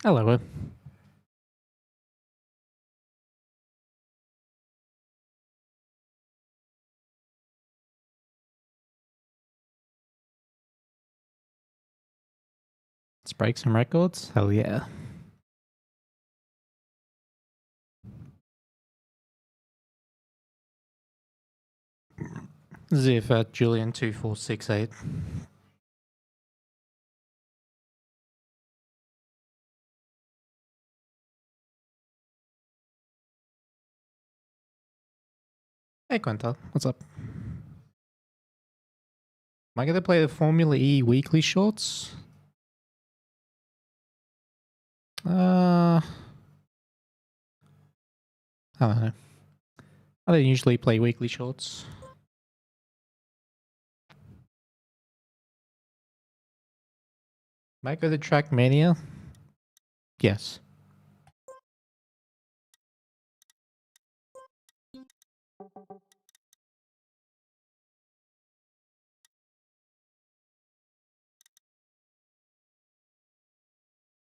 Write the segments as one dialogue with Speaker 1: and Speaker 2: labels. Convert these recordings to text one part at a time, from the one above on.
Speaker 1: Hello. Let's break some records. Hell yeah. Ziff at Julian2468. Hey Quintel, what's up? Am I gonna play the Formula E weekly shorts? I don't know. I don't usually play weekly shorts. Might go to Trackmania? Yes.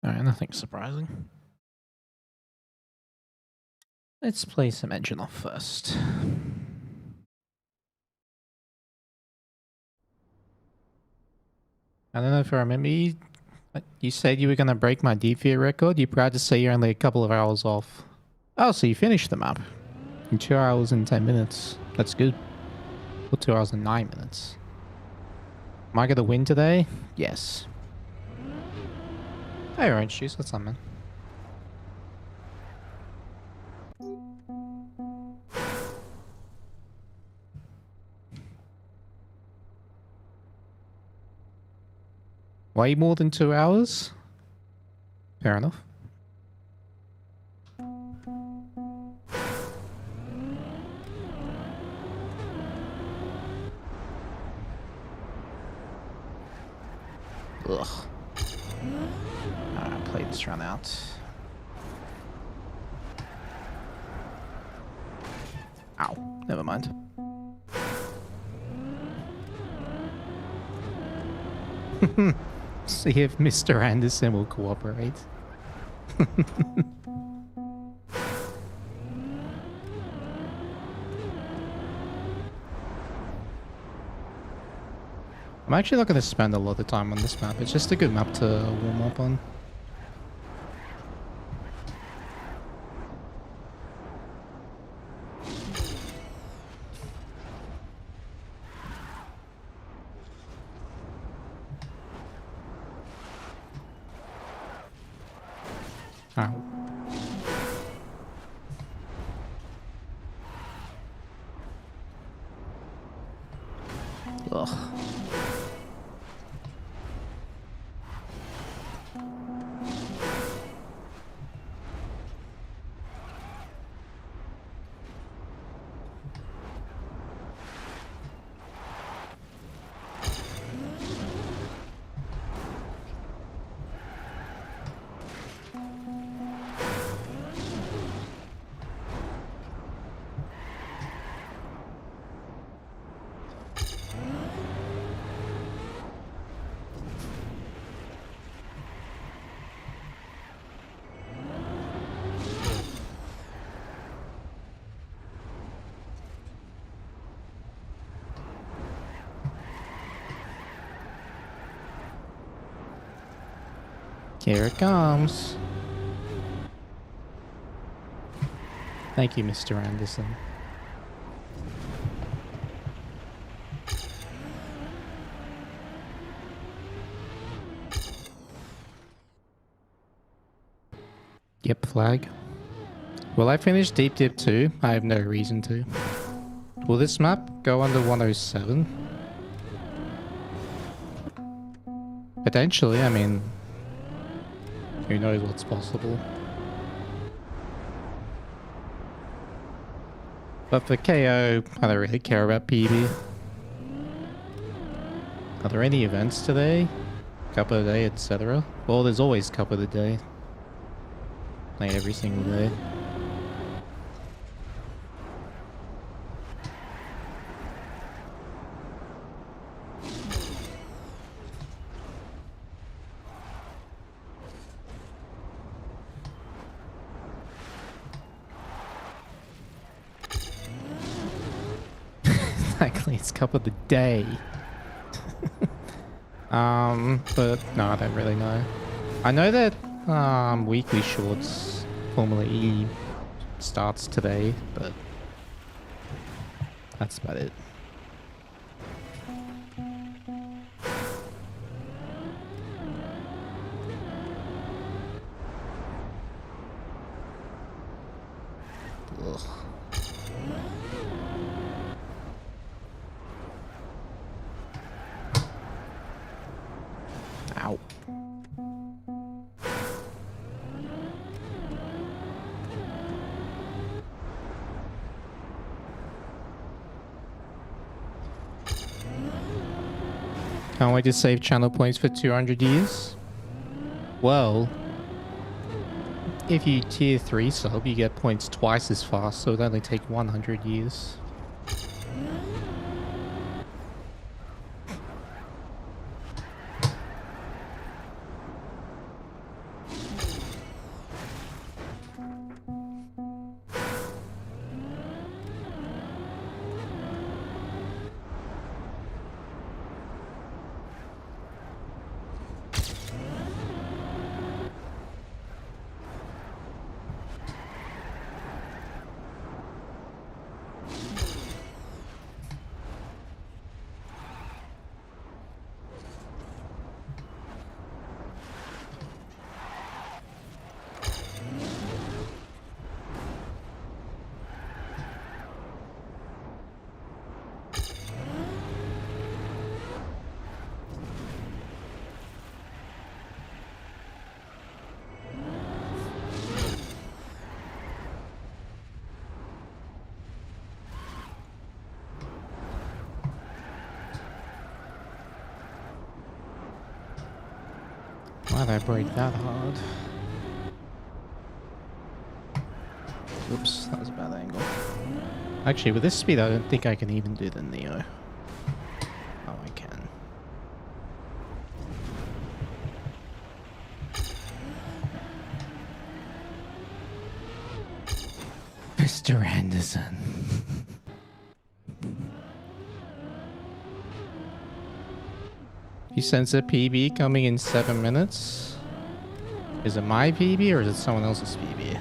Speaker 1: Alright, nothing surprising. Let's play some engine off first. I don't know if I remember you said you were gonna break my DFIA record. You proud to say you're only a couple of hours off. Oh, so you finished the map in 2 hours and 10 minutes. That's good. Or 2 hours and 9 minutes. Am I gonna win today? Yes. Hey, Orange Juice, what's up, man? Way more than 2 hours? Fair enough. Ugh. Alright, play this run out. Ow, never mind. See if Mr. Anderson will cooperate. I'm actually not going to spend a lot of time on this map. It's just a good map to warm up on. Ow. Ugh. Here it comes. Thank you, Mr. Anderson. Yep, flag. Will I finish Deep Dip 2? I have no reason to. Will this map go under 107? Potentially, I mean... who knows what's possible. But for KO, I don't really care about PB. Are there any events today? Cup of the day, etc.? Well, there's always Cup of the day. Play every single day. Exactly, it's cup of the day. But no, I don't really know. I know that weekly shorts Formula E starts today, but that's about it. Ugh. Ow. Can't wait to save channel points for 200 years. Well, if you tier 3 sub, you get points twice as fast, so it'll only take 100 years. Why'd I brake that hard? Oops, that was a bad angle. Actually, with this speed, I don't think I can even do the Neo. Oh, I can. Mr. Anderson. He sends a PB coming in 7 minutes. Is it my PB or is it someone else's PB?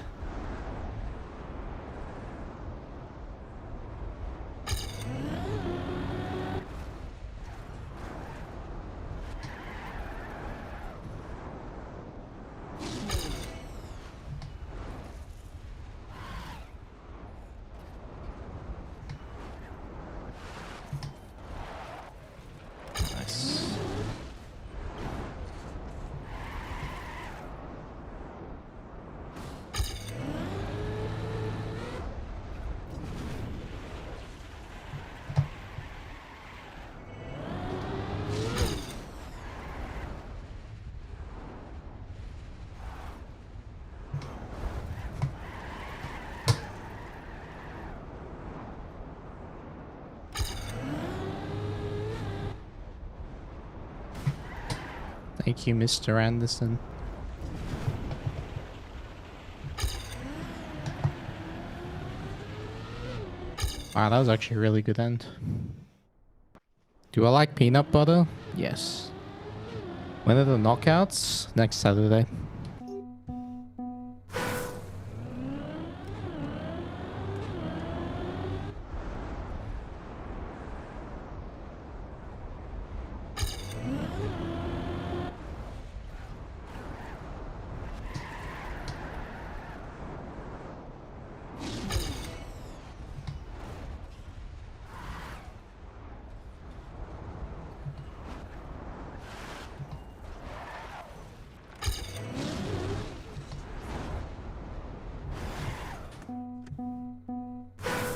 Speaker 1: Thank you, Mr. Anderson. Wow, that was actually a really good end. Do I like peanut butter? Yes. When are the knockouts? Next Saturday.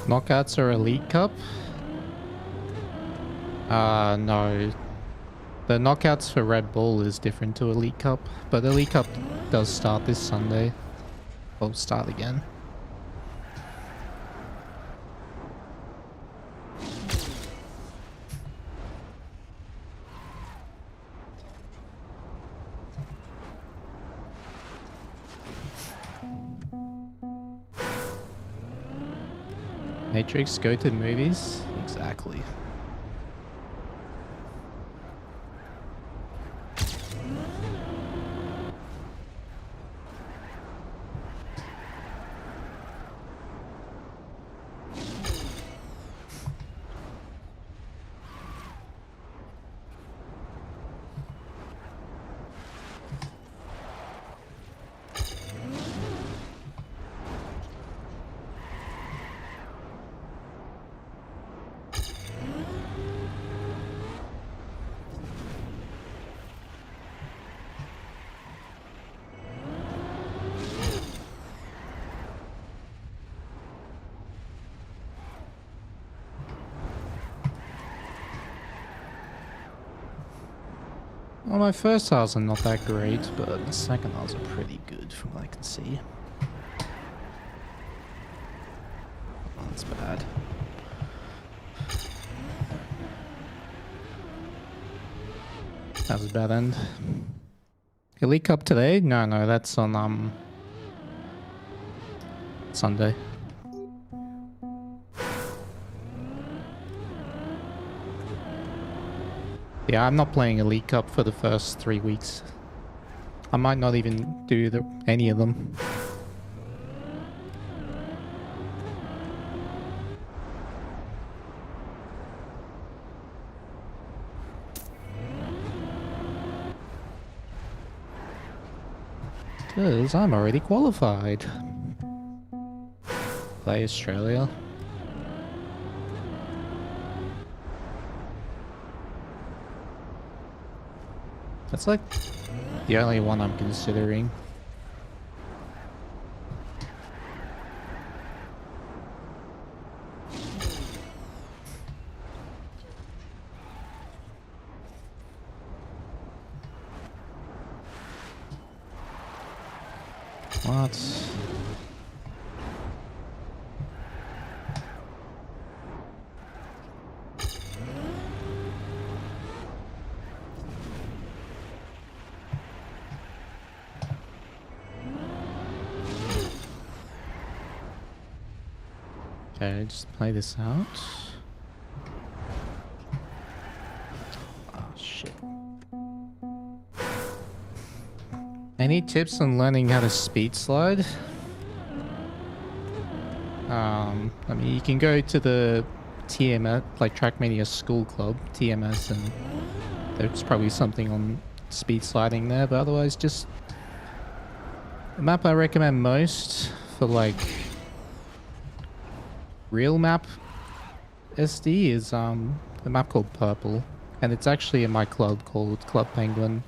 Speaker 1: Knockouts are Elite Cup? No. The knockouts for Red Bull is different to Elite Cup, but Elite Cup does start this Sunday. Will start again. Matrix, go to the movies? Exactly. Well, my first hours are not that great, but the second hours are pretty good from what I can see. Oh, that's bad. That was a bad end. Elite Cup today? No, that's on Sunday. Yeah, I'm not playing Elite Cup for the first 3 weeks. I might not even do any of them. Because I'm already qualified. Play Australia. That's like the only one I'm considering. What? Okay, just play this out. Oh, shit. Any tips on learning how to speed slide? I mean, you can go to the TMS, like Trackmania School Club, TMS, and there's probably something on speed sliding there, but otherwise just... The map I recommend most for like real map SD is the map called Purple, and it's actually in my club called Club Penguin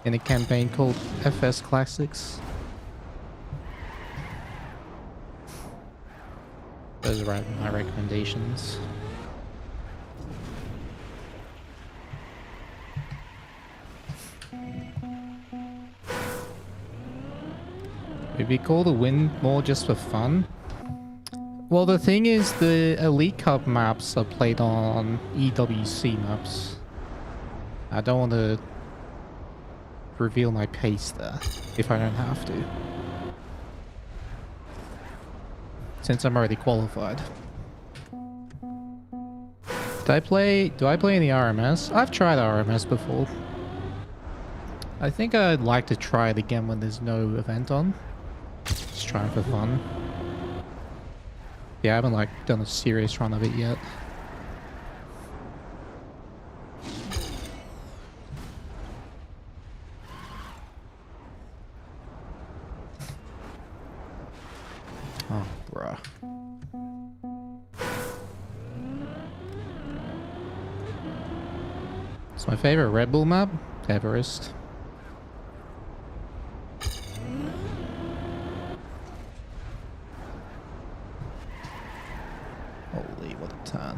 Speaker 1: in a campaign called FS Classics. Those are my recommendations. Would we call the win more just for fun? Well, the thing is, the Elite Cup maps are played on EWC maps. I don't want to reveal my pace there, if I don't have to. Since I'm already qualified. Do I play in the RMS? I've tried RMS before. I think I'd like to try it again when there's no event on. Just trying for fun. Yeah, I haven't like done a serious run of it yet. Oh, bruh. It's my favorite RedBull map, Everest. Holy, what a turn.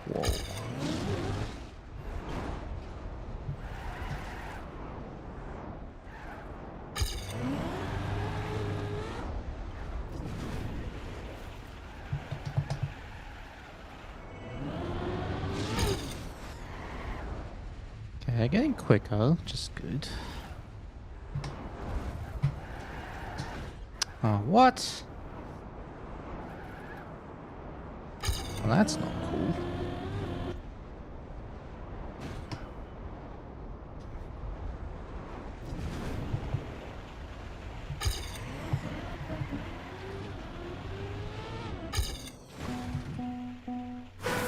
Speaker 1: Whoa. Yeah, getting quicker, just good. Oh, what? Well, that's not cool.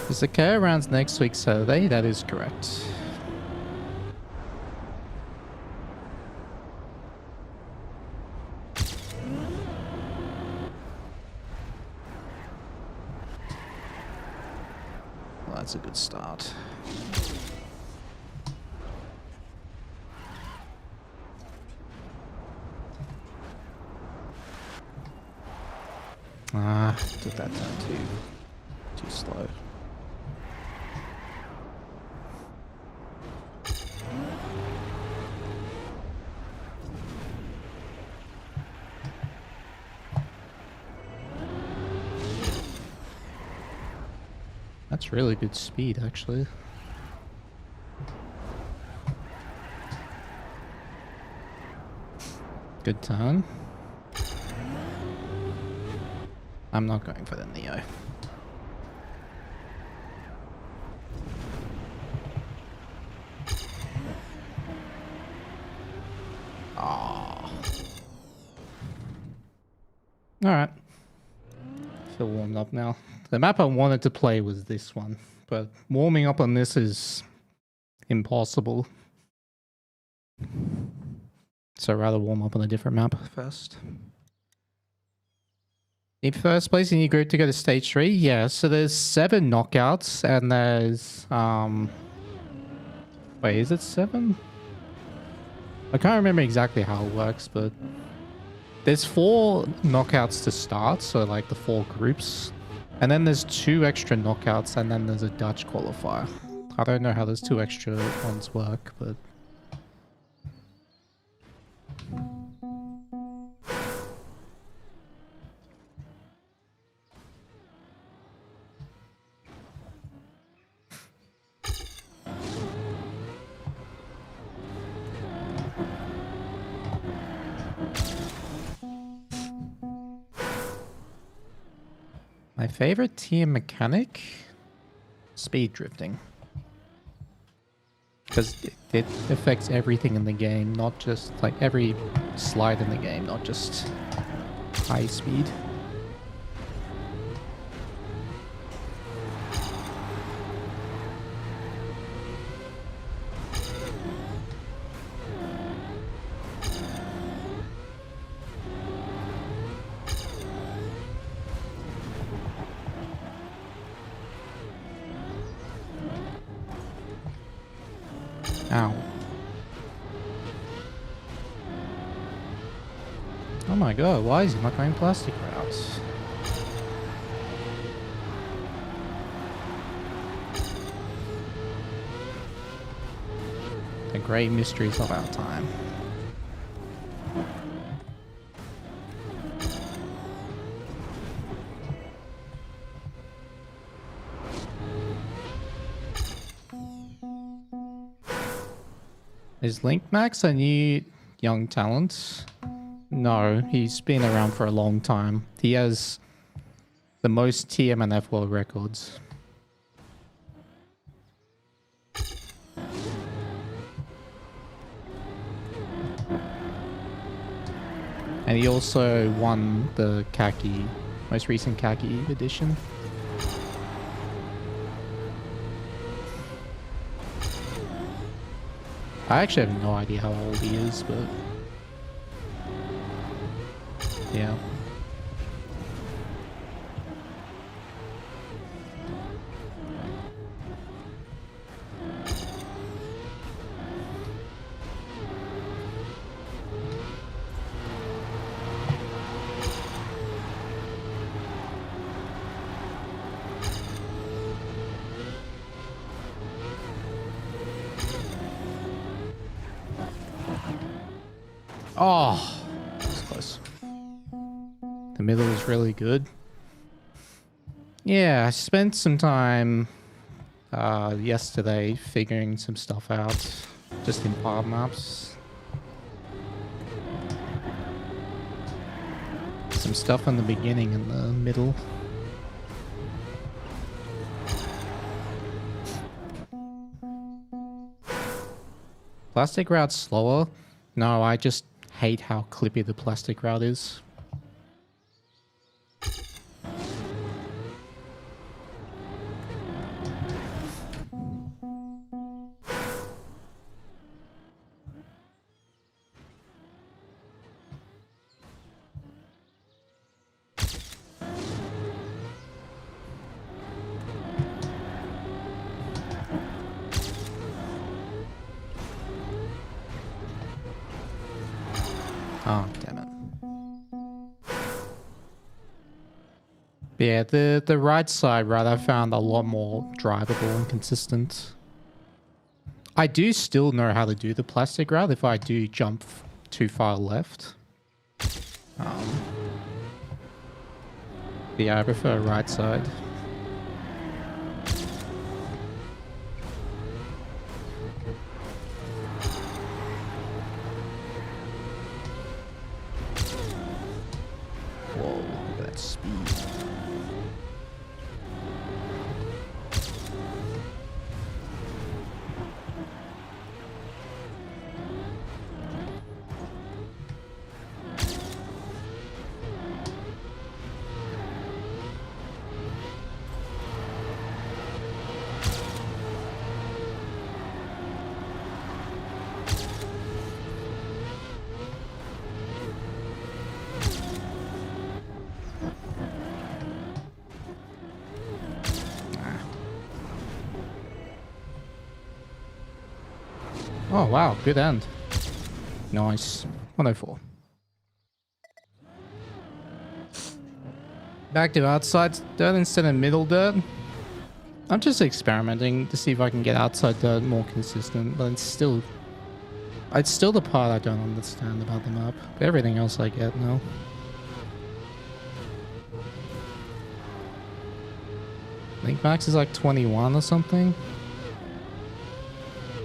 Speaker 1: Is the KO rounds next week Saturday? That is correct. Well, that's a good start. Ah, did that turn too slow. That's really good speed, actually. Good turn. I'm not going for the Neo. Ah. Alright. Feel warmed up now. The map I wanted to play was this one, but warming up on this is impossible. So I'd rather warm up on a different map first. In first place in your group to go to stage 3? Yeah, so there's 7 knockouts and there's wait, is it 7? I can't remember exactly how it works, but there's 4 knockouts to start, so like the 4 groups. And then there's 2 extra knockouts, and then there's a Dutch qualifier. I don't know how those 2 extra ones work, but... My favorite team mechanic? Speed drifting. Because it affects everything in the game, not just like every slide in the game, not just high speed. Ow. Oh my god, why is he not going plastic routes? The great mysteries of our time. Is Link Max a new young talent? No, he's been around for a long time. He has the most TMNF world records. And he also won the khaki, most recent khaki edition. I actually have no idea how old he is, but yeah. Oh, that's close. The middle is really good. Yeah, I spent some time yesterday figuring some stuff out. Just in pile maps. Some stuff in the beginning and the middle. Plastic route's slower. No, I just hate how clippy the plastic route is. Oh, damn it. But yeah, the right side route I found a lot more drivable and consistent. I do still know how to do the plastic route if I do jump too far left. Yeah, I prefer right side. Whoa, look at that speed. Oh wow, good end. Nice. 104. Back to outside dirt instead of middle dirt. I'm just experimenting to see if I can get outside dirt more consistent, but it's still the part I don't understand about the map. But everything else I get now. I think max is like 21 or something.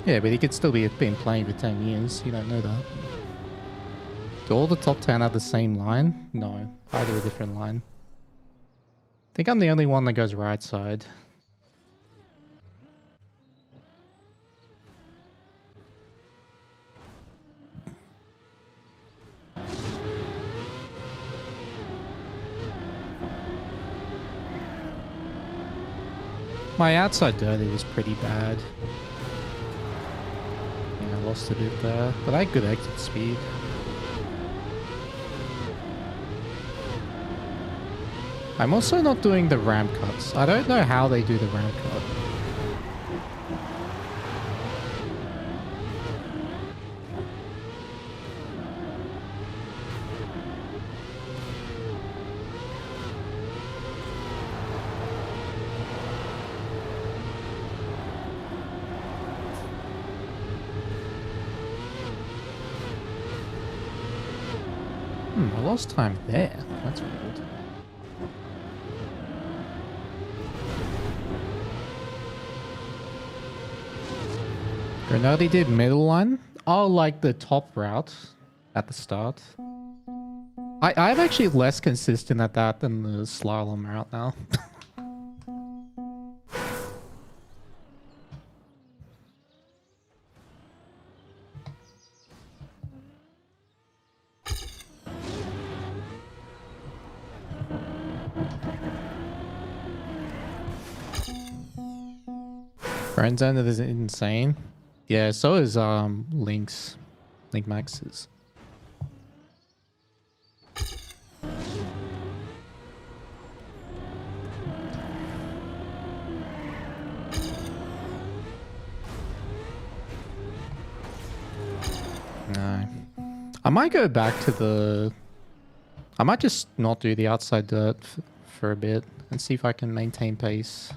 Speaker 1: Yeah, but he could still be been playing for 10 years. You don't know that. Do all the top 10 have the same line? No, either a different line. I think I'm the only one that goes right side. My outside dirty was pretty bad. Yeah, I lost a bit there, but I had good exit speed. I'm also not doing the ramp cuts. I don't know how they do the ramp cut. I lost time there. That's weird. Grenade did middle line. Oh, like the top route at the start. I'm actually less consistent at that than the slalom route now. Friend zone is insane. Yeah, so is Link Max's. No. I might go back to the... I might just not do the outside dirt for a bit and see if I can maintain pace.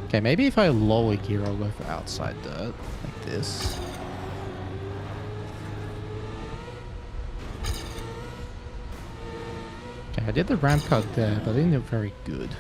Speaker 1: Okay, maybe if I lower gear, I'll go for outside dirt, like this. Okay, I did the ramp cut there, but I didn't do very good.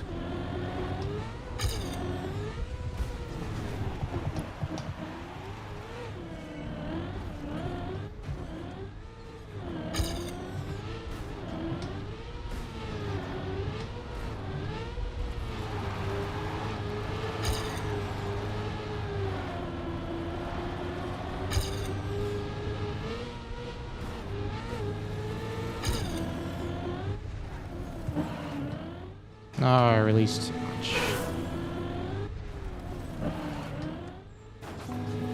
Speaker 1: Oh, I released too much.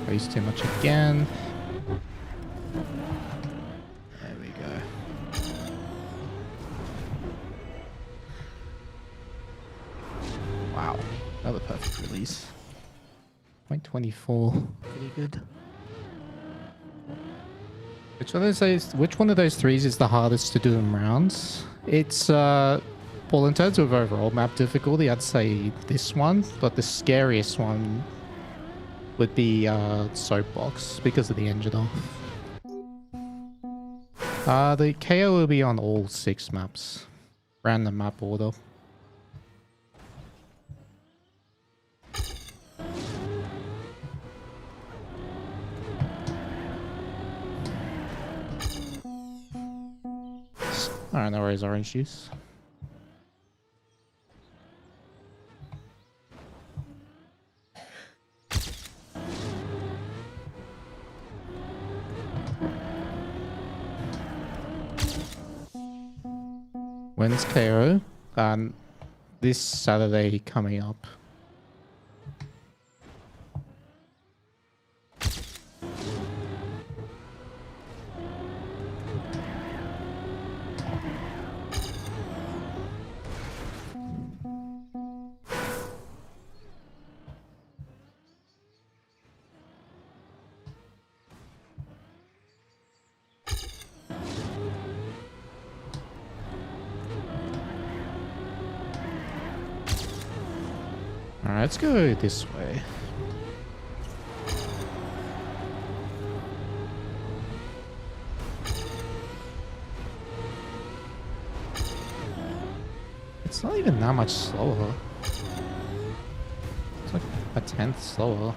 Speaker 1: Released too much again. There we go. Wow, another perfect release. 0.24, pretty good. Which one of those threes is the hardest to do in rounds? It's well, in terms of overall map difficulty, I'd say this one, but the scariest one would be Soapbox because of the engine off. The KO will be on all 6 maps. Random map order. Alright, no worries, orange juice. When's KO? This Saturday coming up. Alright, let's go this way. It's not even that much slower. It's like a 10th slower.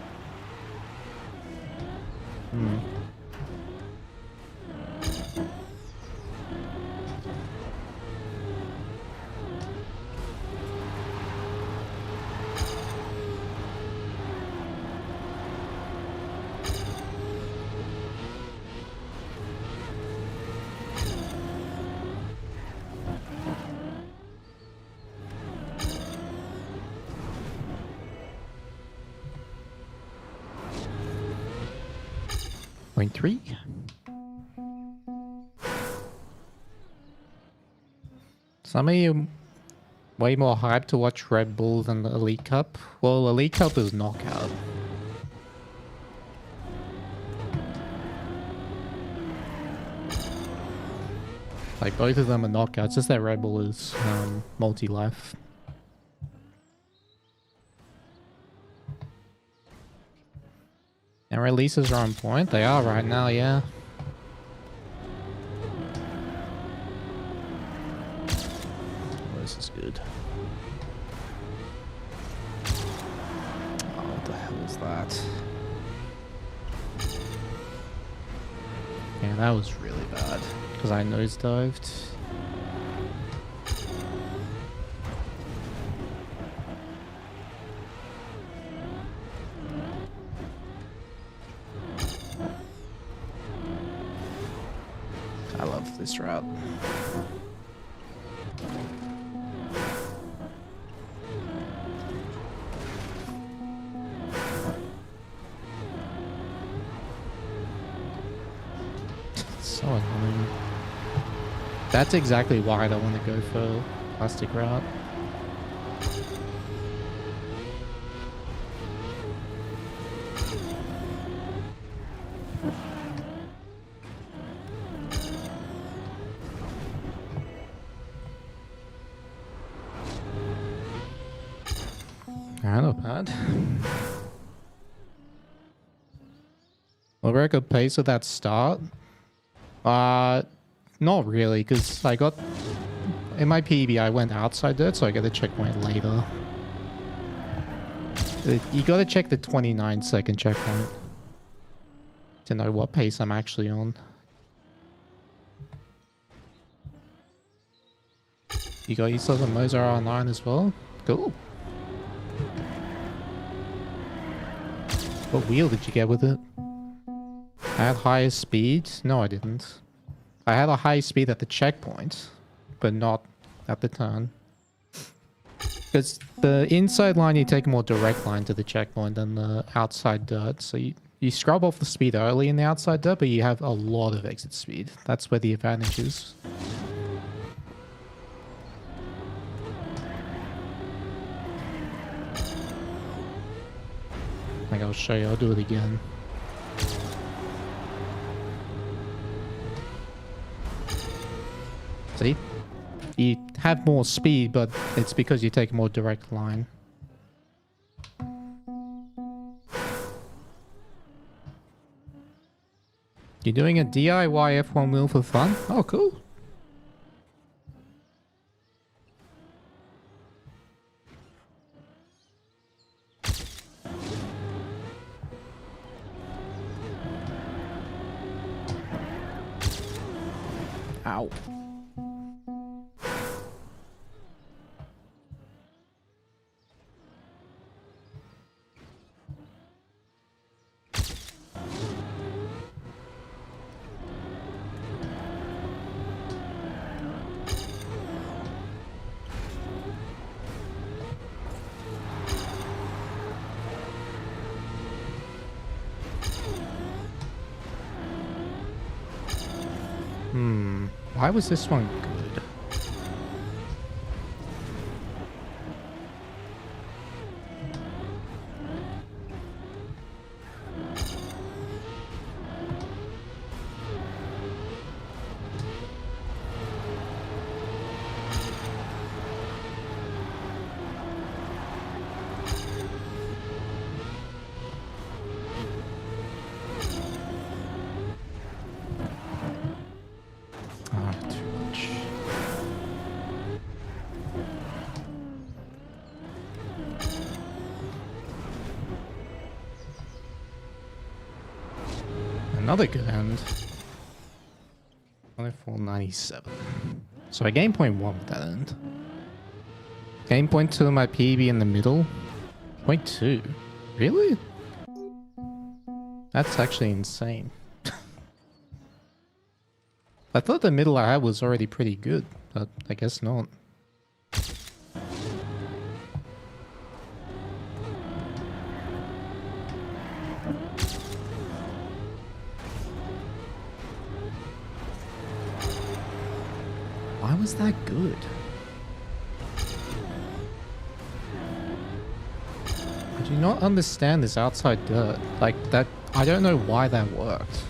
Speaker 1: Point 3. Some of you way more hyped to watch Red Bull than the Elite Cup. Well, Elite Cup is knockout. Like both of them are knockouts, just that Red Bull is multi-life. And releases are on point. They are right now, yeah. Oh, this is good. Oh, what the hell is that? Yeah, that was really bad. Because I nosedived. I love this route. So annoying. That's exactly why I don't want to go for plastic route. Not bad. Well, record pace at that start? Not really, because I got in my PB, I went outside dirt, so I got a checkpoint later. You gotta check the 29-second checkpoint to know what pace I'm actually on. You got yourself a Moser R9 as well? Cool. What wheel did you get with it? I had higher speed? No, I didn't. I had a high speed at the checkpoint, but not at the turn. Because the inside line, you take a more direct line to the checkpoint than the outside dirt. So you scrub off the speed early in the outside dirt, but you have a lot of exit speed. That's where the advantage is. Like I'll show you, I'll do it again. See? You have more speed, but it's because you take a more direct line. You're doing a DIY F1 wheel for fun? Oh, cool. Ow. Why was this one good? Another good end. 2497. So I gained 0.1 with that end. Gained 0.2 of my PB in the middle. 0.2. Really? That's actually insane. I thought the middle I had was already pretty good, but I guess not. Why was that good? I do not understand this outside dirt. Like that, I don't know why that worked.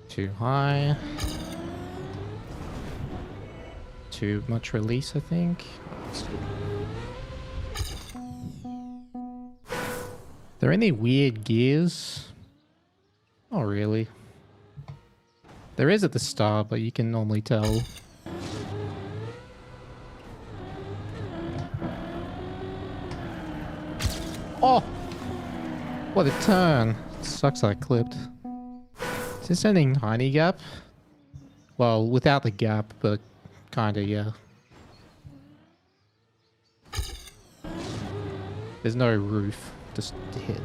Speaker 1: Too high. Too much release, I think. There any weird gears? Not really. There is at the start, but you can normally tell. Oh! What a turn. Sucks I clipped. Is this ending tiny gap? Well, without the gap, but kinda, yeah. There's no roof, just hit.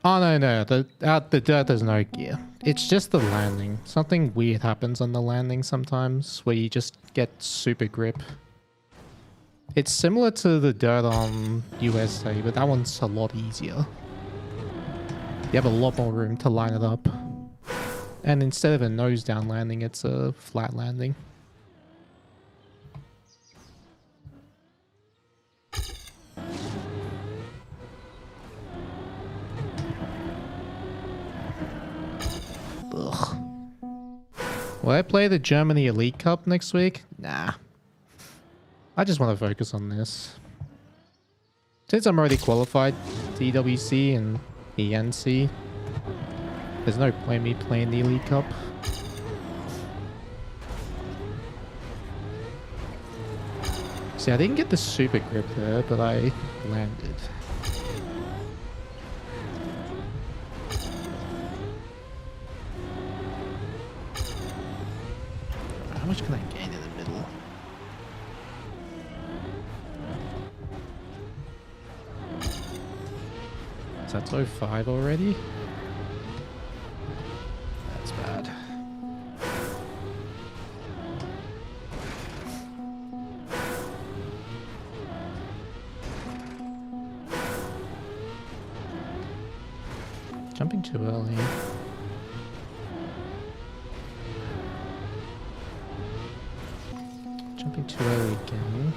Speaker 1: Oh no, the dirt there's no gear. It's just the landing. Something weird happens on the landing sometimes, where you just get super grip. It's similar to the dirt on USA, but that one's a lot easier. You have a lot more room to line it up. And instead of a nose down landing, it's a flat landing. Ugh. Will I play the Germany Elite Cup next week? Nah. I just want to focus on this. Since I'm already qualified DWC and ENC, there's no point in me playing the Elite Cup. See, I didn't get the super grip there, but I landed. How much can I gain in the middle? So that's 05 already? That's bad. Jumping too early. Jumping too early again.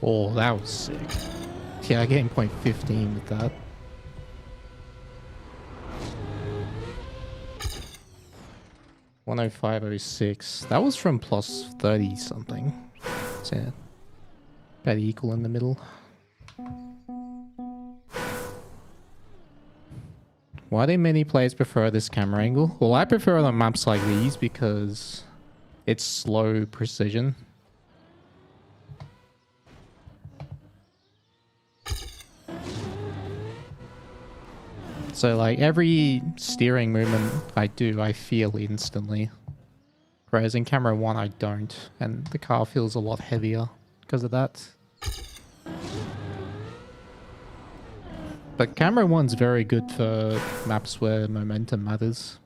Speaker 1: Oh, that was sick. Yeah, I gained 0.15 with that. $105.06. That was from plus 30 something. So yeah, about equal in the middle. Why do many players prefer this camera angle? Well, I prefer it on maps like these because it's slow precision. So like every steering movement I do, I feel instantly. Whereas in camera 1, I don't. And the car feels a lot heavier because of that. But camera 1's very good for maps where momentum matters.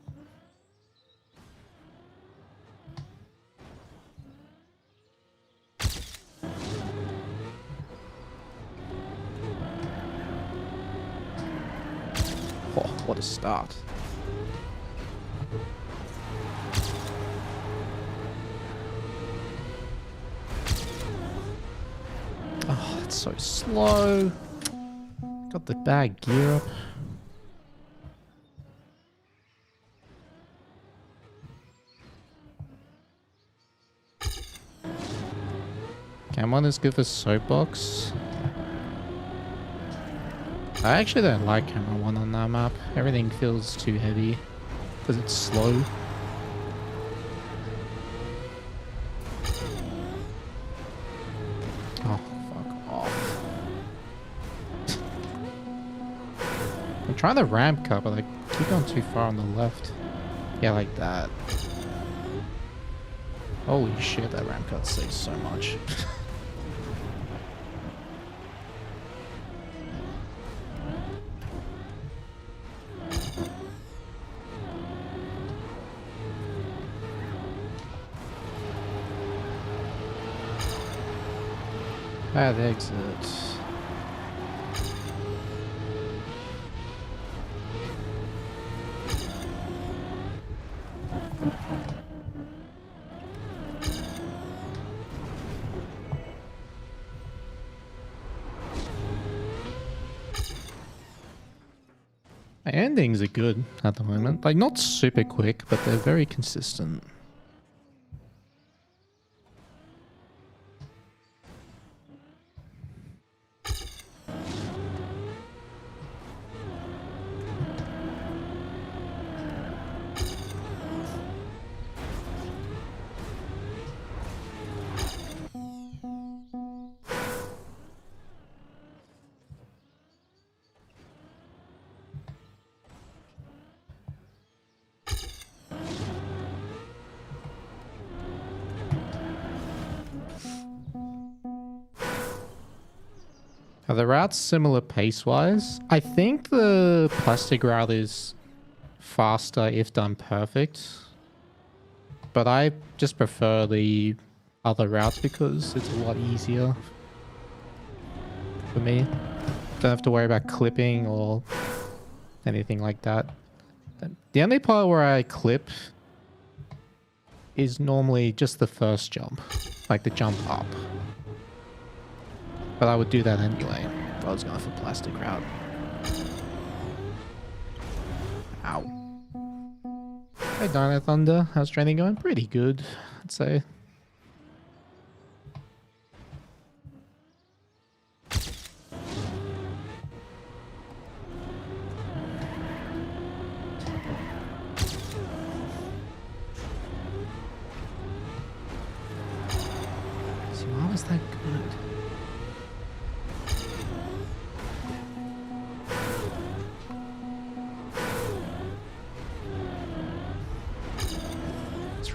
Speaker 1: Oh, what a start. Oh, that's so slow. Got the bad gear up. Cam 1 is good for soapbox. I actually don't like camera 1 on that map. Everything feels too heavy because it's slow. Oh, fuck off. I'm trying to ramp cut, but I keep going too far on the left. Yeah, like that. Holy shit, that ramp cut saves so much. Bad exit. My endings are good at the moment. Like, not super quick, but they're very consistent. Are the routes similar pace-wise? I think the plastic route is faster if done perfect. But I just prefer the other routes because it's a lot easier for me. Don't have to worry about clipping or anything like that. The only part where I clip is normally just the first jump, like the jump up. But I would do that anyway if I was going for plastic route. Ow. Hey Dino Thunder, how's training going? Pretty good, I'd say. So why was that good?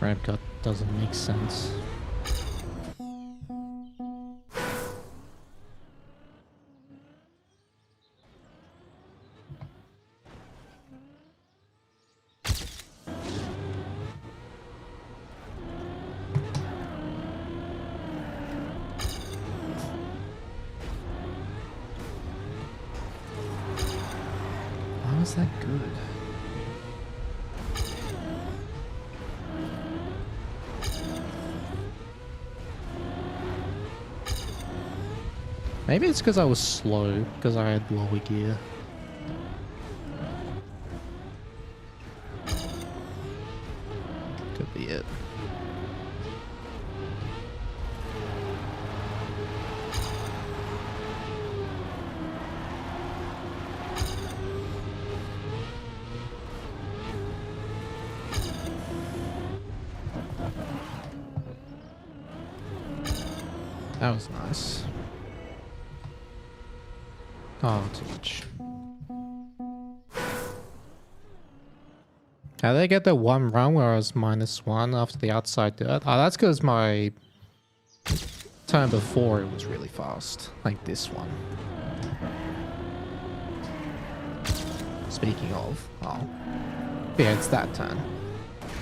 Speaker 1: Ramp cut doesn't make sense. Why was that good? Maybe it's because I was slow, because I had lower gear. Could be it. That was nice. Oh, too much. How did I get the one run where I was -1 after the outside dirt? Oh, that's because my turn before it was really fast. Like this one. Speaking of, oh. Yeah, it's that turn.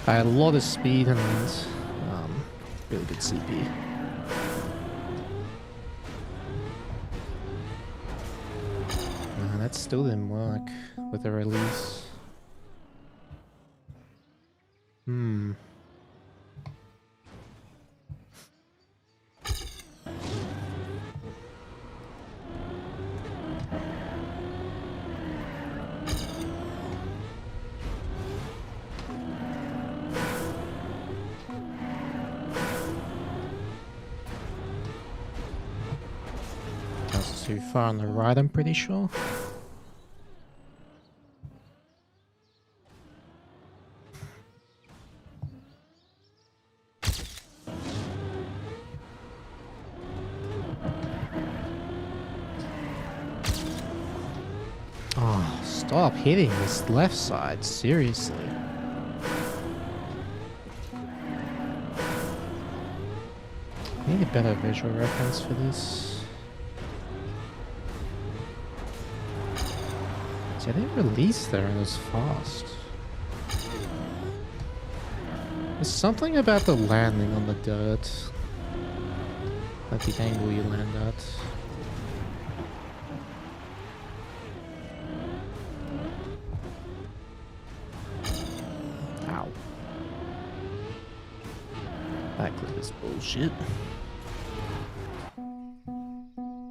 Speaker 1: I had a lot of speed and really good CP. That still didn't work with the release. That's too far on the right, I'm pretty sure. Oh, stop hitting this left side, seriously. I need a better visual reference for this. See, I didn't release there and it was fast. There's something about the landing on the dirt. Like the angle you land at. Ow. That clip is bullshit.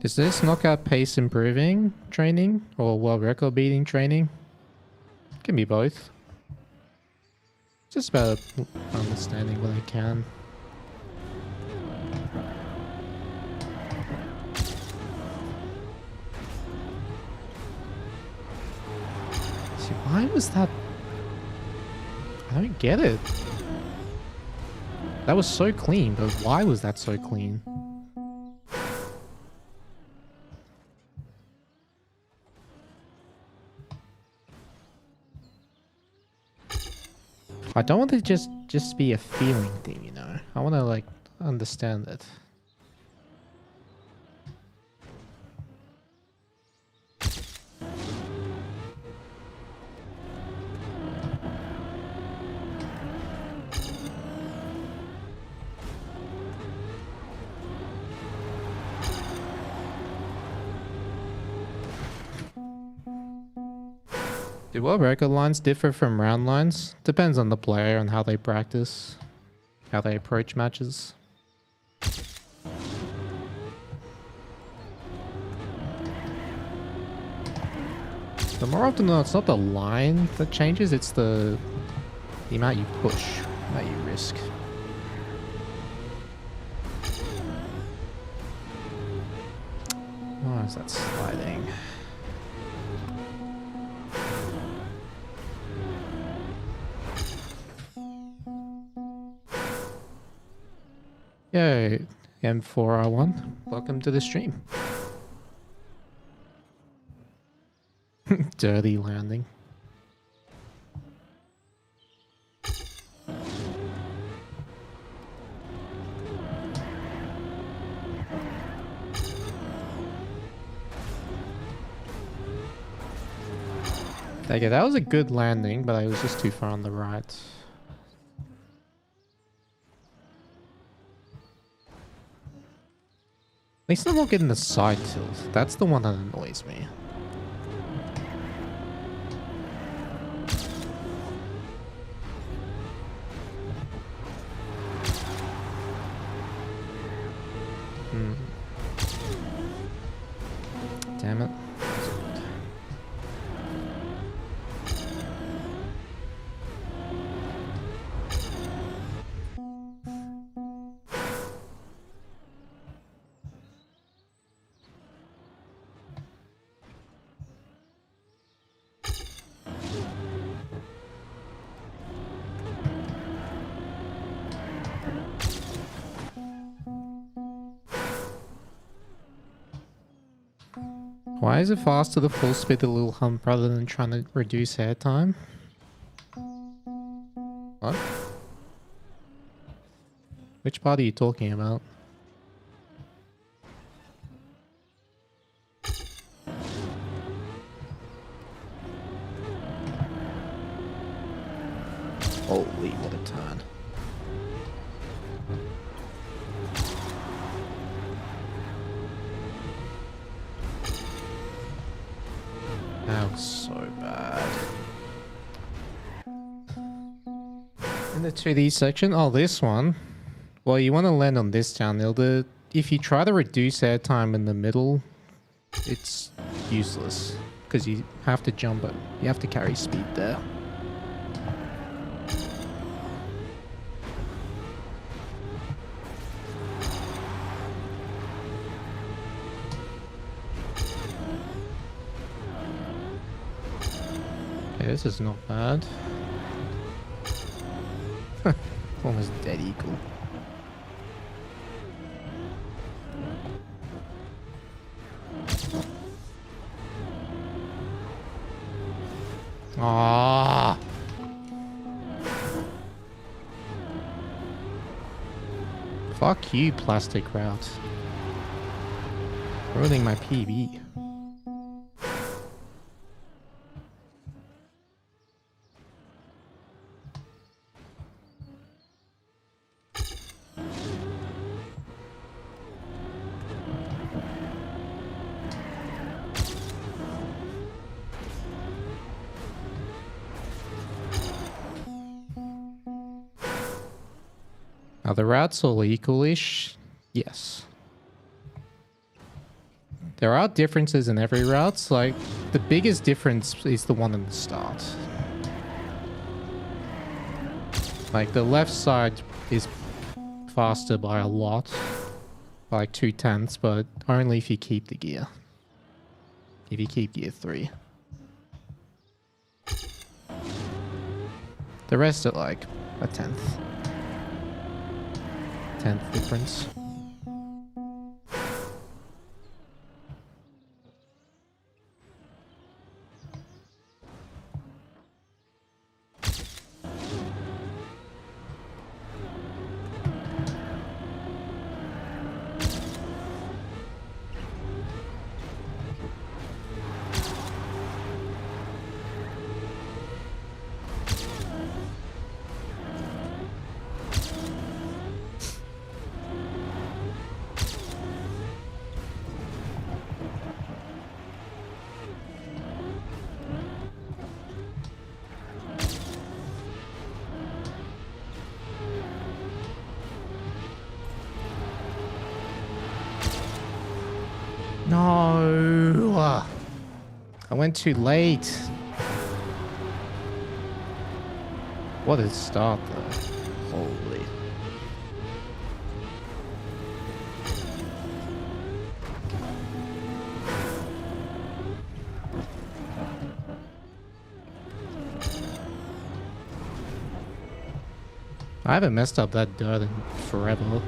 Speaker 1: Is this knockout pace improving training or world record beating training? Can be both. Just about understanding what I can. See, why was that? I don't get it. That was so clean, but why was that so clean? I don't want it to just be a feeling thing, you know? I want to, like, understand it. Do world record lines differ from round lines? Depends on the player and how they practice, how they approach matches. But more often than not, it's not the line that changes, it's the amount you push, the amount you risk. Why is that sliding? Yay, M4R1, welcome to the stream. Dirty landing. Okay, that was a good landing, but I was just too far on the right. At least I'm not getting the side tilt. That's the one that annoys me. Damn it. Why is it faster to full speed the little hump rather than trying to reduce air time? What? Which part are you talking about? Holy, what a turn. That was so bad. In the 2D section, oh, this one. Well, you want to land on this downhill. If you try to reduce air time in the middle, it's useless because you have to jump it. You have to carry speed there. This is not bad. Almost dead eagle. Ah. Fuck you, plastic route. Ruining my PB. Are the routes all equal-ish? Yes. There are differences in every route. Like, the biggest difference is the one in the start. Like, the left side is faster by a lot. By like 2/10, but only if you keep the gear. If you keep gear 3. The rest are like a 10th. 10th difference. No! I went too late. What a start though. Holy. I haven't messed up that dirt in forever.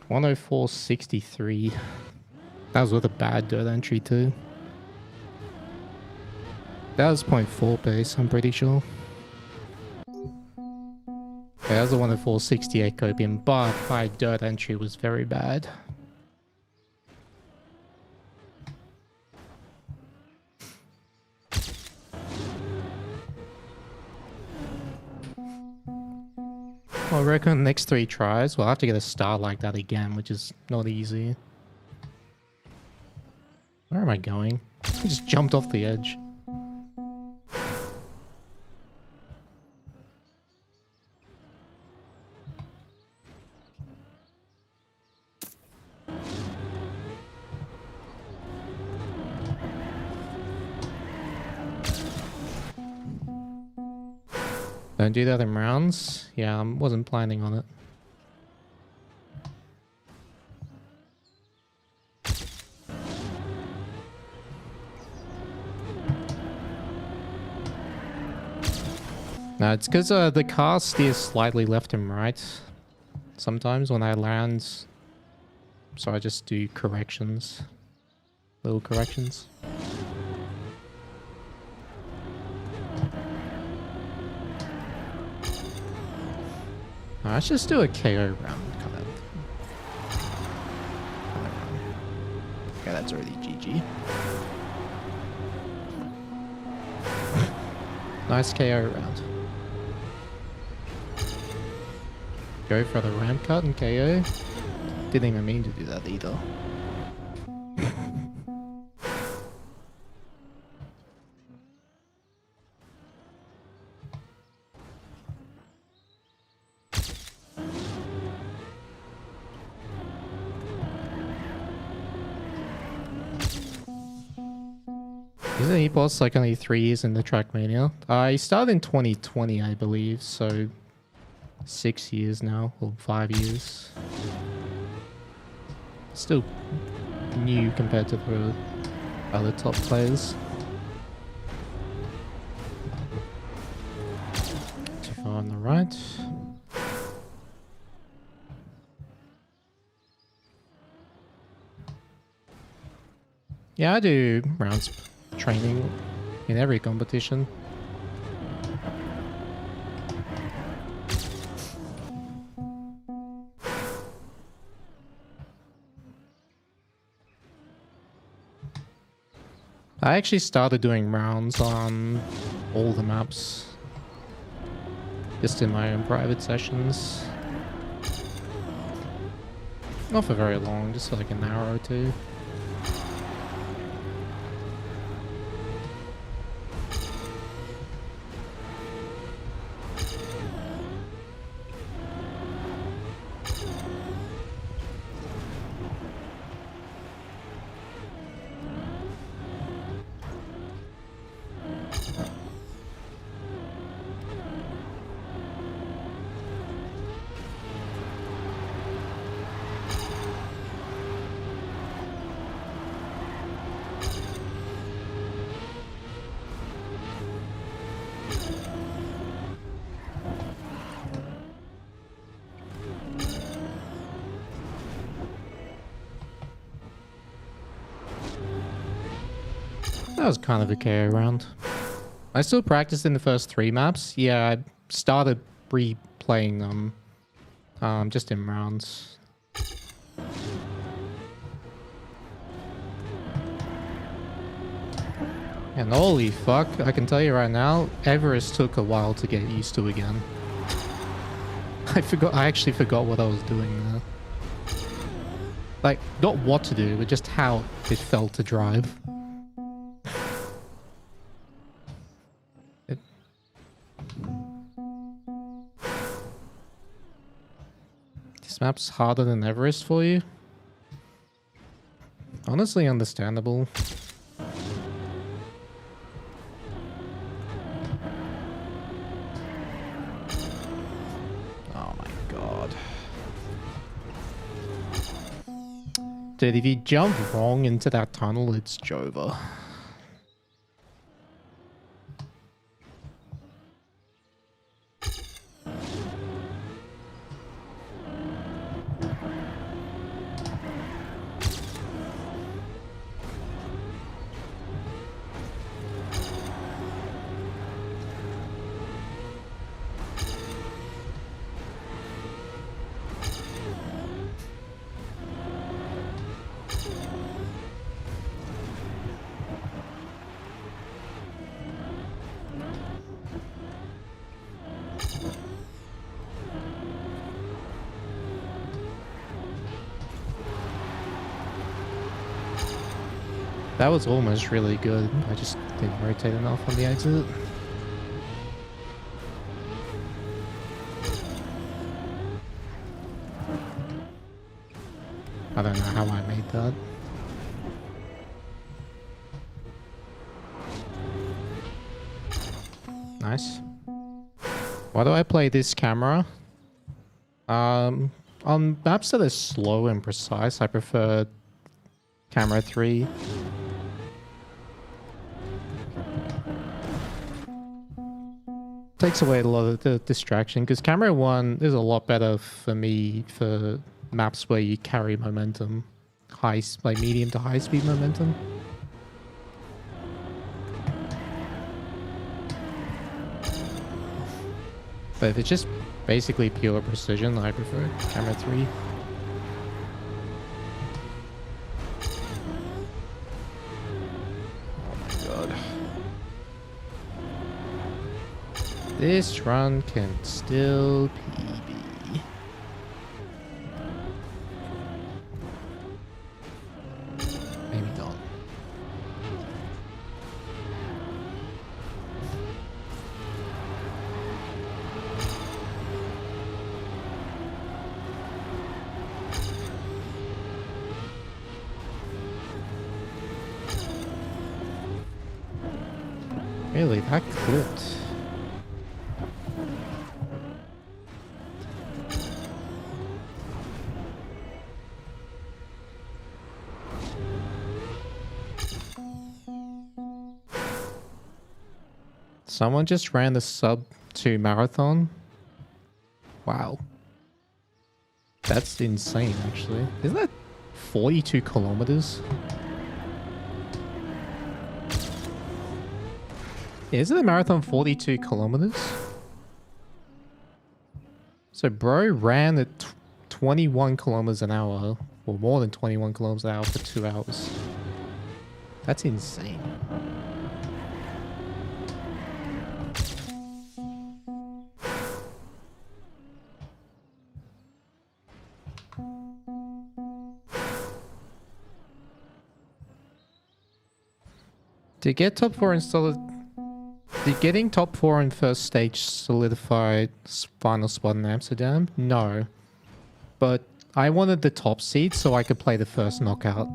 Speaker 1: $104.63. That was with a bad dirt entry too. That was 0.4 pace, I'm pretty sure. Yeah, that was the 104.68 copium, but my dirt entry was very bad. I reckon next 3 tries, we'll have to get a start like that again, which is not easy. Where am I going? I just jumped off the edge. Don't do that in rounds. Yeah, I wasn't planning on it. No, it's because the car steers slightly left and right sometimes when I land. So I just do corrections. Little corrections. Let's just do a KO round, kind of. Okay, that's already GG. Nice KO round. Go for the ramp cut and KO. Didn't even mean to do that either. Isn't esports like only 3 years in the trackmania? I started in 2020, I believe, so 6 years now, or 5 years. Still new compared to the other top players. Too far on the right. Yeah, I do rounds training in every competition. I actually started doing rounds on all the maps, just in my own private sessions. Not for very long, just for like an hour or two. That was kind of a KO round. I still practiced in the first 3 maps. Yeah, I started replaying them just in rounds. And holy fuck, I can tell you right now, Everest took a while to get used to again. I actually forgot what I was doing there. Like, not what to do, but just how it felt to drive. This map's harder than Everest for you? Honestly, understandable. Oh my god. Dude, if you jump wrong into that tunnel, it's Jova. That was almost really good. I just didn't rotate enough on the exit. I don't know how I made that. Nice. Why do I play this camera? On maps that are slow and precise, I prefer camera 3. Takes away a lot of the distraction, because camera 1 is a lot better for me for maps where you carry momentum, like medium to high speed momentum. But if it's just basically pure precision, I prefer camera 3. This run can still PB. Maybe not. Really, that clipped. Someone just ran the sub 2 marathon. Wow. That's insane, actually. Isn't that 42 kilometers? Isn't the marathon 42 kilometers? So bro ran at 21 kilometers an hour, or more than 21 kilometers an hour for 2 hours. That's insane. To get top 4 in did getting top 4 in first stage solidify final spot in Amsterdam? No. But I wanted the top seed so I could play the first knockout.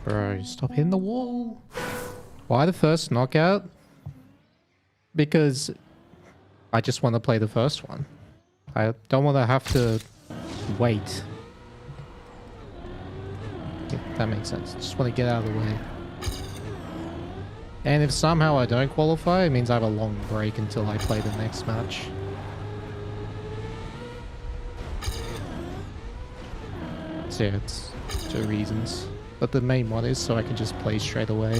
Speaker 1: Bro, stop hitting the wall. Why the first knockout? Because I just want to play the first one. I don't want to have to wait. If that makes sense. Just want to get out of the way. And if somehow I don't qualify, it means I have a long break until I play the next match. So yeah, it's 2 reasons. But the main one is so I can just play straight away.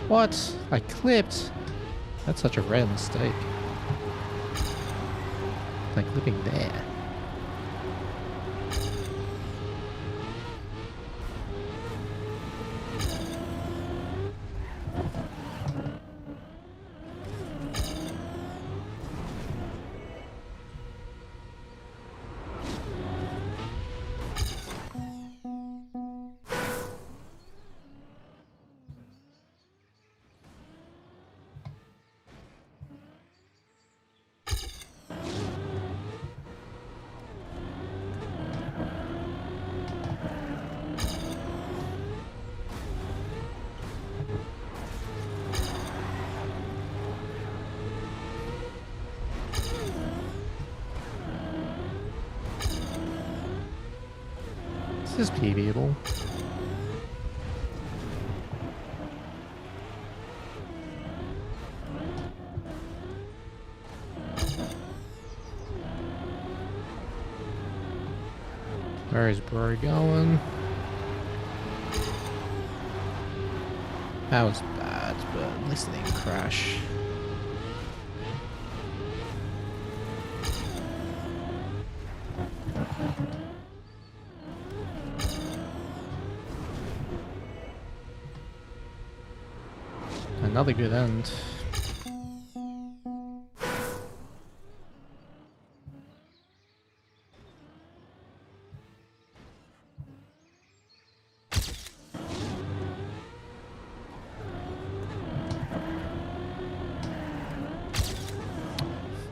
Speaker 1: What? I clipped? That's such a rare mistake. Like clipping there. This is PBable. Where is bro going? That was bad, but at least it didn't crash. Another good end.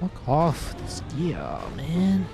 Speaker 1: Fuck off this gear, man.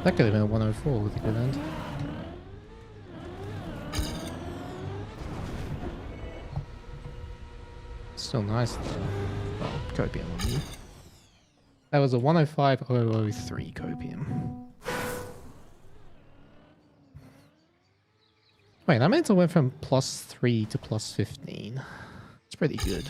Speaker 1: That could have been a 104 with a good end. Still nice though. Well, copium on you. That was a 105.003 copium. Wait, that means I went from +3 to +15. It's pretty good.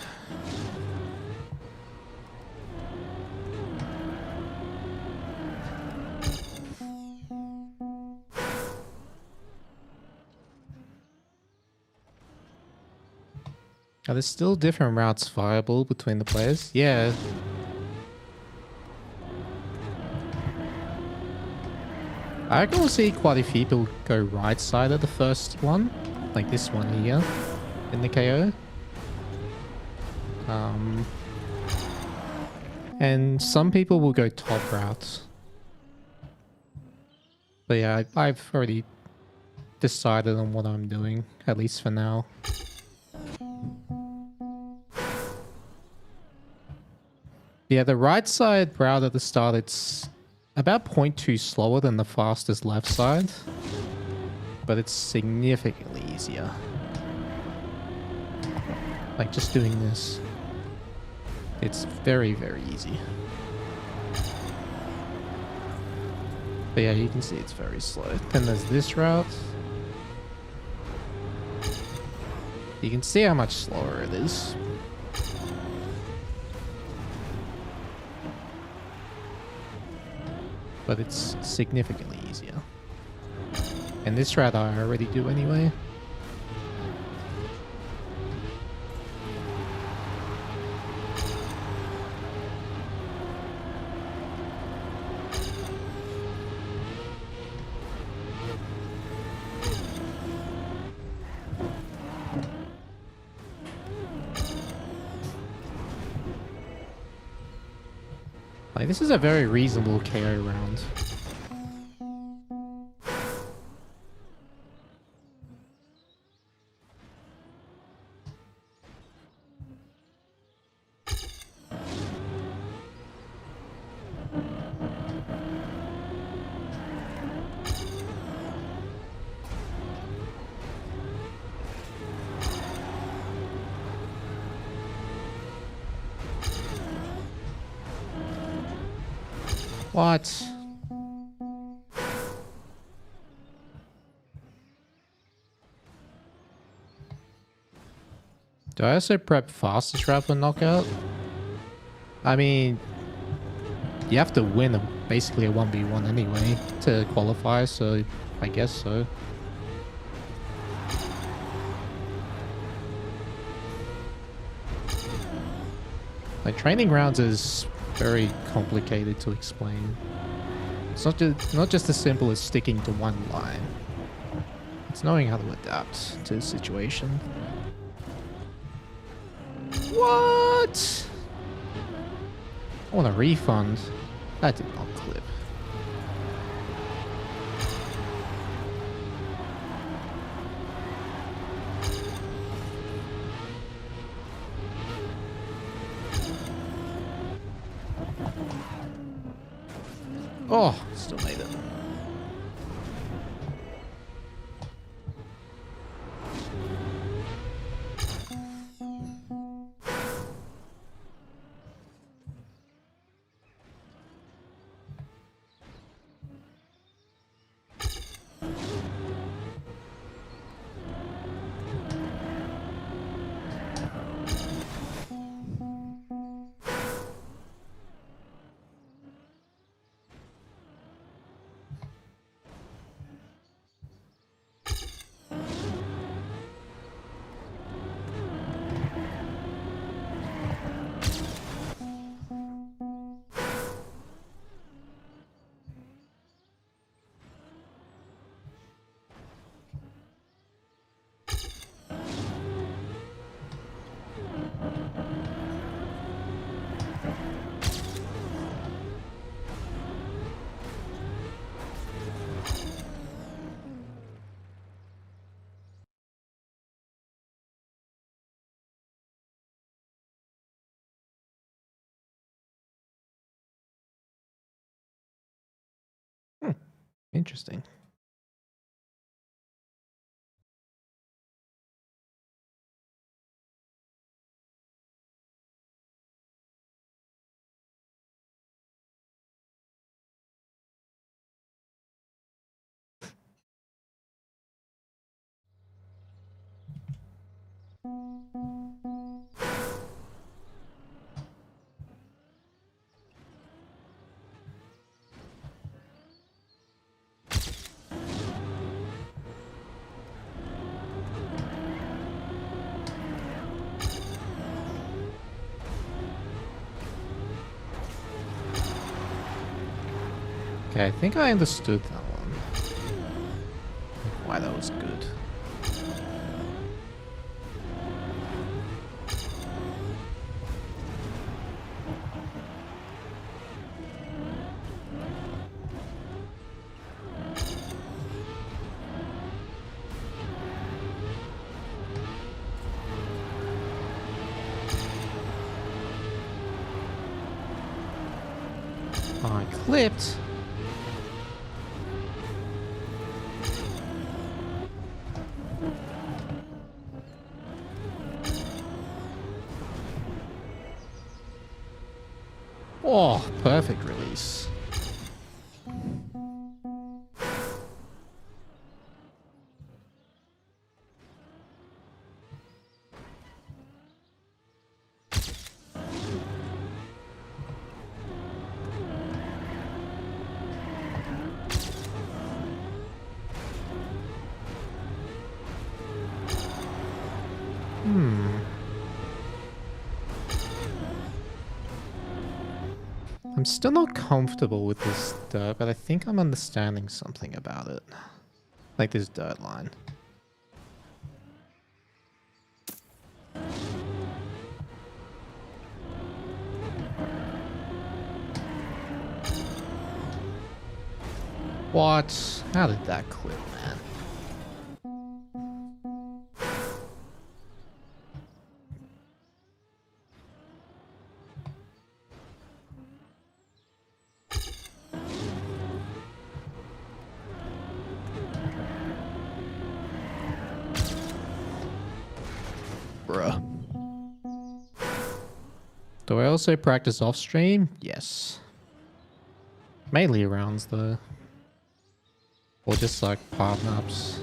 Speaker 1: Are there still different routes viable between the players? Yeah. I reckon we'll see quite a few people go right side of the first one. Like this one here in the KO. And some people will go top route. But yeah, I've already decided on what I'm doing, at least for now. Yeah, the right side route at the start, it's about 0.2 slower than the fastest left side, but it's significantly easier. Like just doing this, it's very, very easy. But yeah, you can see it's very slow. Then there's this route. You can see how much slower it is. But it's significantly easier. And this route I already do anyway. Like, this is a very reasonable KO round. What? Do I also prep fastest route for knockout? I mean, you have to win basically a 1v1 anyway to qualify, so I guess so. Like, training rounds is very complicated to explain. It's not just as simple as sticking to one line. It's knowing how to adapt to a situation. What? I want a refund. That did not clip. Oh, still made it. Interesting. Okay, I think I understood that one. Why that was good. I clipped. Oh, perfect release. I'm still not comfortable with this dirt, but I think I'm understanding something about it. Like this dirt line. What? How did that clip, man? Bruh. Do I also practice off stream? Yes. Mainly rounds though. Or just like part maps.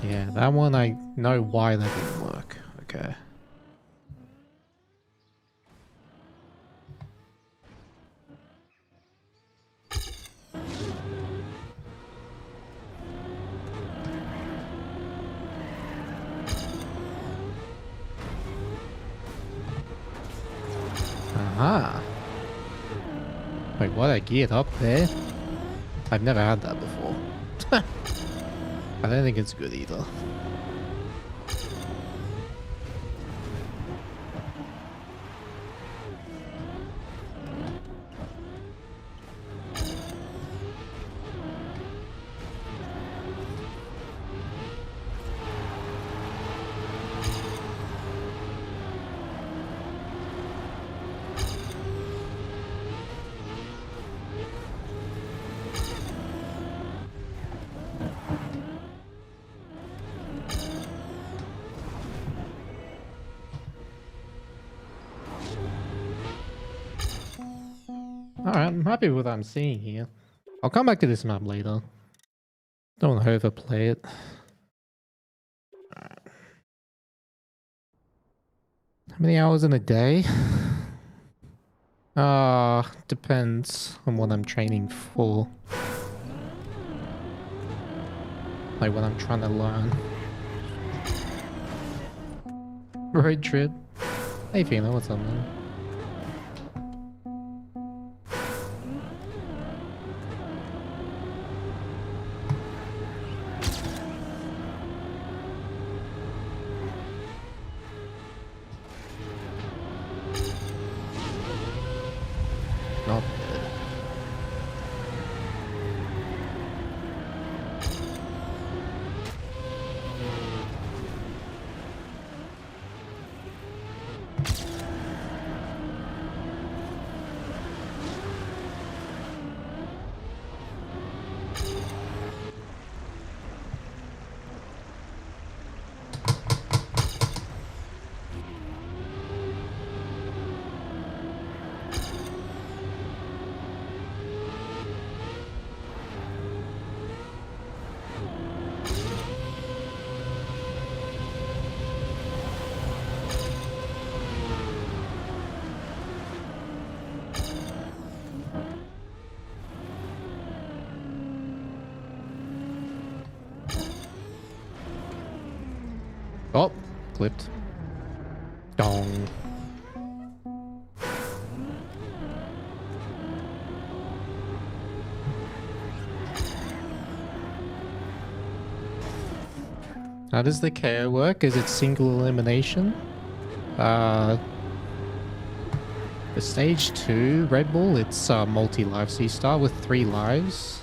Speaker 1: Yeah, that one I know why that didn't work. Okay. Aha. Wait, what? I geared up there? I've never had that before. I don't think it's good either. Alright, I'm happy with what I'm seeing here. I'll come back to this map later. Don't want to overplay it. Alright. How many hours in a day? Depends on what I'm training for. Like what I'm trying to learn. Road trip. Hey Fina, what's up man? Not bad. Oh, clipped. Dong. How does the KO work? Is it single elimination? The stage 2 Red Bull, it's multi-life, so you start with 3 lives.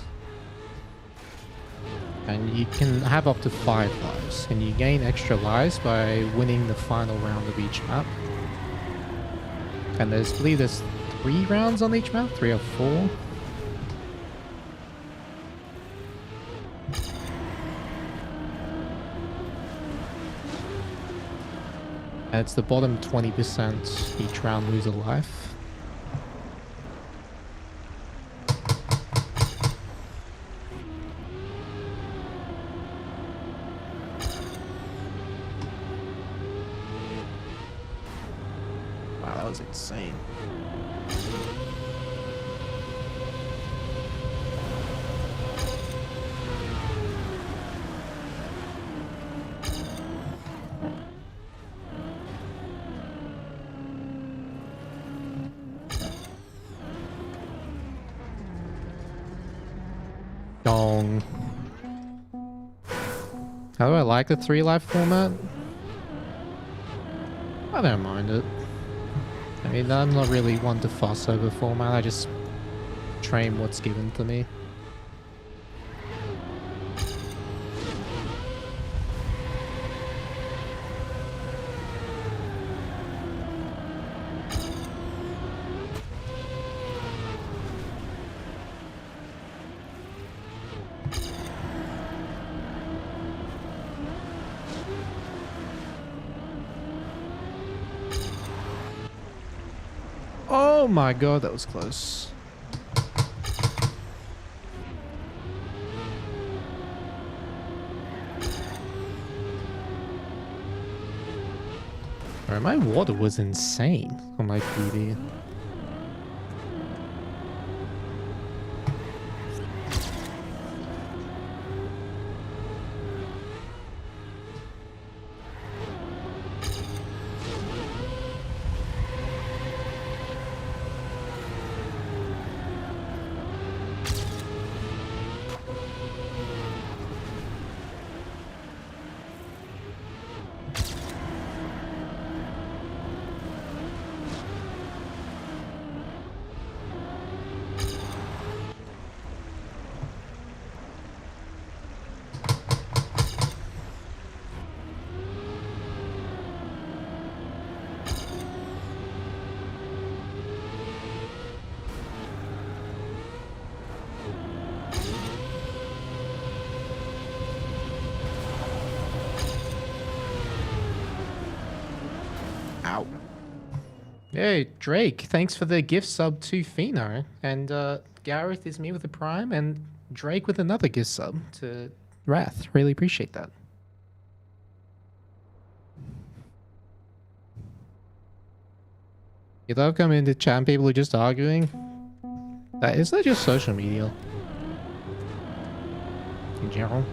Speaker 1: And you can have up to 5 lives, and you gain extra lives by winning the final round of each map. And I believe there's 3 rounds on each map, 3 or 4. And it's the bottom 20% each round lose a life. Wow, that was insane. Dong. How do I like the 3 life format? I don't mind it. I mean, I'm not really one to fuss over format. I just train what's given to me. Oh my god, that was close. Bro, my water was insane on my PB. Ow. Hey, Drake, thanks for the gift sub to Fino. And Gareth is me with a prime, and Drake with another gift sub to Wrath. Really appreciate that. You love coming into chat and people are just arguing? Is that just social media? In general?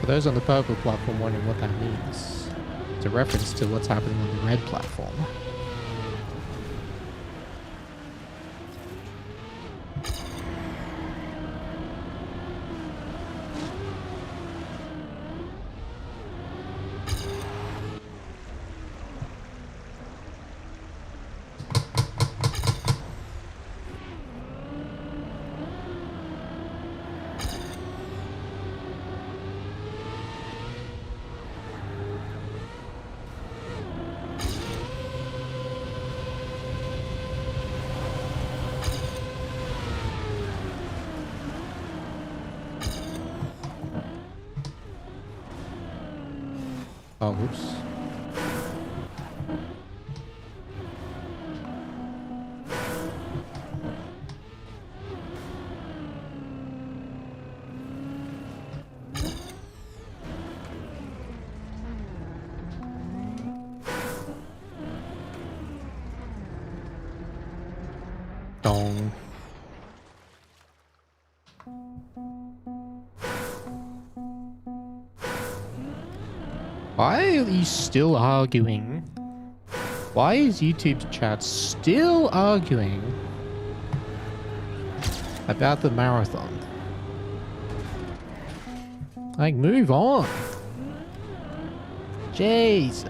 Speaker 1: For those on the purple platform wondering what that means, it's a reference to what's happening on the red platform. Oh, oops. Dong. Why are you still arguing? Why is YouTube chat still arguing about the marathon? Like, move on. Jesus.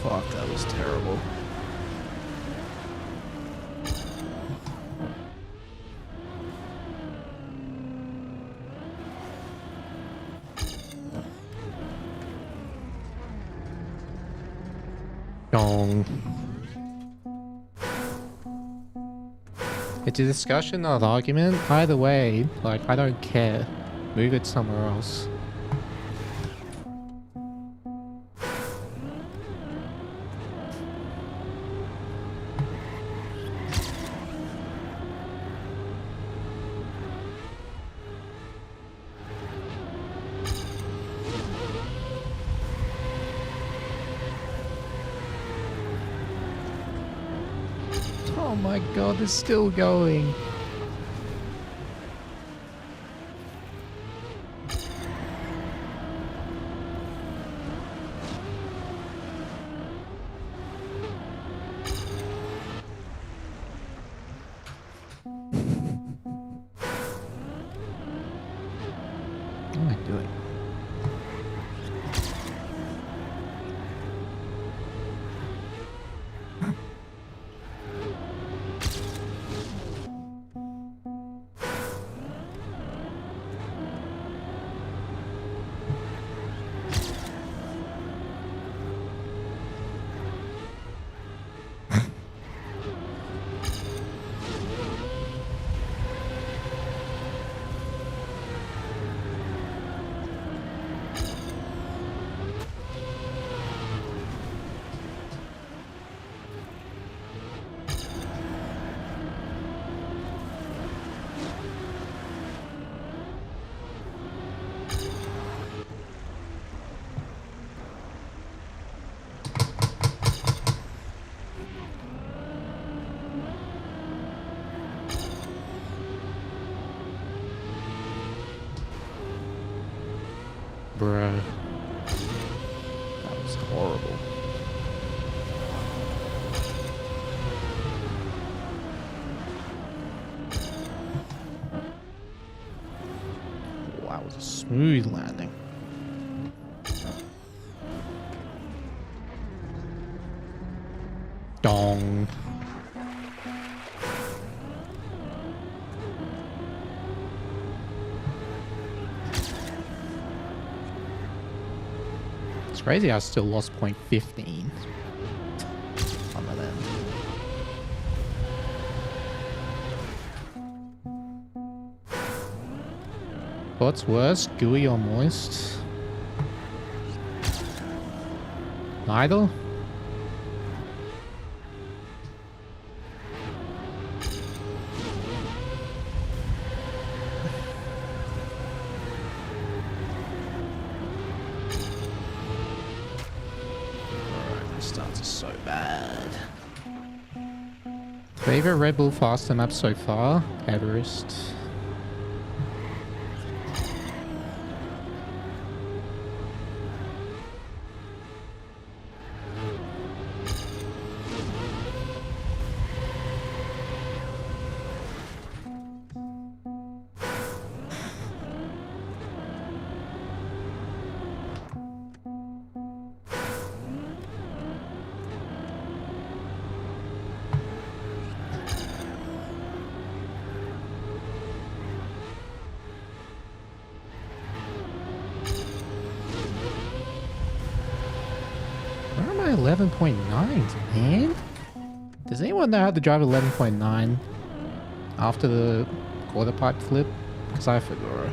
Speaker 1: Fuck, that was terrible. Dong. It's a discussion, not an argument. Either way, like, I don't care. Move it somewhere else. Oh my god, it's still going. What am I doing? Bruh. That was horrible. Oh, that was a smooth landing. Dong. It's crazy I still lost 0.15 on that end. What's worse, gooey or moist? Neither? Starts is so bad. Favorite Red Bull faster map so far? Everest. Where are my 11.9s, man? Does anyone know how to drive 11.9 after the quarter pipe flip? Because I forgot.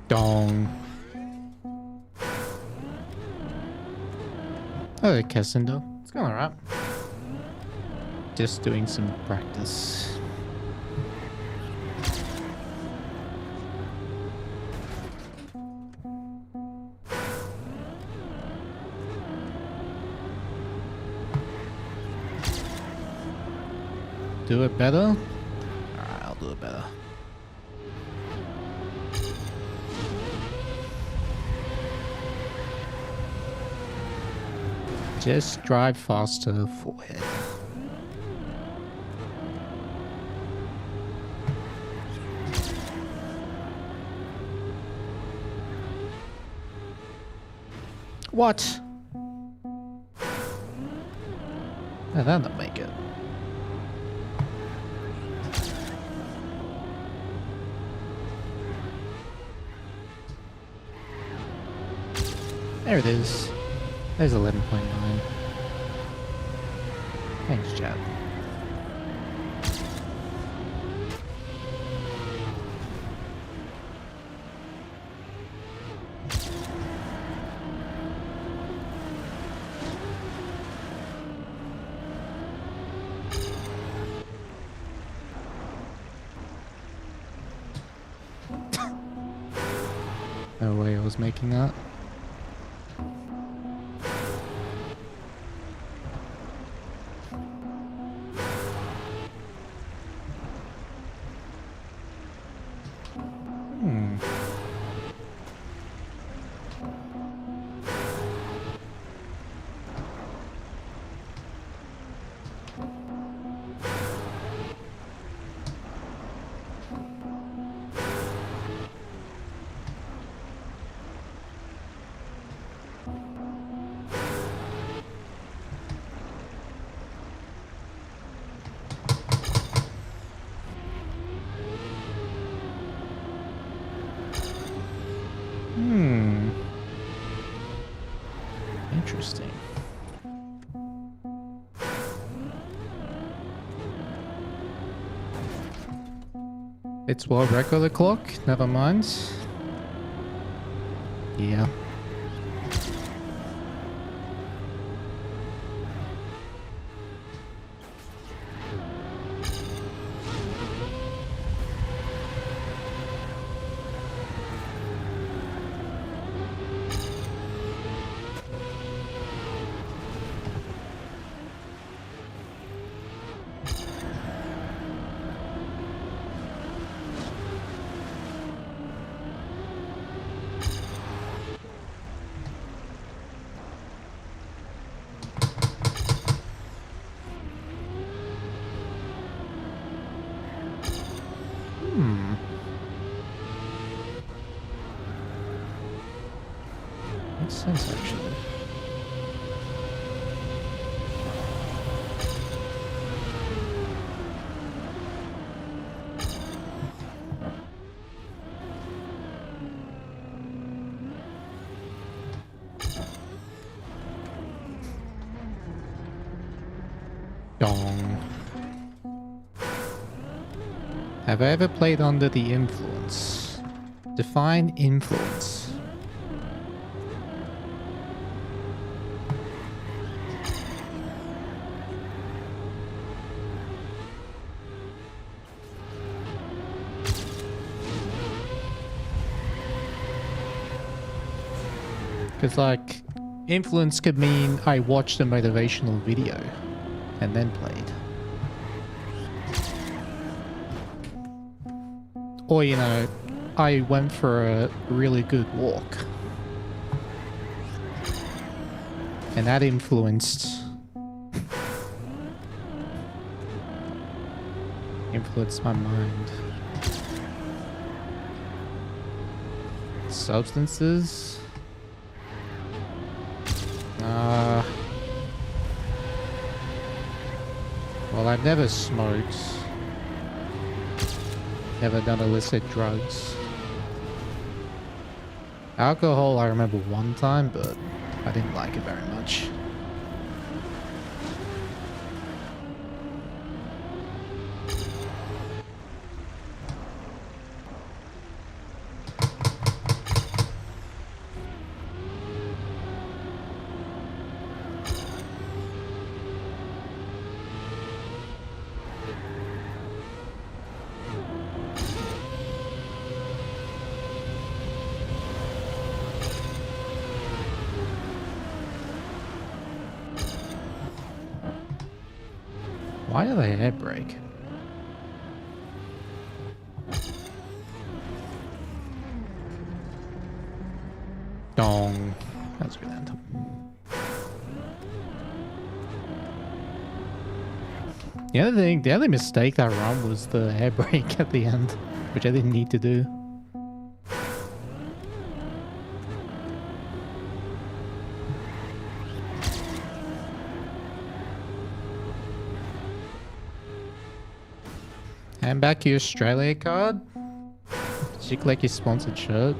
Speaker 1: Dong. Oh, Cassindo. It's going alright. Just doing some practice. Do it better? Alright, I'll do it better. Just drive faster, forehead. What? No, that'll make it. There it is. There's 11.9. Thanks, chat. No way I was making that. Interesting. It's world record clock? Never mind. Yeah. Makes sense, actually. Dong. Have I ever played under the influence? Define influence. Because, like, influence could mean I watched a motivational video and then played. Or, you know, I went for a really good walk. And that influenced my mind. Substances? Well, I've never smoked. Never done illicit drugs. Alcohol, I remember one time, but I didn't like it very much. Why did I air brake? Dong. That's a good end. The only mistake that run was the air brake at the end, which I didn't need to do. And back your Australia card. Did you collect your sponsored shirt?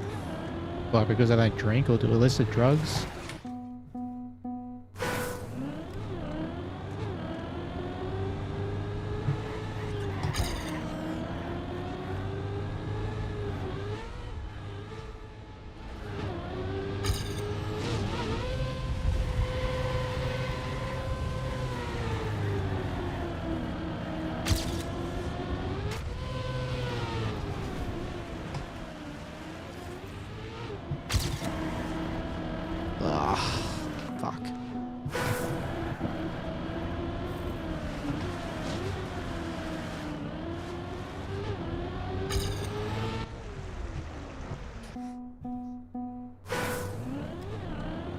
Speaker 1: Why, because I don't drink or do illicit drugs? Fuck.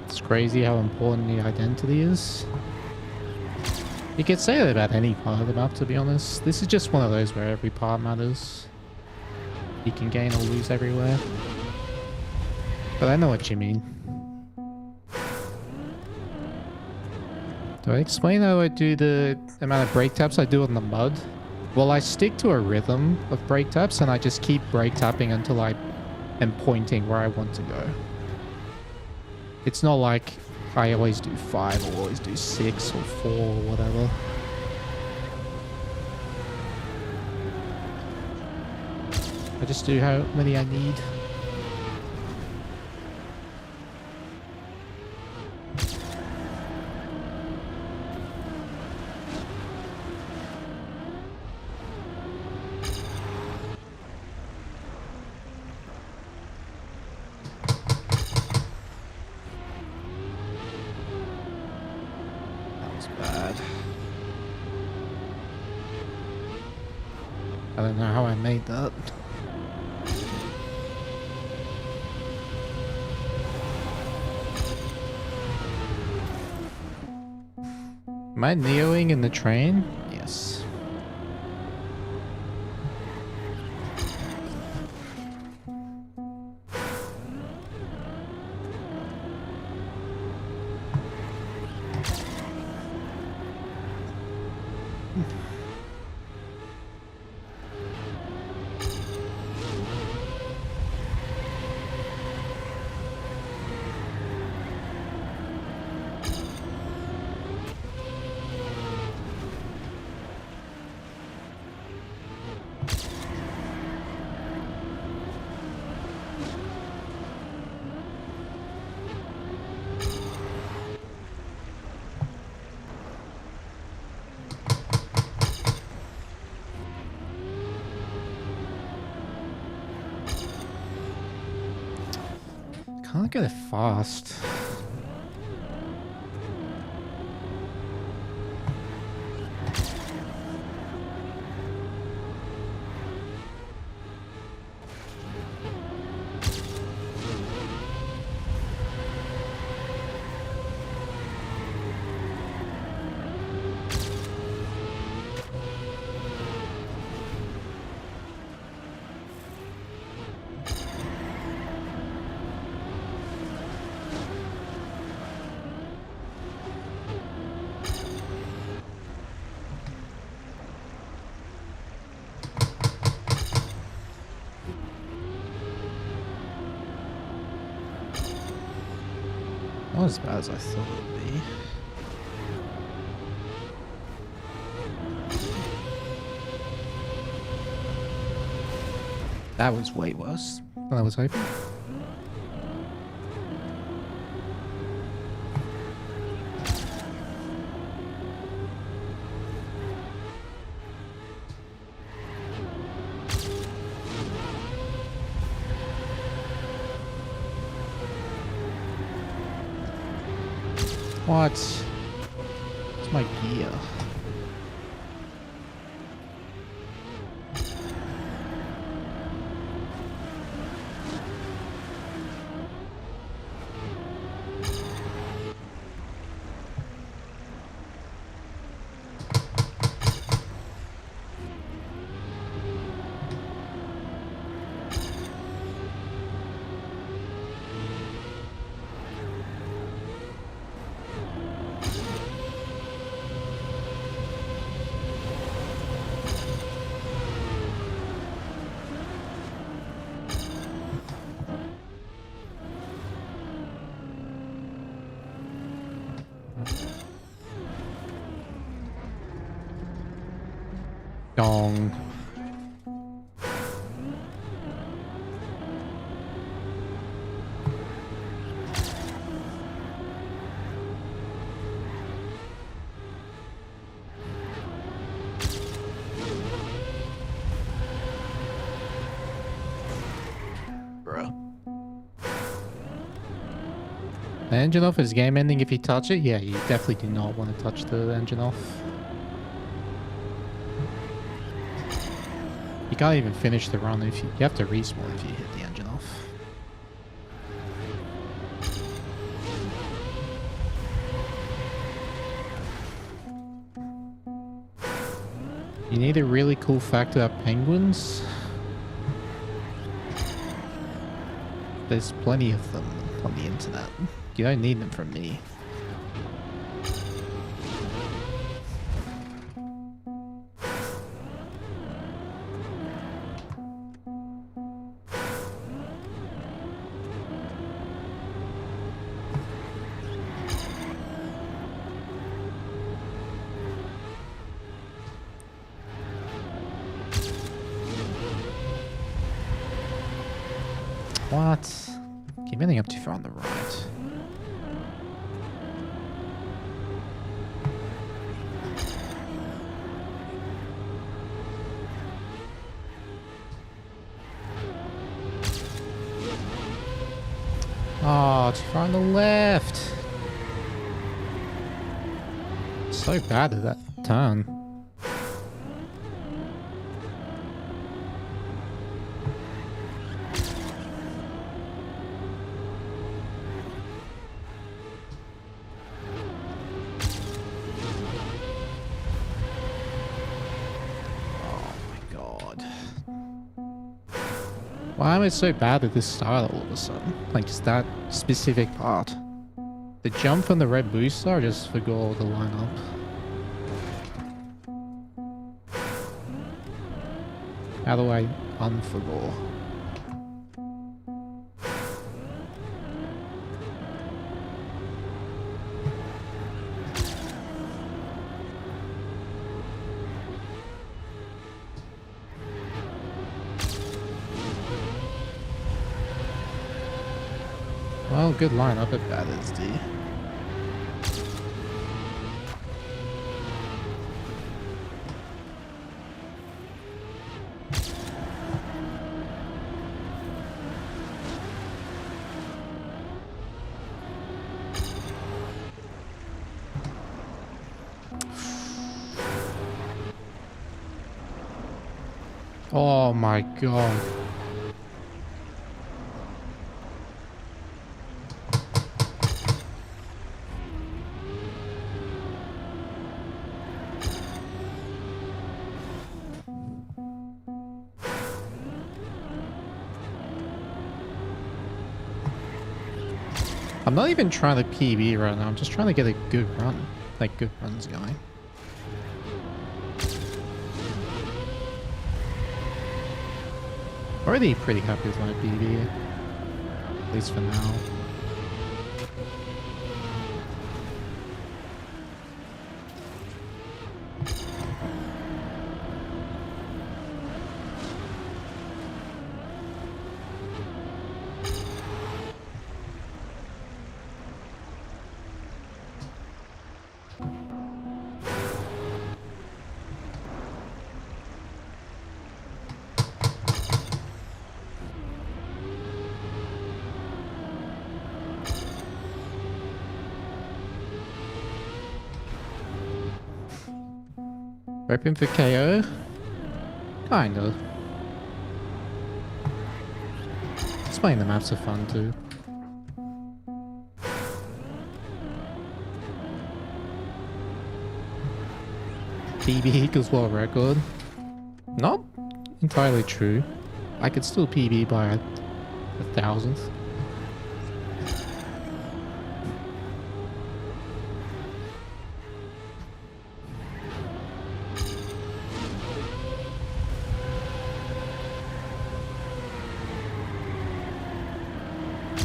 Speaker 1: It's crazy how important the identity is. You could say that about any part of the map, to be honest. This is just one of those where every part matters. You can gain or lose everywhere. But I know what you mean. Do I explain how I do the amount of brake taps I do on the mud? Well, I stick to a rhythm of brake taps and I just keep brake tapping until I am pointing where I want to go. It's not like I always do 5 or always do 6 or 4 or whatever. I just do how many I need. I don't know how I made that. Am I neoing in the train? Yes. Can't get it fast. Not as bad as I thought it would be. That was way worse than I was hoping. What? It's my gear. Gong. The engine off is game ending if you touch it? Yeah, you definitely do not want to touch the engine off. You can't even finish the run if you have to respawn if you hit the engine off. You need a really cool fact about penguins. There's plenty of them on the internet. You don't need them from me. What? Keep ending up too far on the right. Oh, too far on the left. So bad at that turn. Why am I so bad at this style all of a sudden? Like, just that specific part. The jump from the red booster, I just forgot to line up. How do I unforgot? Well, good lineup at bad SD. Oh my god. I'm not even trying to PB right now, I'm just trying to get a good run. Like, good runs going. Already pretty happy with my PB. At least for now. Hoping for KO? Kind of. Just playing the maps are fun too. PB equals world record. Not entirely true. I could still PB by a thousandth.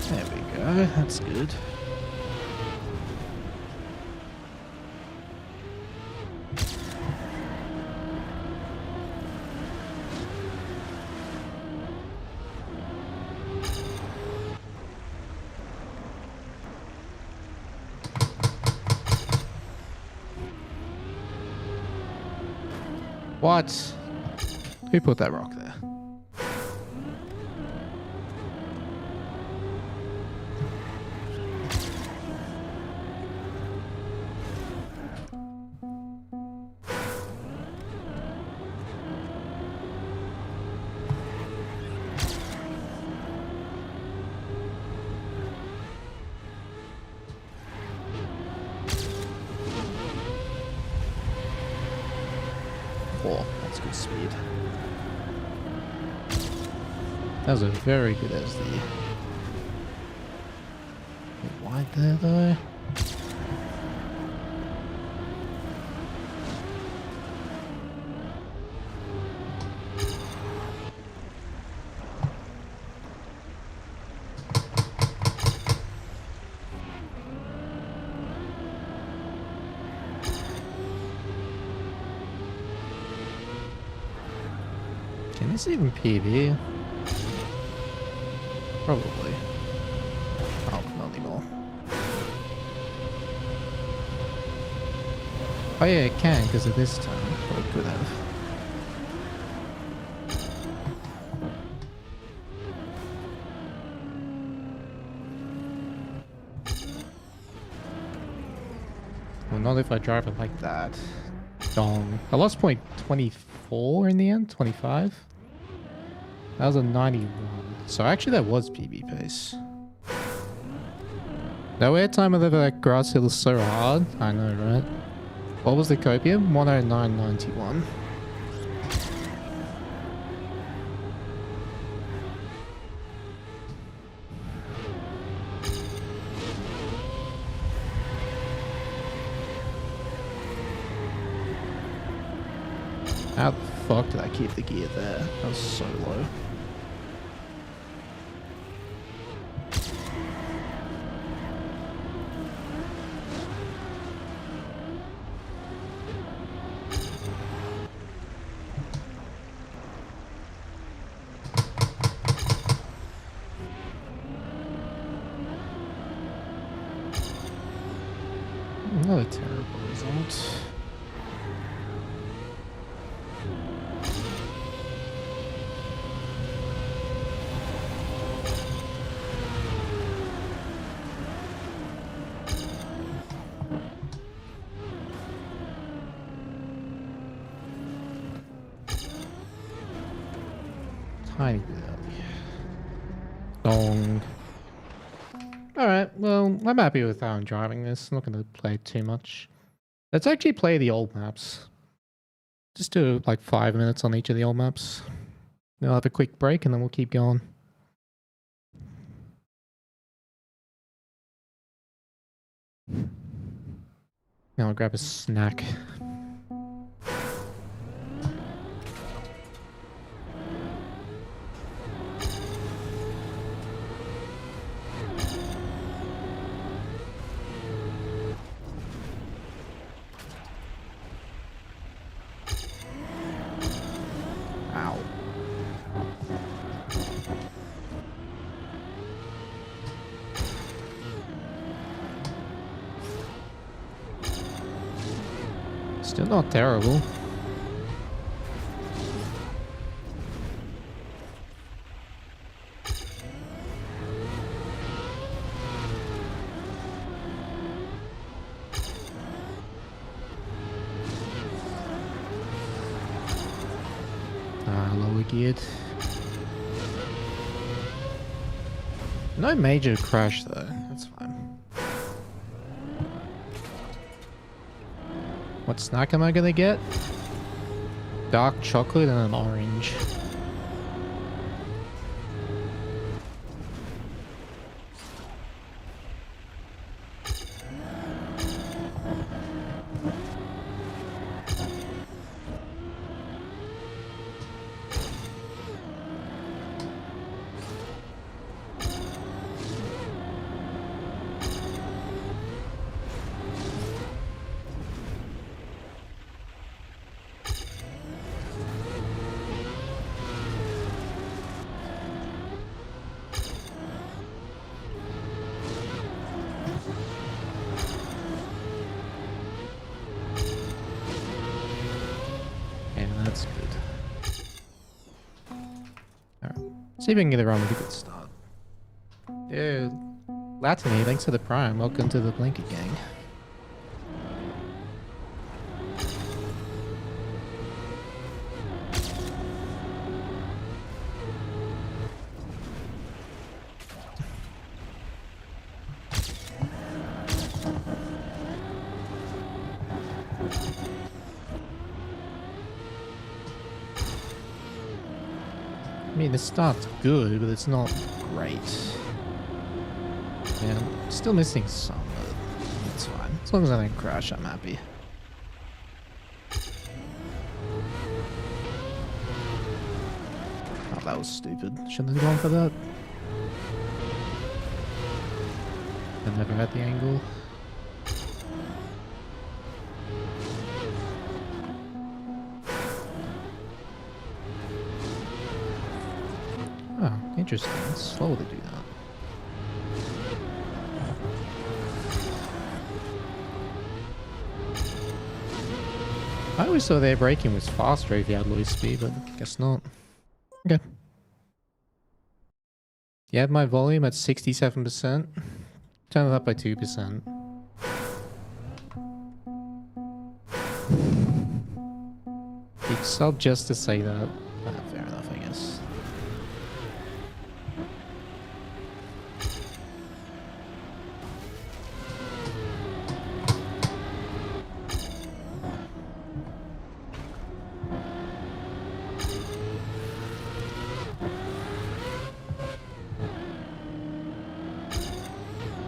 Speaker 1: There we go, that's good. What? Who put that rock there? Oh, that's good speed. That was a very good SD. Bit wide there though. Can this even PB? Probably. Oh, not anymore. Oh yeah, it can because of this time. Or it could have. Well, not if I drive it like that. Dong. I lost point 24 in the end? 25? That was a 91. So actually that was PB pace. No airtime over that grass hill is so hard. I know, right? What was the copium? 109.91. How the fuck did I keep the gear there? That was so low. Another terrible result. Tiny bit early. Dong. Alright, well, I'm happy with how I'm driving this. I'm not going to play too much. Let's actually play the old maps. Just do like 5 minutes on each of the old maps. Then I'll have a quick break and then we'll keep going. Now I'll grab a snack. Ow. Still not terrible. Lower geared. No major crash though, that's fine. What snack am I gonna get? Dark chocolate and an orange. See if we can get it wrong with a good start. Dude, Latiny, thanks for the prime. Welcome to the Blinker gang. I mean, the start's good, but it's not great. Yeah, I'm still missing some, but it's fine. As long as I don't crash, I'm happy. Oh, that was stupid. Shouldn't have gone for that. I never had the angle. Oh, interesting. It's slow to do that. I always thought their braking was faster if you had low speed, but guess not. Okay. You had my volume at 67%. Turn it up by 2%. Big sub just to say that. Fair enough, I guess.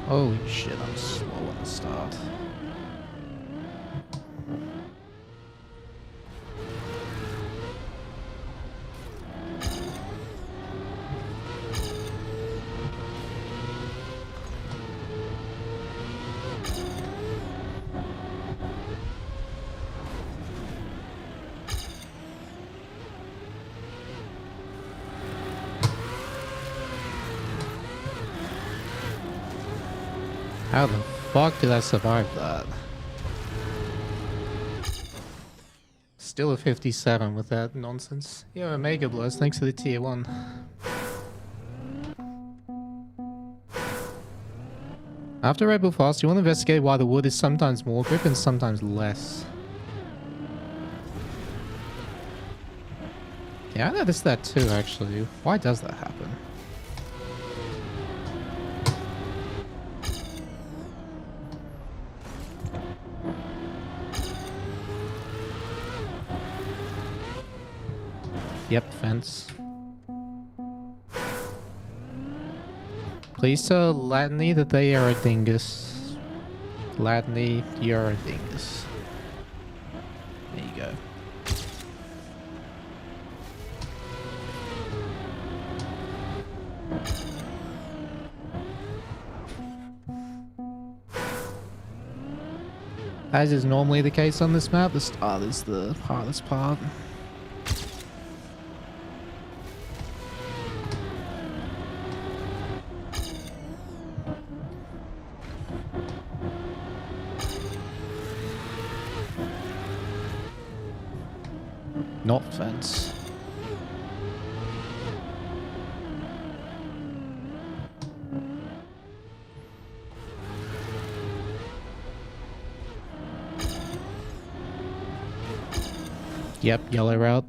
Speaker 1: Holy shit, I'm slow at the start. How the fuck did I survive that? Still a 57 with that nonsense. Yo, Omega Blurs, thanks for the tier 1. After RedBull Fast, you want to investigate why the wood is sometimes more grip and sometimes less. Yeah, I noticed that too, actually. Why does that happen? Yep, fence. Please tell Latany that they are a dingus. Latany, you're a dingus. There you go. As is normally the case on this map, the start is the hardest part. Not fence. Yep, yellow route.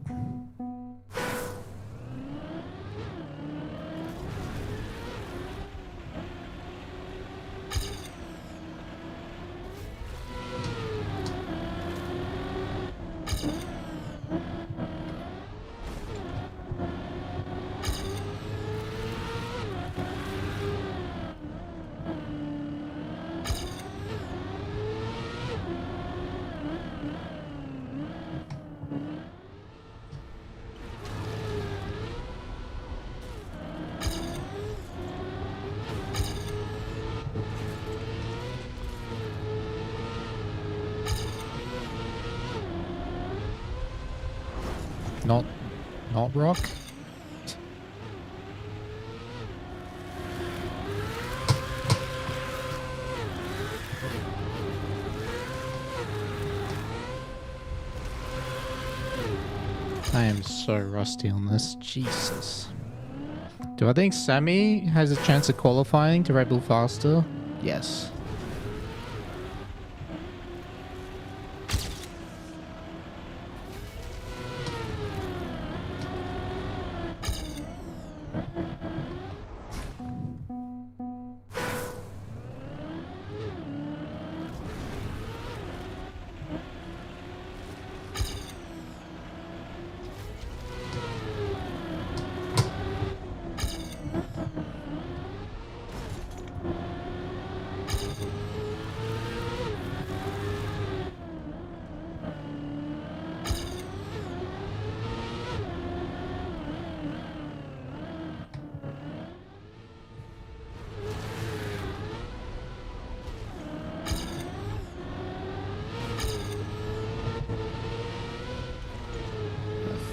Speaker 1: Not rock. I am so rusty on this. Jesus. Do I think Sammy has a chance of qualifying to Red Bull faster? Yes.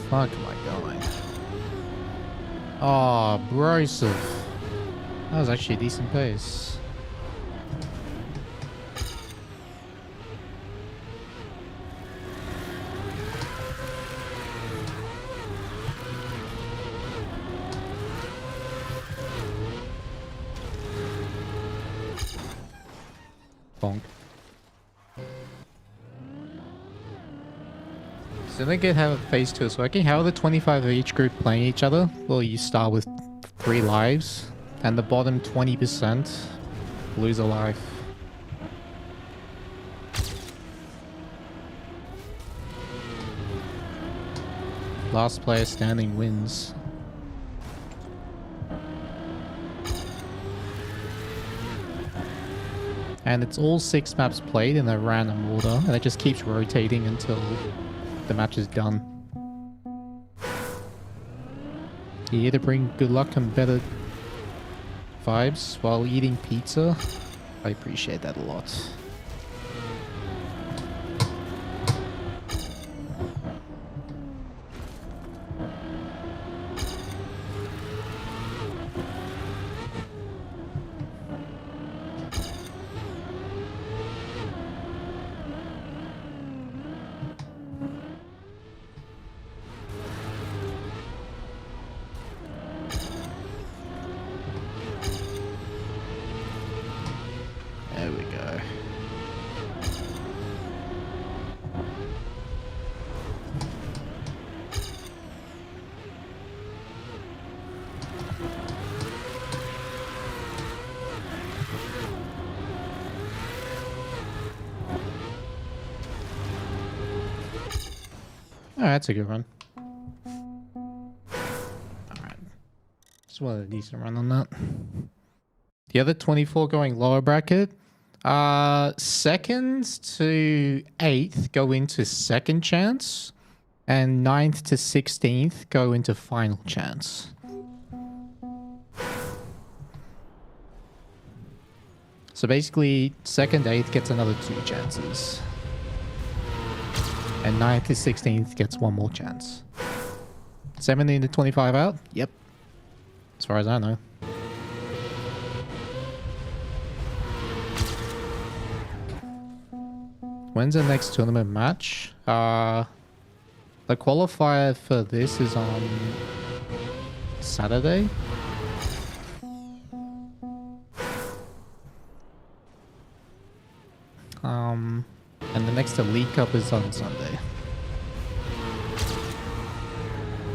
Speaker 1: Fuck am I going? Oh, Broseph. That was actually a decent pace. Bonk. So they could have a phase 2 as well. Okay, how are the 25 of each group playing each other? Well, you start with 3 lives, and the bottom 20% lose a life. Last player standing wins. And it's all 6 maps played in a random order, and it just keeps rotating until the match is done. You either bring good luck and better vibes while eating pizza. I appreciate that a lot. There we go. Alright, that's a good run. Alright. Just wanted a decent run on that. The other 24 going lower bracket. 2nd to 8th go into second chance. And 9th to 16th go into final chance. So basically, 2nd, 8th gets another 2 chances. And 9th to 16th gets 1 more chance. 17 to 25 out? Yep. As far as I know. When's the next tournament match? The qualifier for this is on Saturday. And the next Elite Cup is on Sunday.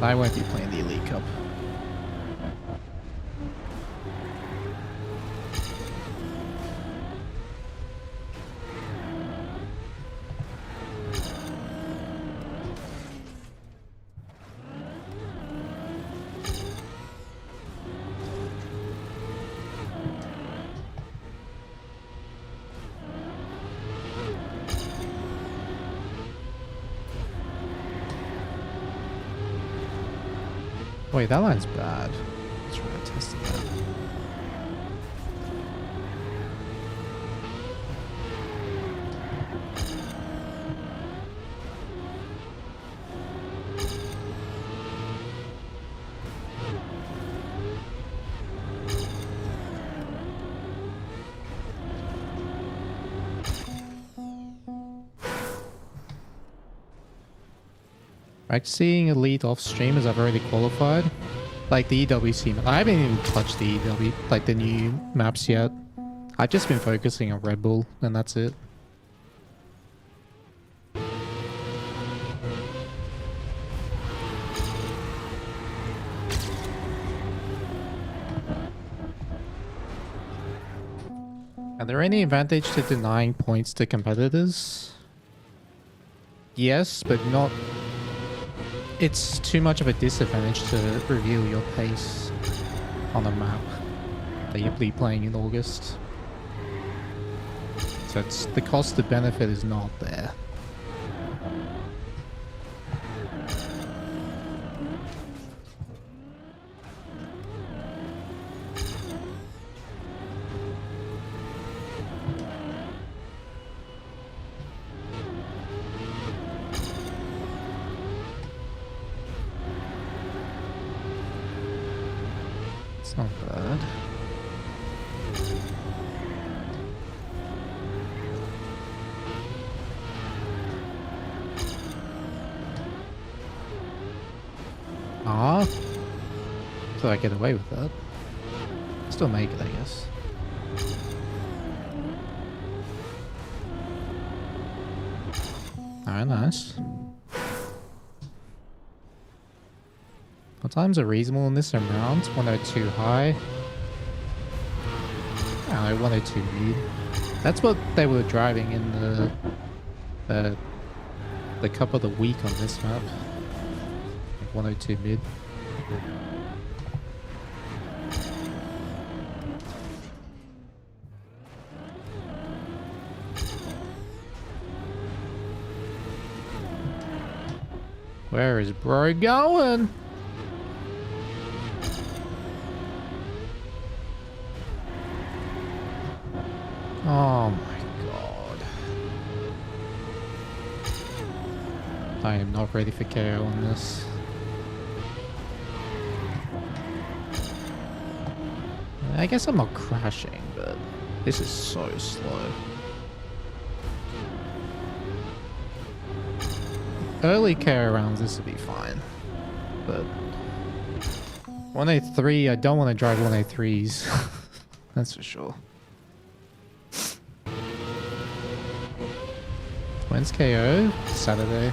Speaker 1: I won't be playing the Elite Cup. Wait, that line's bad. Let's try to test it out. Right, seeing Elite off stream as I've already qualified. Like the EWC map. I haven't even touched the EW, like the new maps yet. I've just been focusing on Red Bull, and that's it. Are there any advantage to denying points to competitors? Yes, but not... It's too much of a disadvantage to reveal your pace on a map that you'll be playing in August. So it's, the cost to benefit is not there. It's not bad. Ah, so I get away with that. Still make it, I guess. Alright, nice. What times are reasonable in this amount? 102 high. Oh, 102 mid. That's what they were driving in the cup of the week on this map. 102 mid. Where is bro going? Oh my god. I am not ready for KO on this. I guess I'm not crashing, but this is so slow. Early KO rounds, this would be fine. But 183, I don't want to drive 183s. That's for sure. When's KO? Saturday.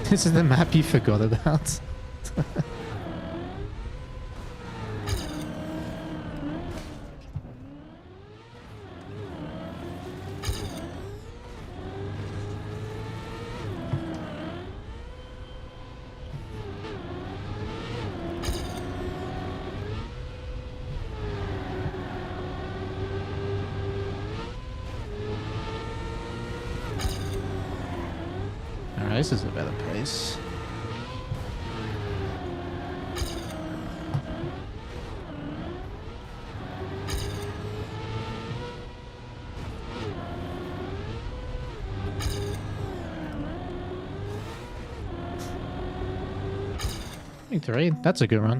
Speaker 1: This is the map you forgot about. This is a better pace. Three. That's a good run.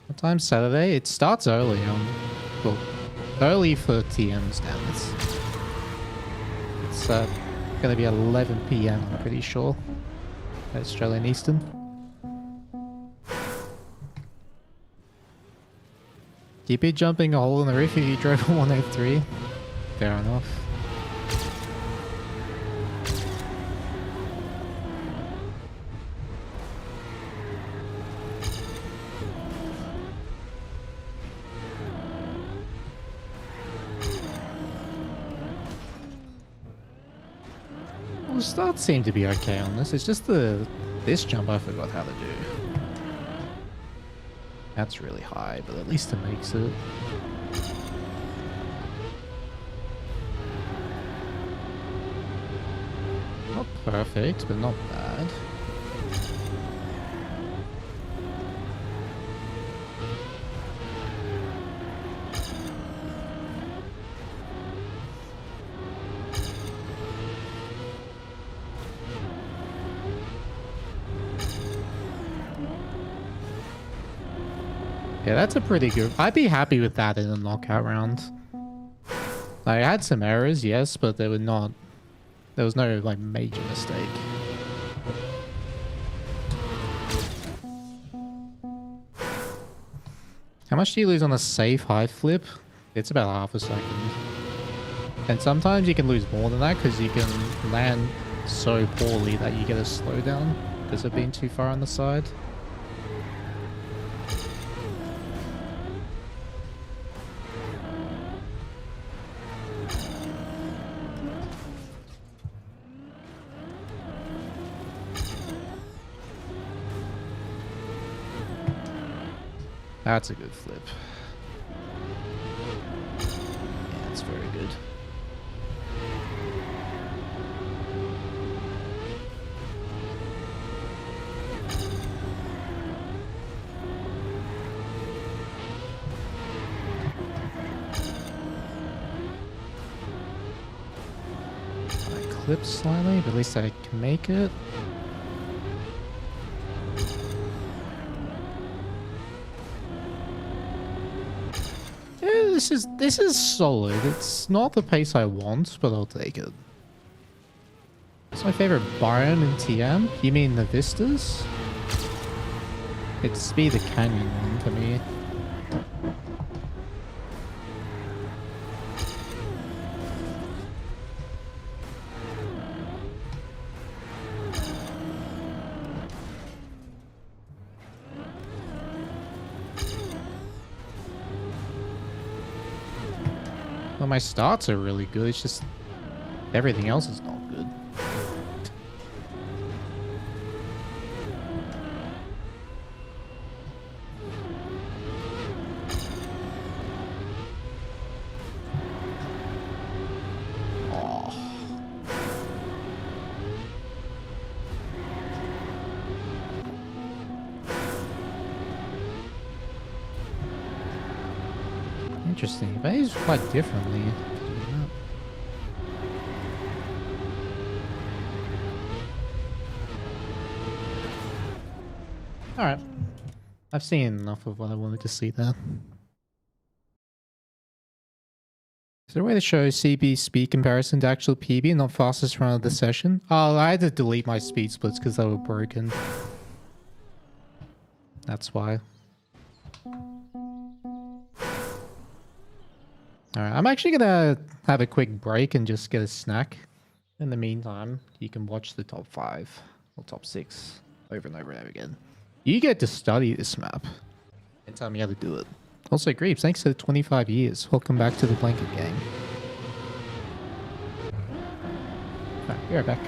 Speaker 1: What time's Saturday? It starts early. Well, early for TMs now. It's gonna be 11 PM, I'm pretty sure. Australian Eastern. You'd be jumping a hole in the roof if you drove a 103. Fair enough. The starts seem to be okay on this. It's just this jump I forgot how to do. That's really high, but at least it makes it. Not perfect, but not bad. Yeah, that's a pretty good... I'd be happy with that in a knockout round. I had some errors, yes, but they were not... There was no, like, major mistake. How much do you lose on a safe high flip? It's about half a second. And sometimes you can lose more than that because you can land so poorly that you get a slowdown because of being too far on the side. That's a good flip. Yeah, that's very good. I clip slightly, but at least I can make it. This is solid. It's not the pace I want, but I'll take it. What's my favorite biome in TM? You mean the vistas? It's be the canyon one for me. Well, my starts are really good. It's just everything else is not good. Interesting. It behaves quite differently. Alright. I've seen enough of what I wanted to see there. Is there a way to show CB speed comparison to actual PB and not fastest run of the session? Oh, I had to delete my speed splits because they were broken. That's why. Alright, I'm actually gonna have a quick break and just get a snack. In the meantime, you can watch the top 5 or top 6 over and over and over again. You get to study this map and tell me how to do it. Also, Greaves, thanks for 25 years. Welcome back to the Blanket Gang. Alright, be right back.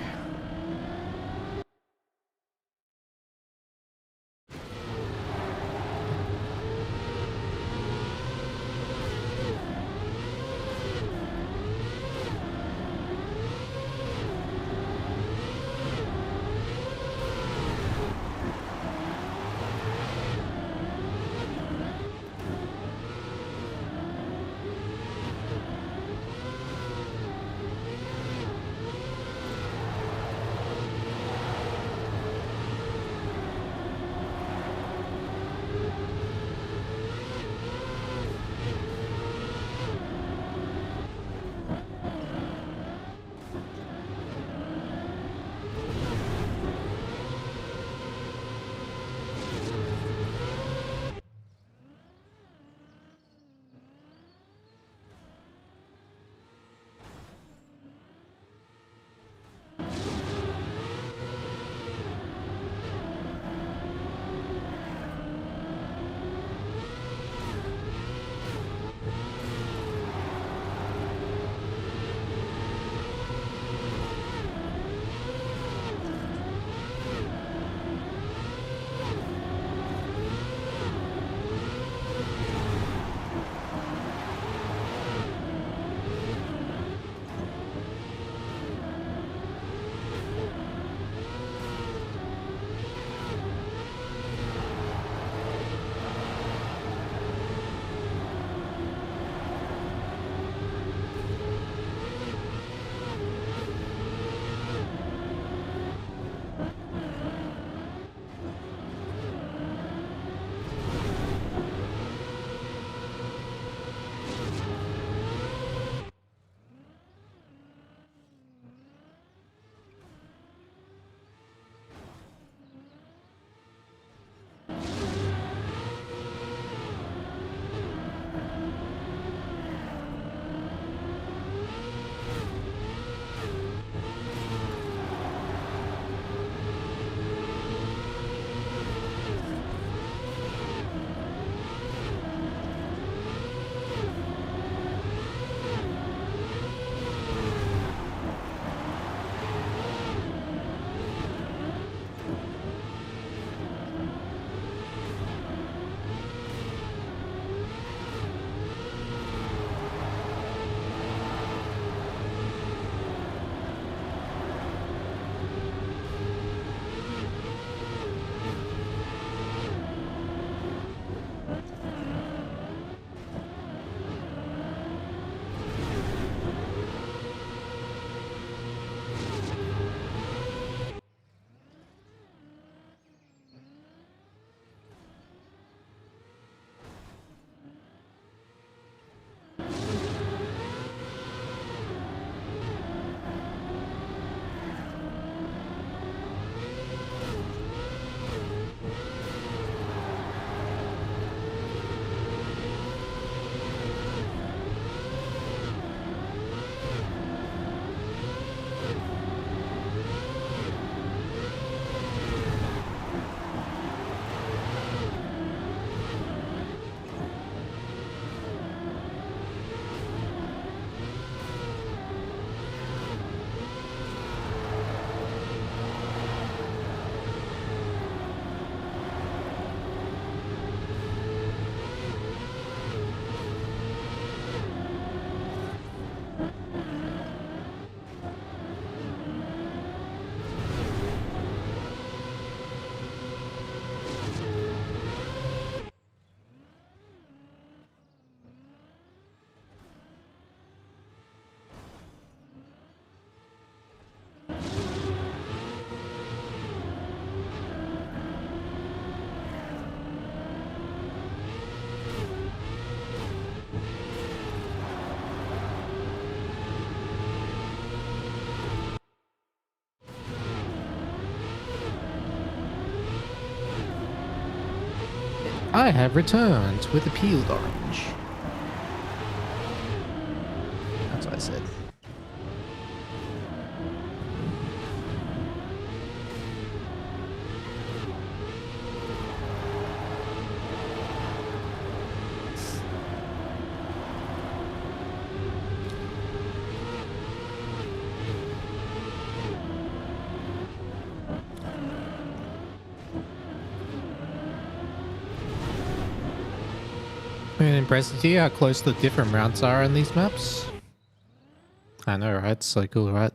Speaker 1: I have returned with a peeled orange. That's what I said. I'm impressed to see how close the different routes are in these maps. I know, right? It's so cool, right?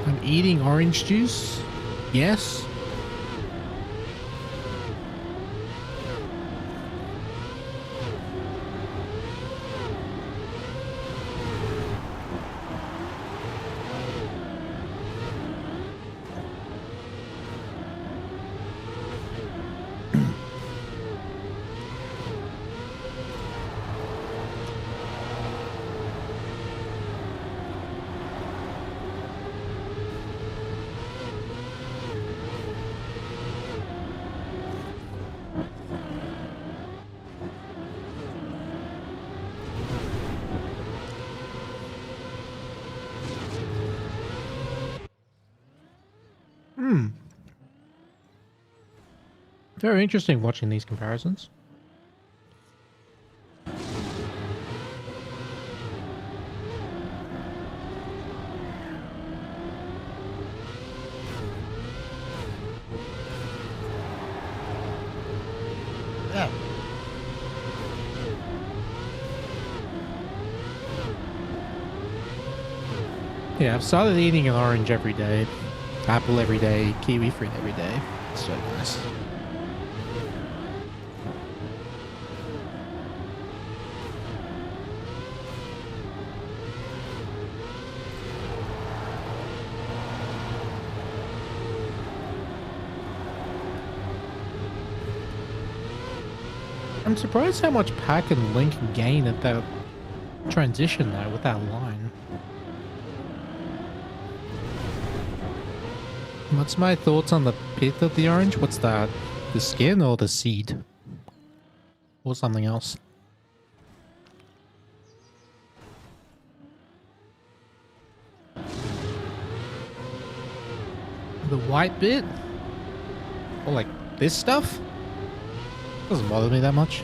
Speaker 1: I'm eating orange juice? Yes. Very interesting watching these comparisons. Yeah. Yeah, I've started eating an orange every day, apple every day, kiwi fruit every day. It's so nice. I'm surprised how much Pack and Link gain at that transition though with that line. What's my thoughts on the pith of the orange? What's that? The skin or the seed? Or something else? The white bit? Or like this stuff? Doesn't bother me that much.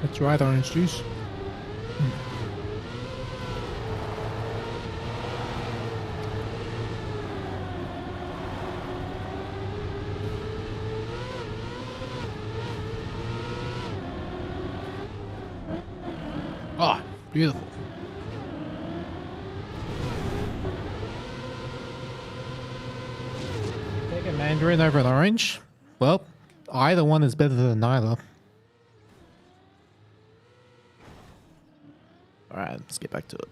Speaker 1: That's right, orange juice. Oh, beautiful. Take a mandarin over an orange? Well, either one is better than neither. Alright, let's get back to it.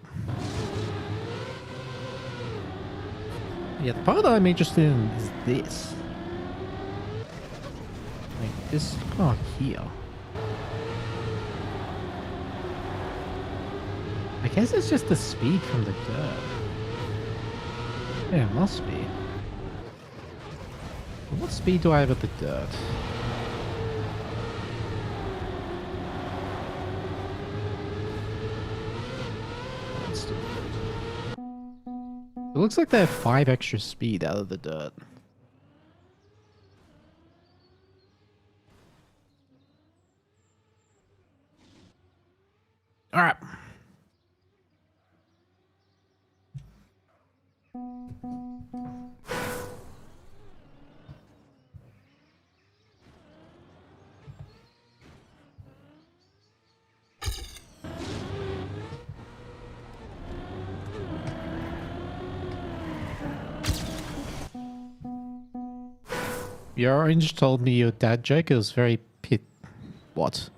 Speaker 1: Yeah, the part that I'm interested in is this. Like this part here. I guess it's just the speed from the dirt. Yeah, it must be. What speed do I have at the dirt? It looks like they have 5 extra speed out of the dirt. Alright. Your orange told me your dad joke. It was very pit. What?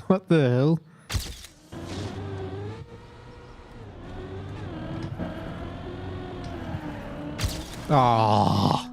Speaker 1: What the hell? Ah.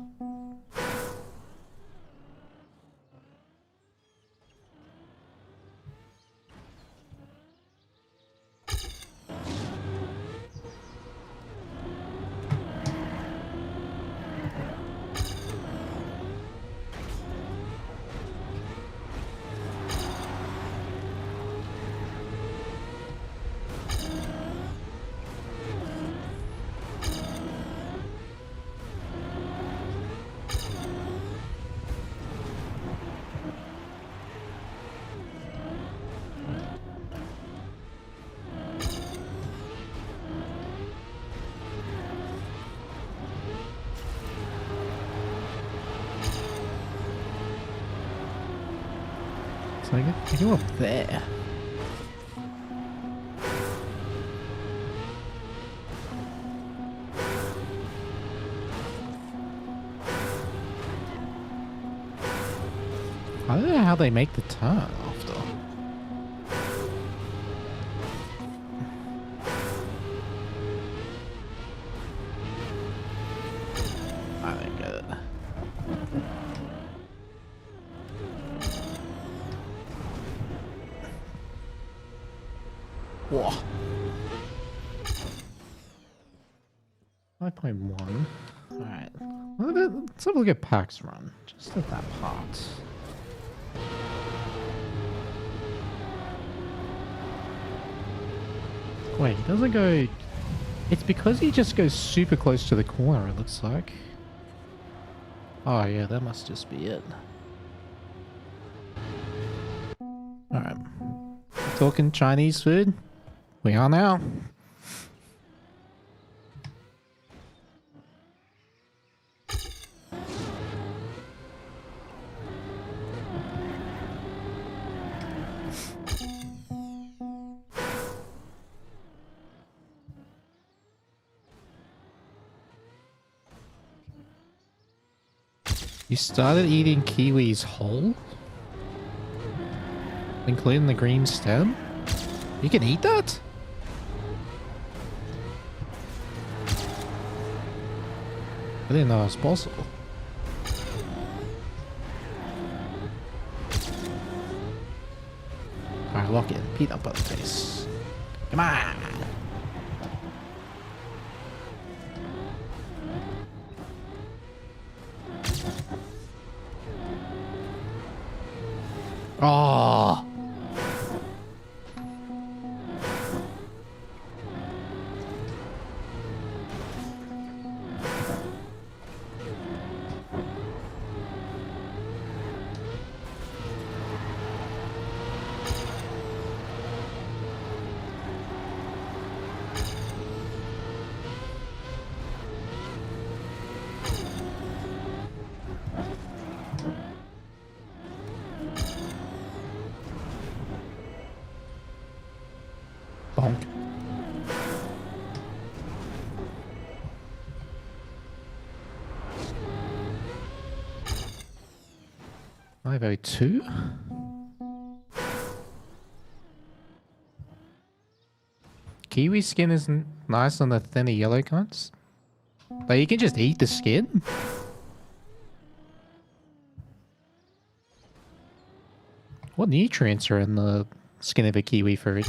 Speaker 1: So I go up there. I don't know how they make the turn after. I don't get it. Whoa. 5.1. Alright. Let's have a look at Pack's run. Just at that part. Wait, he doesn't go... It's because he just goes super close to the corner, it looks like. Oh yeah, that must just be it. Alright. Talking Chinese food? We are now. You started eating kiwis whole? Including the green stem? You can eat that? I didn't know it was possible. Alright, lock in. Peanut butter face. Come on! Oh! Bonk. 502. Kiwi skin is nice on the thinner yellow kinds. Like you can just eat the skin. What nutrients are in the skin of a kiwi fruit?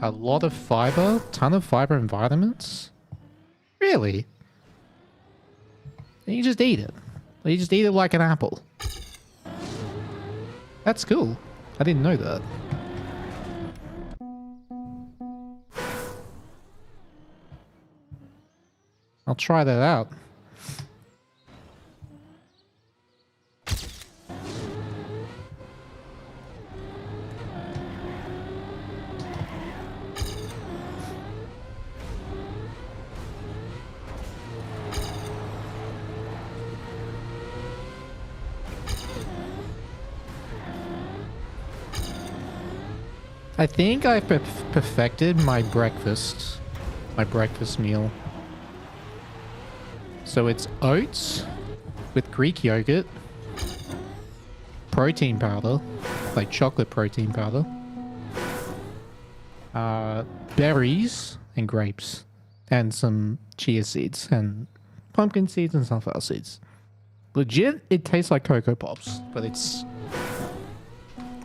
Speaker 1: A lot of fiber? Ton of fiber and vitamins? Really? And you just eat it. You just eat it like an apple. That's cool. I didn't know that. I'll try that out. I think I perfected my breakfast meal. So it's oats with Greek yogurt, protein powder, like chocolate protein powder, berries and grapes, and some chia seeds and pumpkin seeds and sunflower seeds. Legit, it tastes like Cocoa Pops, but it's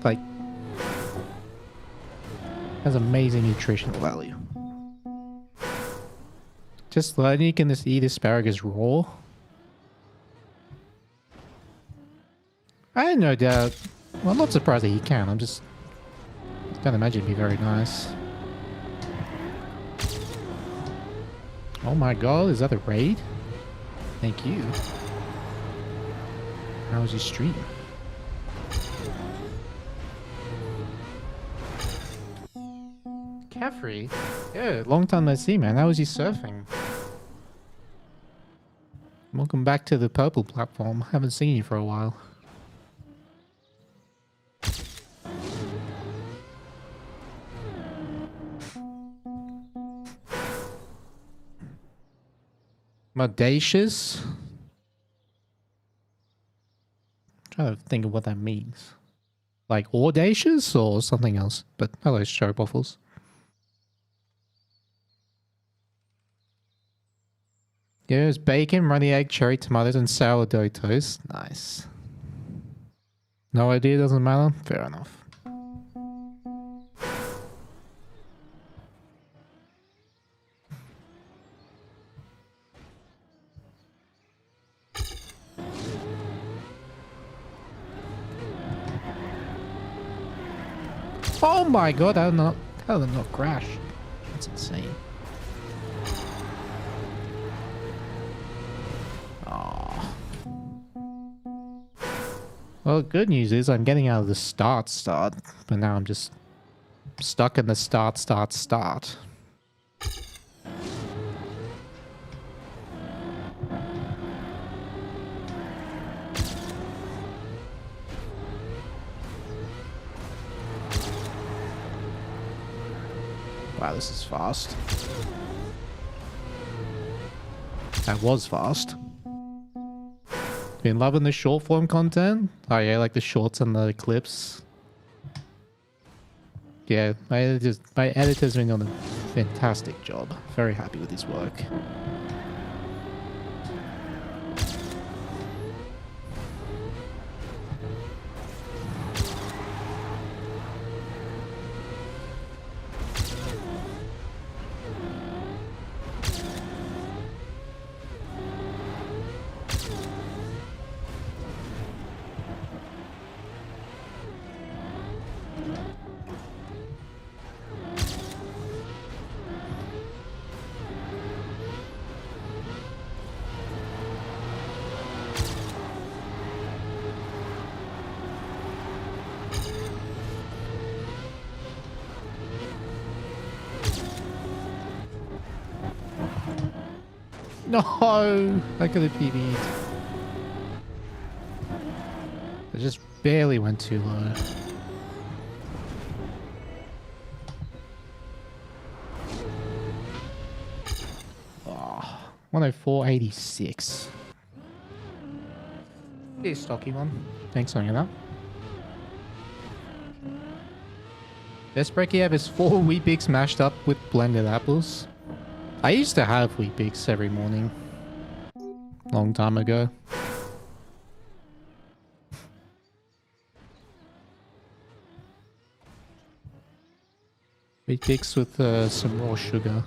Speaker 1: like has amazing nutritional value. Just learning you can just eat asparagus raw. I had no doubt. Well, I'm not surprised that you can. I'm just can't imagine it'd be very nice. Oh my god, is that a raid? Thank you. How was your stream? Caffrey? Yeah, long time no see, man. How was you surfing? Welcome back to the purple platform. Haven't seen you for a while. Muddacious? Trying to think of what that means. Like audacious or something else. But hello, Stroboffles. Yeah, there's bacon, runny egg, cherry tomatoes, and sourdough toast. Nice. No idea, doesn't matter? Fair enough. Oh my god, how did not crash? That's insane. Oh. Well, good news is I'm getting out of the start, but now I'm just stuck in the start. Wow, this is fast. That was fast. Been loving the short form content. Oh yeah, like the shorts and the clips. Yeah, my editor's been doing a fantastic job. Very happy with his work. No, I could have PB'd. I just barely went too low. Oh, 104.86. Hey, stocky one. Thanks on that. Best break you have is 4 Wheat Bix mashed up with blended apples. I used to have Wheat Bix every morning. Long time ago. Wheat Bix with some raw sugar.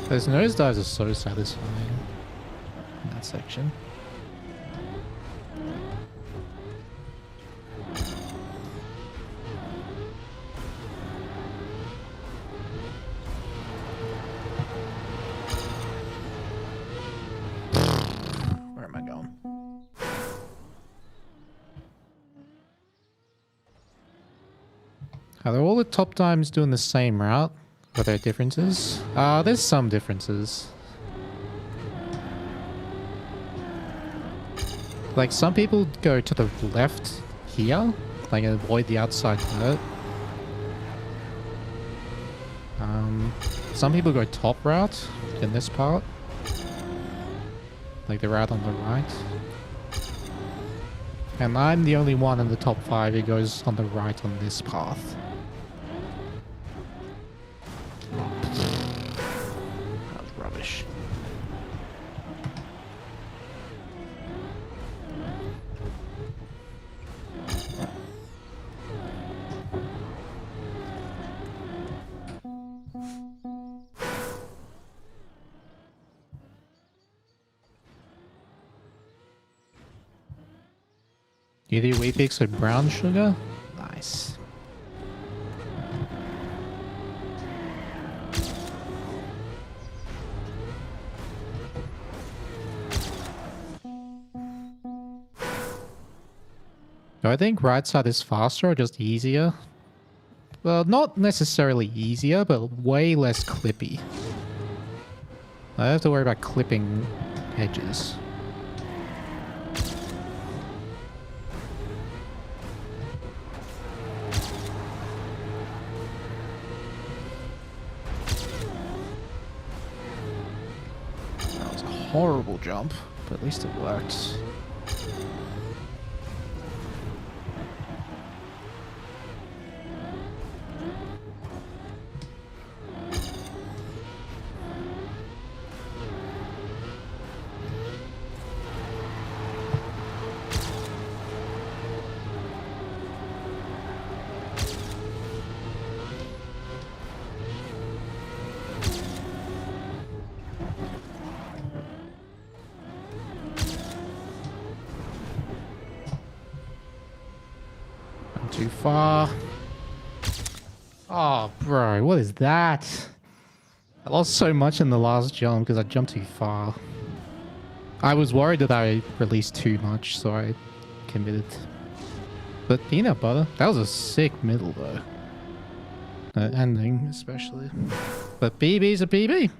Speaker 1: Those nosedives are so satisfying in that section. Where am I going? Are all the top times doing the same route? Are there differences? There's some differences. Like, some people go to the left here, like avoid the outside dirt. Some people go top route in this part. Like the route on the right. And I'm the only one in the top 5 who goes on the right on this path. That's rubbish. You do wheat bix with brown sugar? Nice. Do I think right side is faster or just easier? Well, not necessarily easier, but way less clippy. I have to worry about clipping edges. Horrible jump, but at least it worked. Too far. Oh, bro, what is that? I lost so much in the last jump because I jumped too far. I was worried that I released too much, so I committed. But peanut butter, that was a sick middle though. Ending especially. But PB's a PB.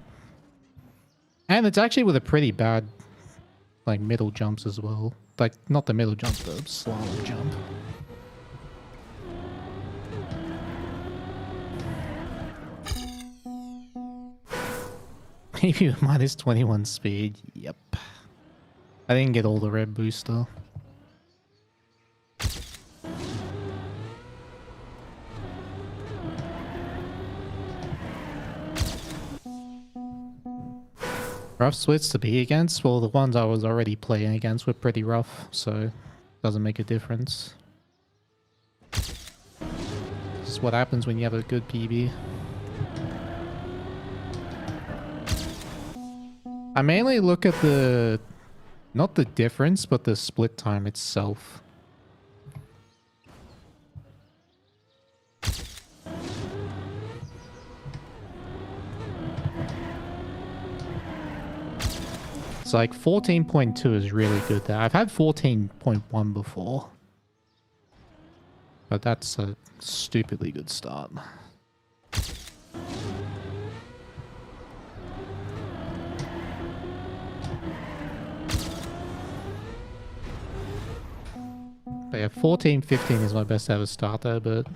Speaker 1: And it's actually with a pretty bad, like, middle jumps as well. Like, not the middle jump, the slalom jump. Maybe with minus 21 speed. Yep. I didn't get all the red booster. Rough splits to be against? Well, the ones I was already playing against were pretty rough, so doesn't make a difference. This is what happens when you have a good PB. I mainly look at the, not the difference, but the split time itself. It's like 14.2 is really good there. I've had 14.1 before. But that's a stupidly good start. But yeah, 14.15 is my best ever start there, but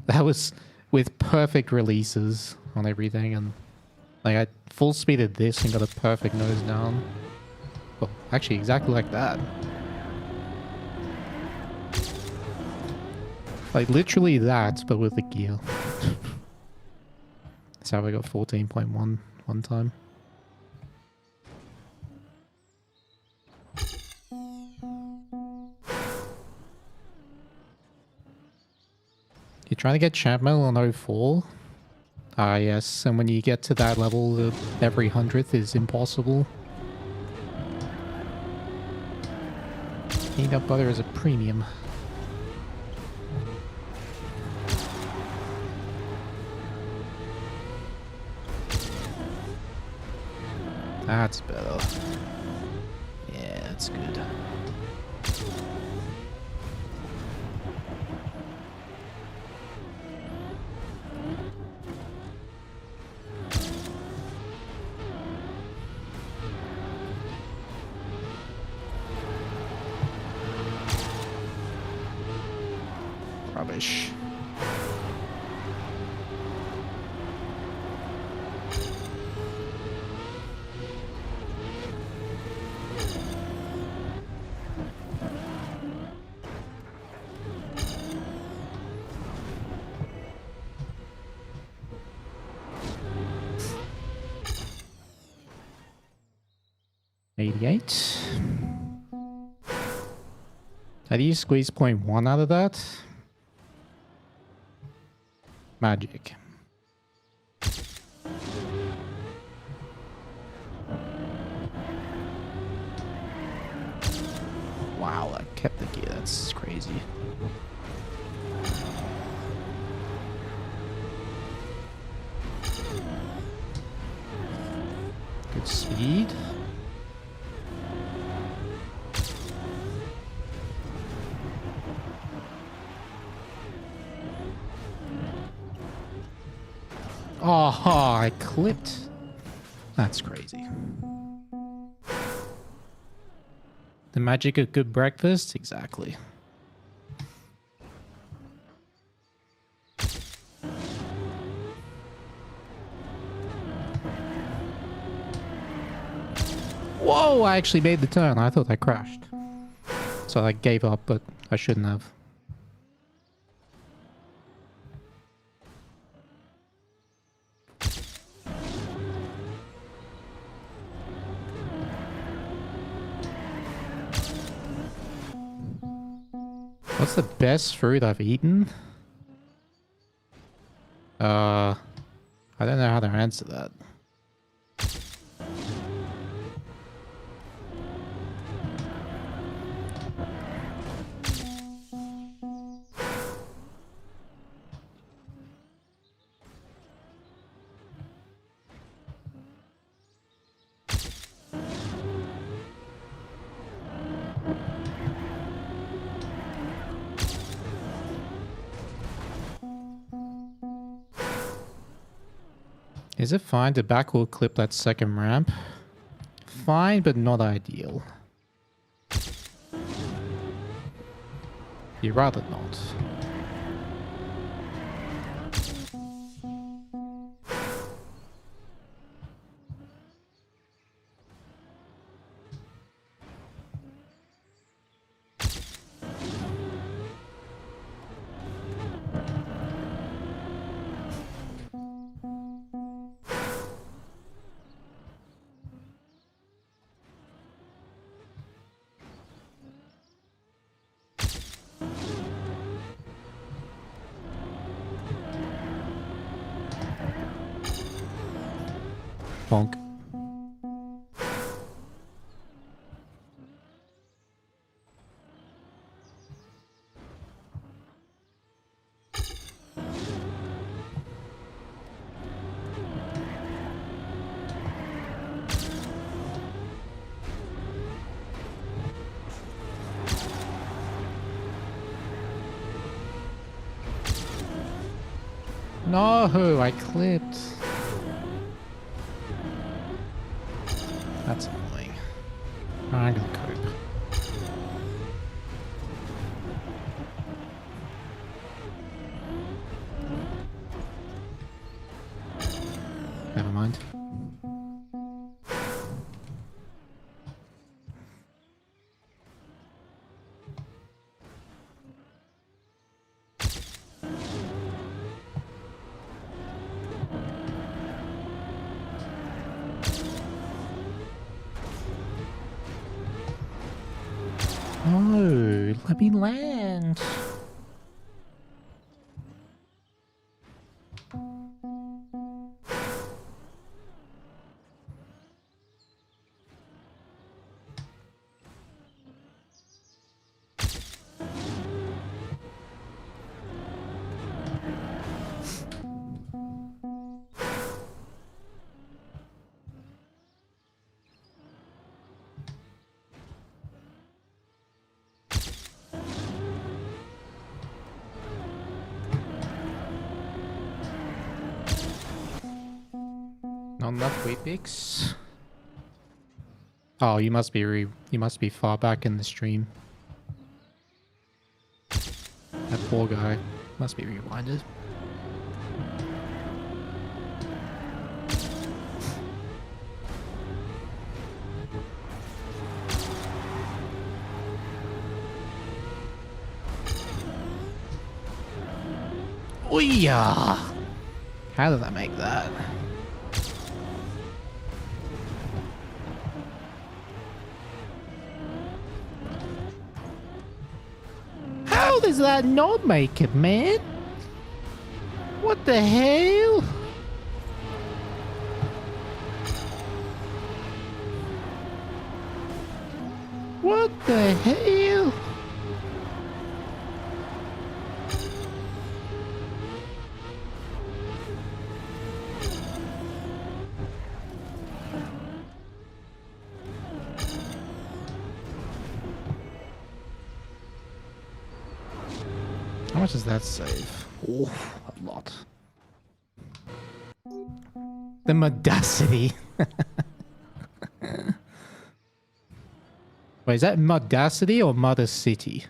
Speaker 1: that was with perfect releases on everything, and like I full speeded this and got a perfect nose down. Well, actually exactly like that. Like literally that, but with the gear. That's how I got 14.1 one time. You're trying to get champ medal on 04? Ah yes, and when you get to that level, every 100th is impossible. Peanut butter is a premium. That's better. Yeah, that's good. rubbish. $88. How do you squeeze 0.1 out of that? Magic. Wow, I kept the gear. That's crazy. Good speed. Oh, I clipped. That's crazy. The magic of good breakfast? Exactly. Whoa, I actually made the turn. I thought I crashed. So I gave up, but I shouldn't have. What's the best fruit I've eaten? I don't know how to answer that. Is it fine to backward clip that second ramp? Fine, but not ideal. You'd rather not. Bonk. No, I clipped. That's annoying. I'm gonna cope. Never mind. No, let me land. Not enough weight picks. Oh, you must be far back in the stream. poor guy. Must be rewinded. Ooh-yah! How did I make that? How does that not make it, man? What the hell? What the hell? How much does that save? Oh, a lot. The Mudacity. Wait, is that Mudacity or Mudda City?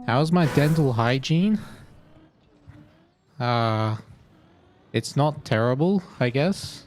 Speaker 1: How's my dental hygiene? It's not terrible, I guess.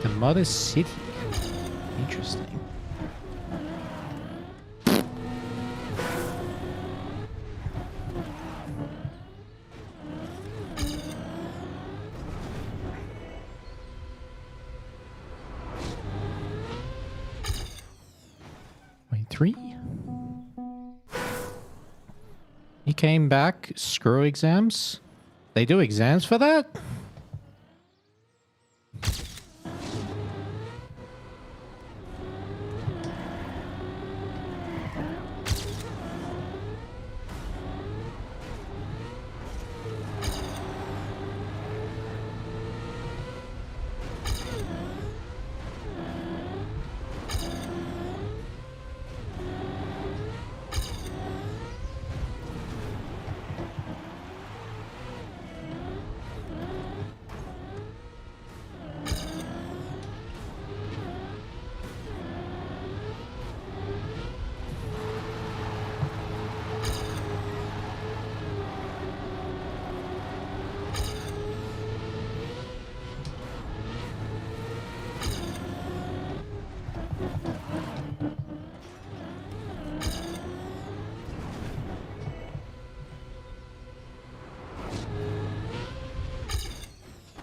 Speaker 1: The Mudda City. Interesting. Wait, 3? He came back. Screw exams. They do exams for that?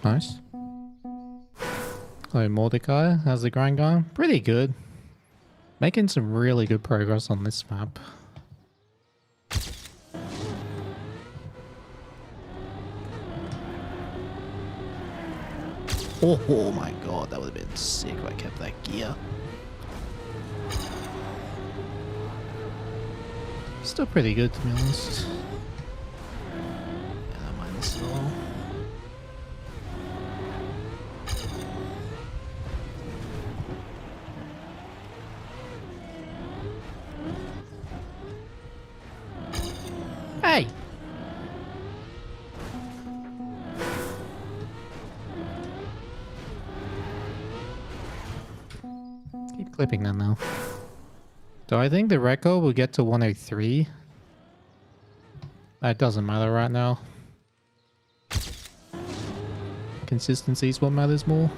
Speaker 1: Nice. Hello, Mordecai. How's the grind going? Pretty good. Making some really good progress on this map. Oh my god, that would have been sick if I kept that gear. Still pretty good, to be honest. Yeah, I don't mind this at all. Hey! Keep clipping that now. Do I think the record will get to 103? That doesn't matter right now. Consistency is what matters more.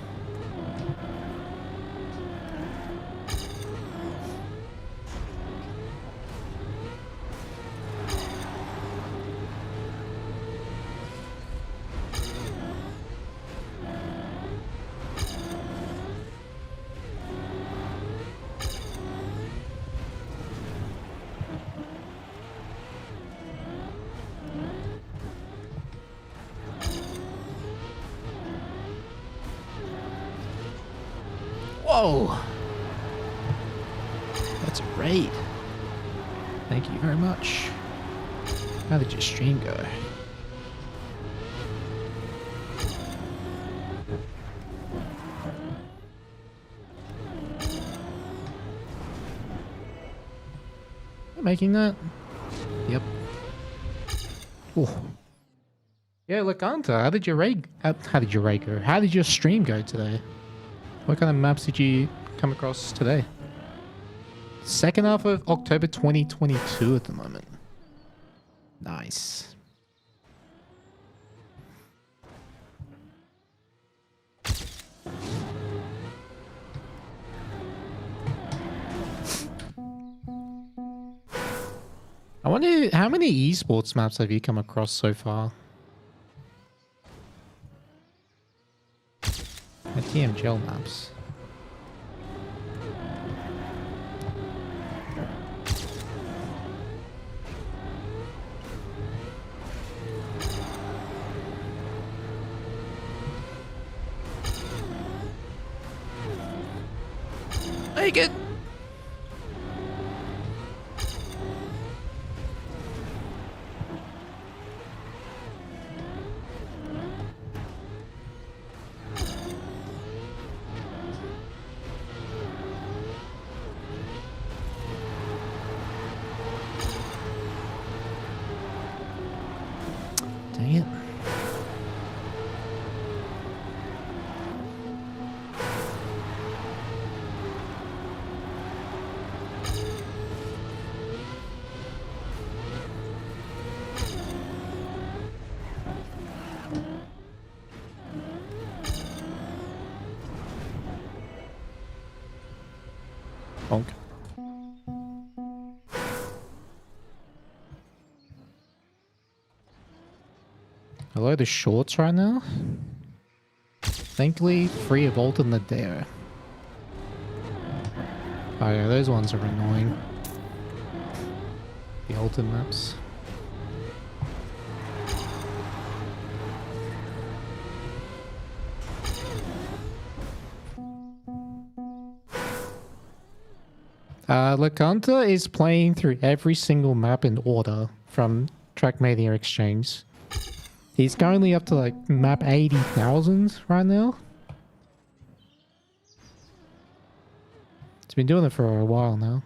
Speaker 1: Whoa! That's a raid. Thank you very much. How did your stream go? Making that? Yep. Ooh. Yeah, Lacanta, how did your raid go? How did your stream go today? What kind of maps did you come across today? Second half of October 2022 at the moment. Nice. I wonder how many esports maps have you come across so far? The TMGL maps. Make it! Dang it. Bonk. Hello, the shorts right now? Thankfully, free of alternate there. Oh yeah, those ones are annoying. The alternate maps. Lacanta is playing through every single map in order from Trackmania Exchange. He's currently up to like map 80,000 right now. He's been doing it for a while now.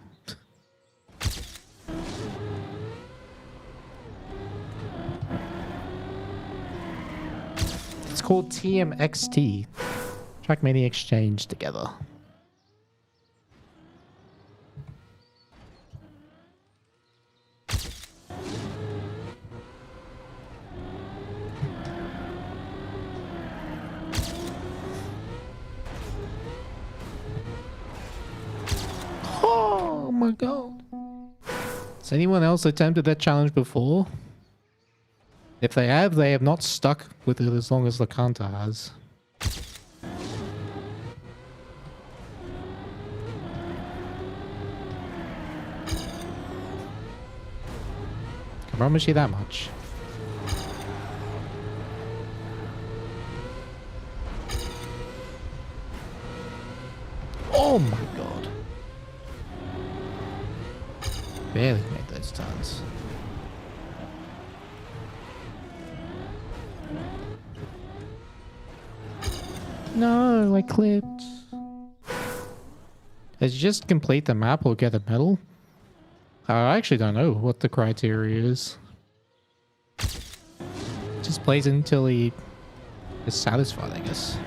Speaker 1: It's called TMXT. Trackmania Exchange together. Oh my god. Has anyone else attempted that challenge before? If they have not stuck with it as long as Lacanta has. I promise you that much. Oh my god. Barely made those turns. No, I clipped. Is it just complete the map or get a medal? I actually don't know what the criteria is. Just plays until he is satisfied, I guess.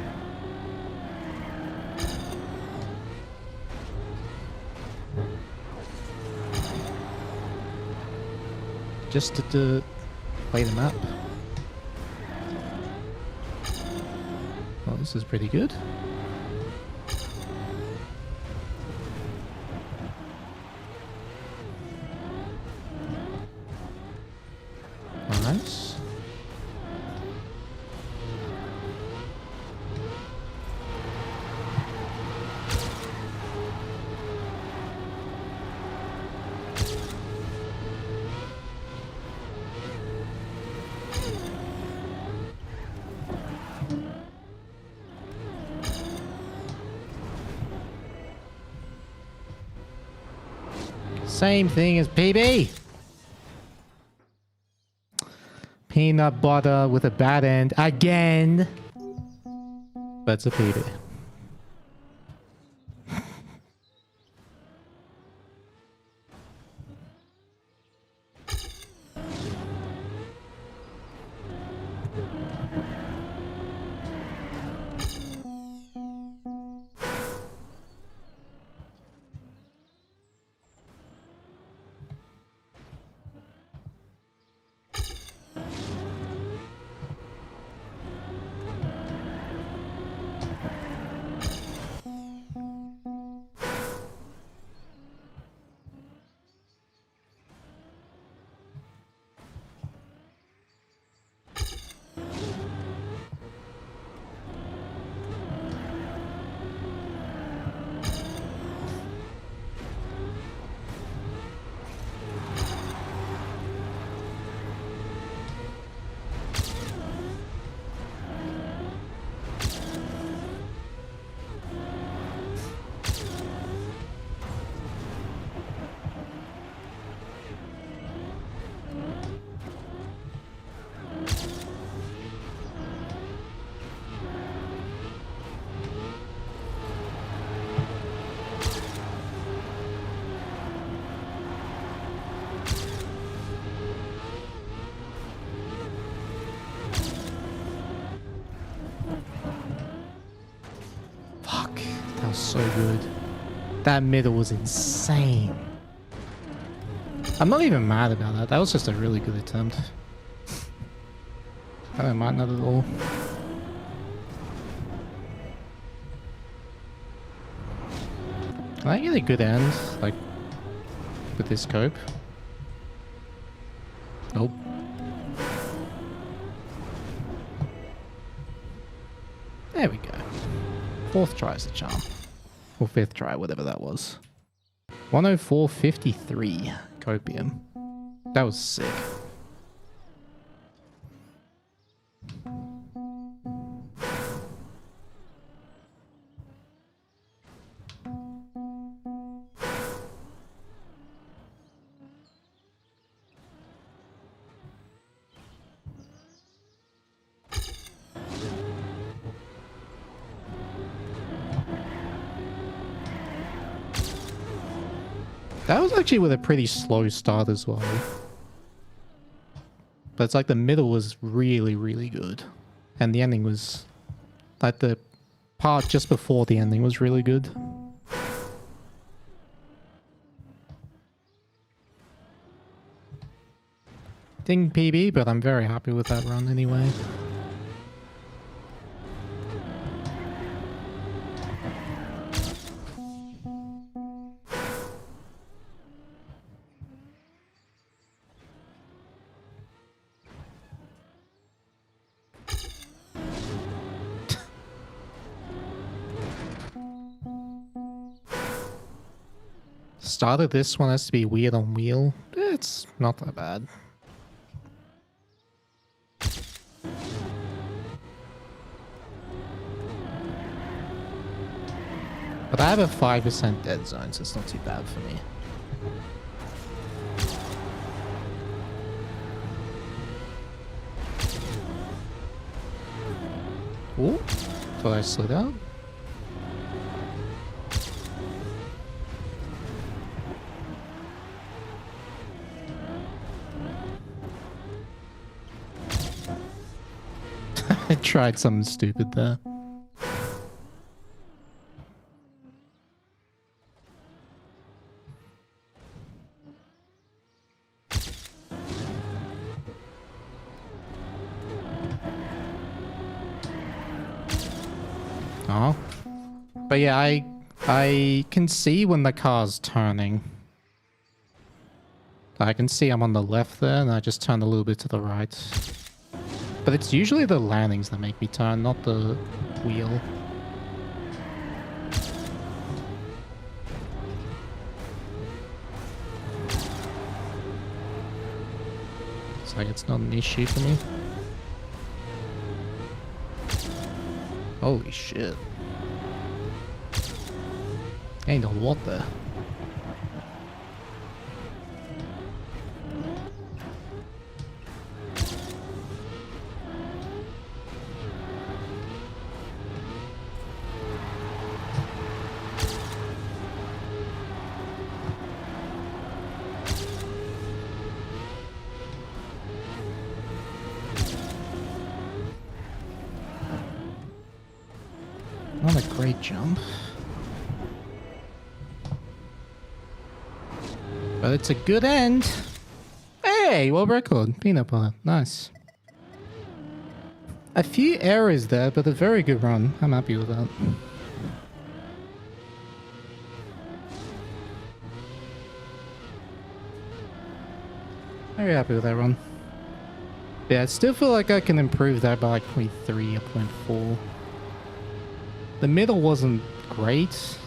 Speaker 1: Just to play the map. Well, this is pretty good. Nice. Same thing as PB. Peanut butter with a bad end again. But it's a PB. So good. That middle was insane. I'm not even mad about that. That was just a really good attempt. I don't mind that at all. Can I get a good end, like, with this scope? Nope. There we go. Fourth try is the charm. Or fifth try, whatever that was. 104.53 copium. That was sick. That was actually with a pretty slow start as well. But it's like the middle was really, really good. And the ending was... like the part just before the ending was really good. Ding PB, but I'm very happy with that run anyway. Start of this one has to be weird on wheel. It's not that bad. But I have a 5% dead zone, so it's not too bad for me. Ooh, thought I slid out. I tried something stupid there. Oh. But yeah, I can see when the car's turning. I can see I'm on the left there, and I just turn a little bit to the right. But it's usually the landings that make me turn, not the wheel. It's like it's not an issue for me. Holy shit. Ain't a lot there. Not a great jump. But it's a good end. Hey, world record. Peanut butter. Nice. A few errors there, but a very good run. I'm happy with that. Very happy with that run. Yeah, I still feel like I can improve that by like 0.3 or 0.4. The middle wasn't great.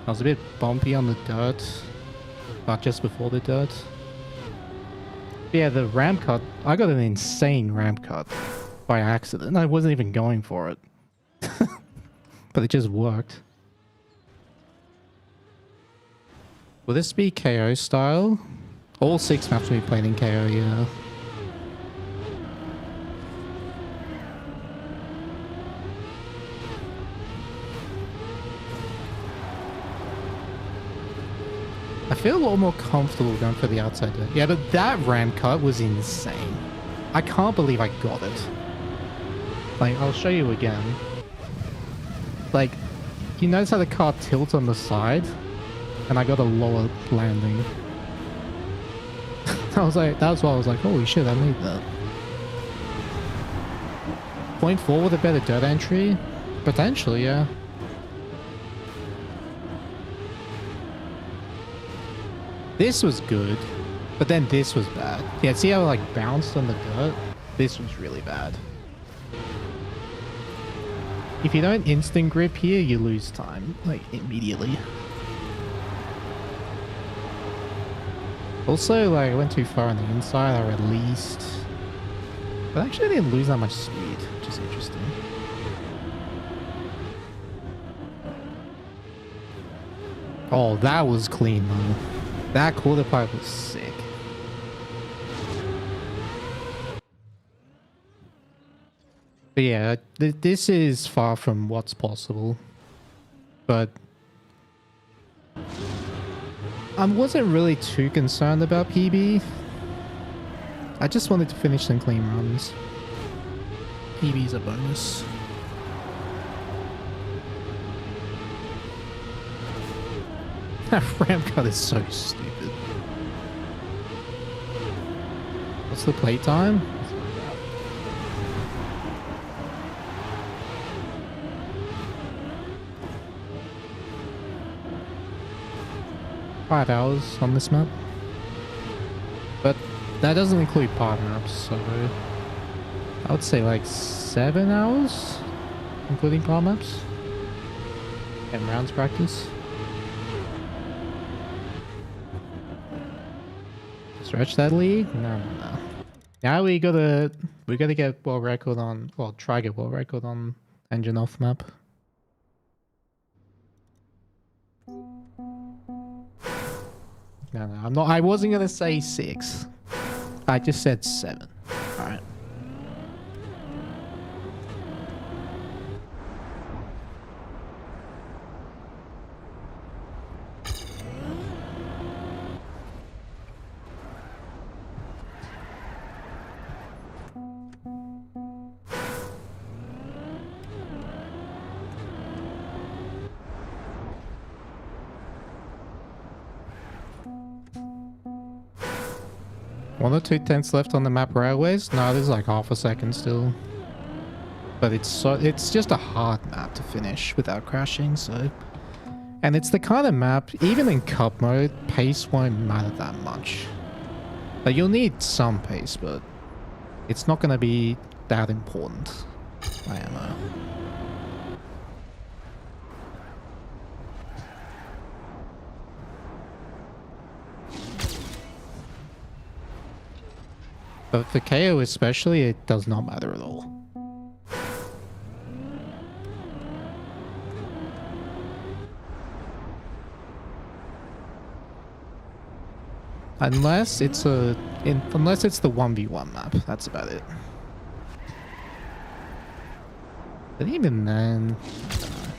Speaker 1: I was a bit bumpy on the dirt. But just before the dirt. Yeah, the ramp cut. I got an insane ramp cut. By accident. I wasn't even going for it. But it just worked. Will this be KO style? All 6 maps will be played in KO, yeah. I feel a lot more comfortable going for the outside there. Yeah, but that ramp cut was insane. I can't believe I got it. Like, I'll show you again. Like, you notice how the car tilts on the side? And I got a lower landing. I was like, that's why I was like, holy shit, I made that. 0.4 with a better dirt entry? Potentially, yeah. This was good, but then this was bad. Yeah, see how it like bounced on the dirt? This was really bad. If you don't instant grip here, you lose time, like, immediately. Also, like, I went too far on the inside, I released. But actually I didn't lose that much speed, which is interesting. Oh, that was clean, though. That quarter pipe was sick. But yeah, this is far from what's possible. But I wasn't really too concerned about PB. I just wanted to finish some clean runs. PB's a bonus. That ramp cut is so stupid. What's the playtime? 5 hours on this map. But that doesn't include partner maps, so I would say like 7 hours, including par maps and rounds practice. Stretch that lead? No. Now we gotta get world record on, well, try get world record on engine off map. No, I'm not. I wasn't gonna say 6. I just said 7. All right. One or 2 tenths left on the map railways? No, there's like half a second still. But it's just a hard map to finish without crashing, so. And it's the kind of map, even in cup mode, pace won't matter that much. Like, you'll need some pace, but it's not gonna be that important. I am But for KO especially, it does not matter at all. Unless it's the 1v1 map, that's about it. But even then, I don't know.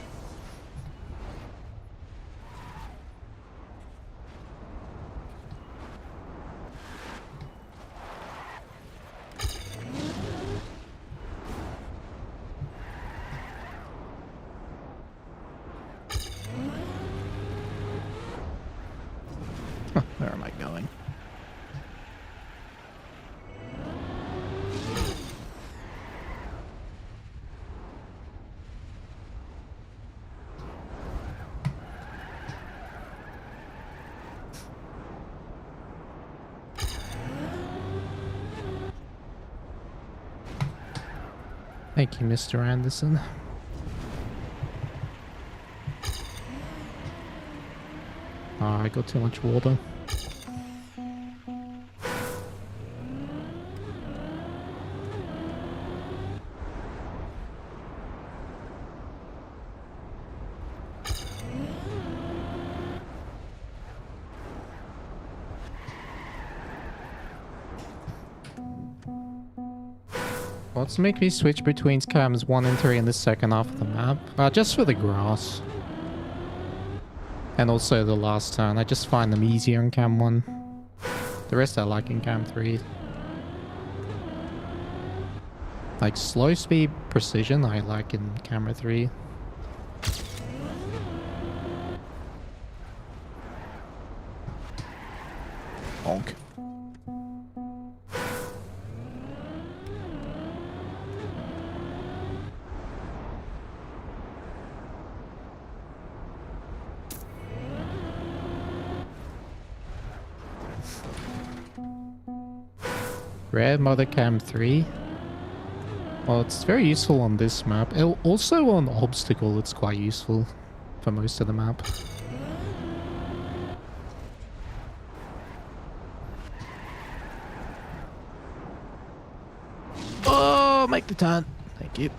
Speaker 1: Thank you, Mr. Anderson. Oh, I got too much water. What's make me switch between cams 1 and 3 in the second half of the map? Just for the grass. And also the last turn. I just find them easier in cam 1. The rest I like in cam 3. Like slow speed precision I like in camera 3. Bonk. Rare Mudda Cam 3. Well, it's very useful on this map. Also on Obstacle, it's quite useful for most of the map. Oh, make the turn. Thank you.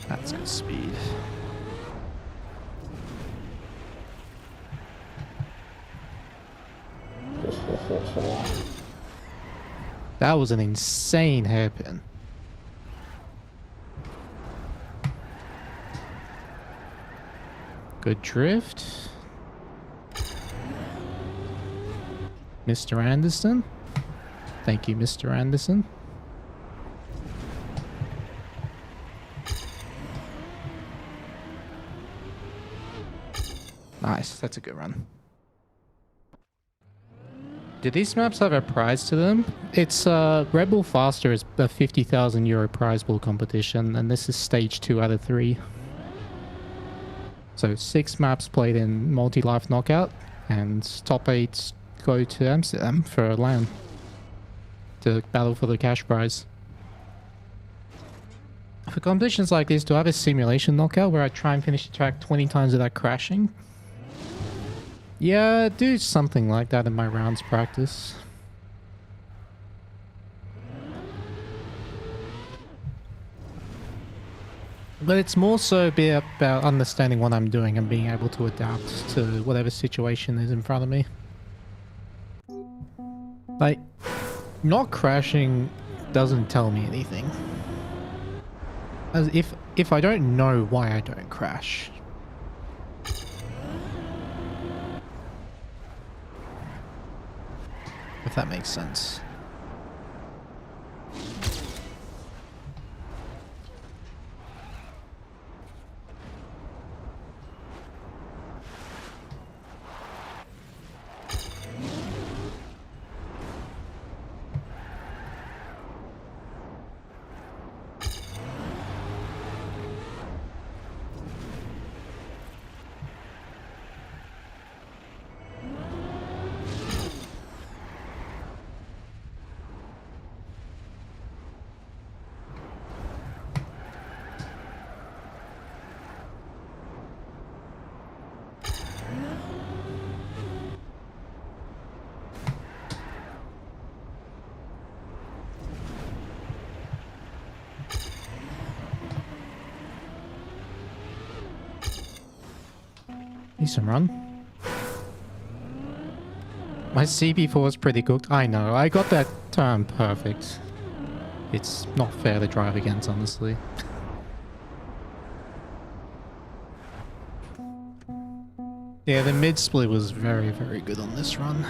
Speaker 1: That's good speed. That was an insane hairpin. Good drift. Mr. Anderson. Thank you, Mr. Anderson. Nice, that's a good run. Do these maps have a prize to them? It's RedBull Faster is a €50,000 prize pool competition, and this is stage 2 out of 3. So 6 maps played in multi-life knockout, and top 8 go to Amsterdam for a LAN to battle for the cash prize. For competitions like this, do I have a simulation knockout where I try and finish the track 20 times without crashing? Yeah, do something like that in my rounds practice. But it's more so about understanding what I'm doing and being able to adapt to whatever situation is in front of me. Like, not crashing doesn't tell me anything. As if I don't know why I don't crash. If that makes sense. Decent run. My CP4 is pretty cooked. I know, I got that turn perfect. It's not fair to drive against, honestly. Yeah, the mid-split was very, very good on this run.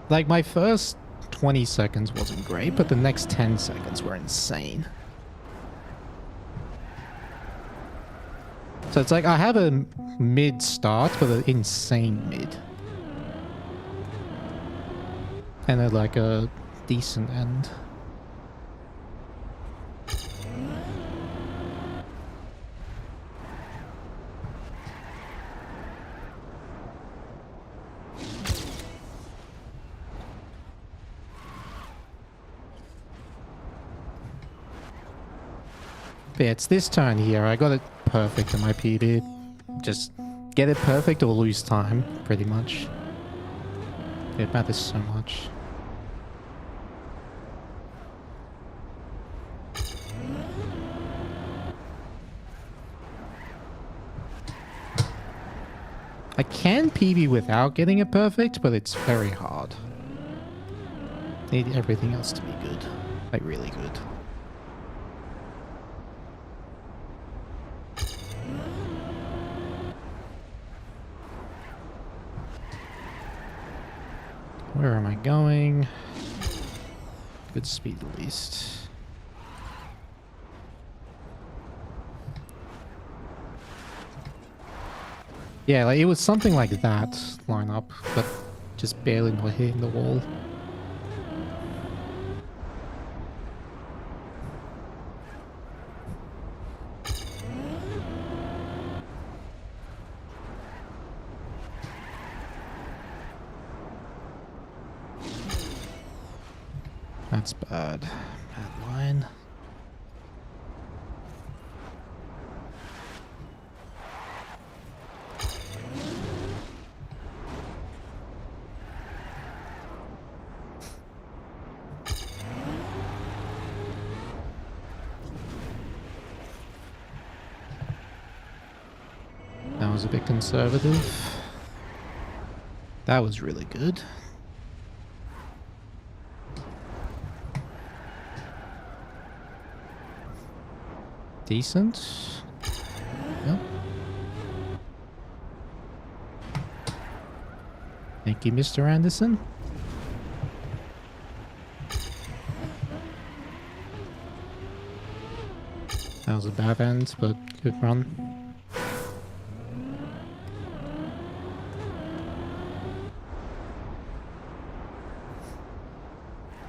Speaker 1: Like, my first 20 seconds wasn't great, but the next 10 seconds were insane. So it's like I have a mid start, but an insane mid. And like a decent end. But yeah, it's this turn here. I got it perfect in my PB. Just get it perfect or lose time, pretty much. It matters so much. I can PB without getting it perfect, but it's very hard. Need everything else to be good. Like, really good. Where am I going? Good speed at least. Yeah, like it was something like that line up, but just barely not hitting the wall. That's bad. Bad line. That was a bit conservative. That was really good. Decent. Yep. Thank you, Mr. Anderson. That was a bad end, but good run.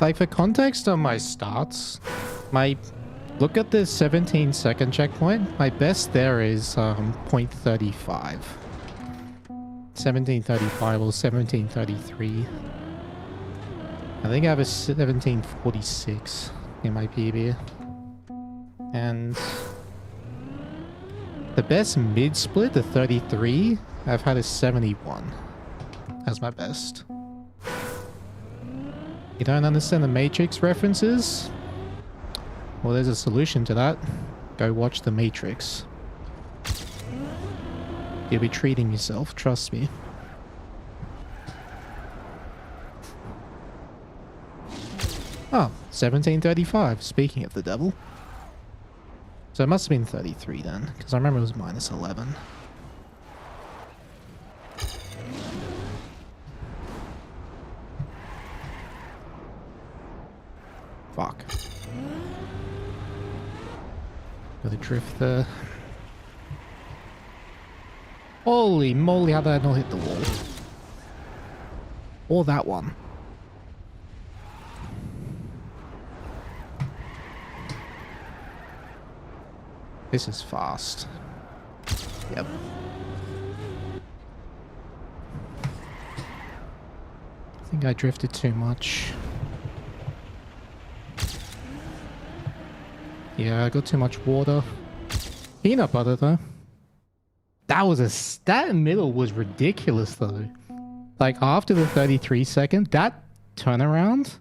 Speaker 1: Like, for context on my starts, look at the 17-second checkpoint. My best there is 0.35. 1735 or 1733. I think I have a 1746 in my PB. And the best mid-split, the 33, I've had a 71 as my best. You don't understand the Matrix references? Well, there's a solution to that. Go watch The Matrix. You'll be treating yourself, trust me. Oh, 1735, speaking of the devil. So it must have been 33 then, because I remember it was minus 11. Fuck. With a drift there. Holy moly, how did I not hit the wall? Or that one. This is fast. Yep. I think I drifted too much. Yeah, I got too much water. Peanut butter though. That middle was ridiculous though. Like after the 33 second, that turnaround,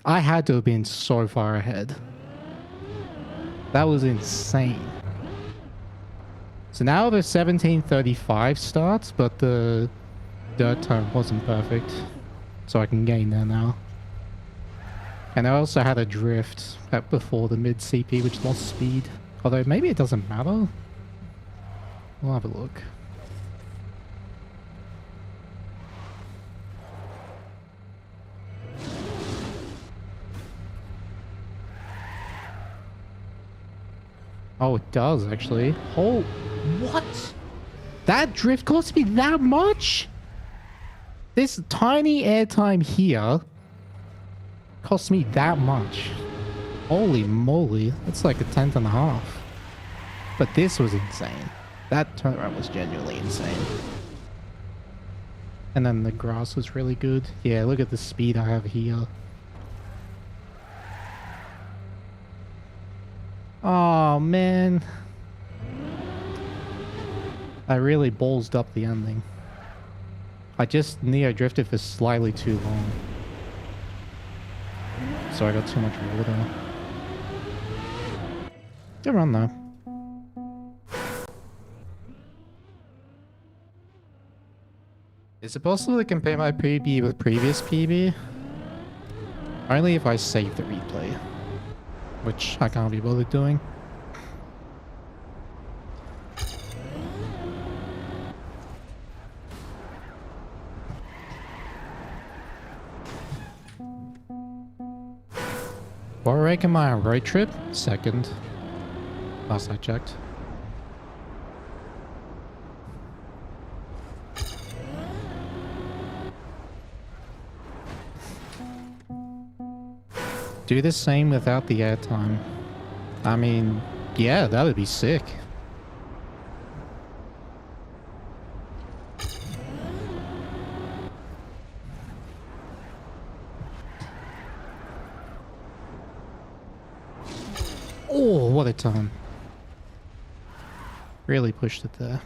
Speaker 1: I had to have been so far ahead. That was insane. So now the 1735 starts, but the dirt turn wasn't perfect. So I can gain there now. And I also had a drift before the mid CP, which lost speed. Although maybe it doesn't matter. We'll have a look. Oh, it does actually. Oh, what? That drift cost me that much? This tiny airtime here cost me that much. Holy moly, that's like a tenth and a half. But this was insane. That turnaround was genuinely insane. And then the grass was really good. Yeah, look at the speed I have here. Oh, man. I really ballsed up the ending. I just neo-drifted for slightly too long. So I got too much water. Good run, though. Is it possible to compare my PB with previous PB? Only if I save the replay. Which I can't be bothered doing. What rank am I on road trip? Second. Last I checked. Do the same without the airtime. I mean, yeah, that would be sick. Oh, what a time. Really pushed it there.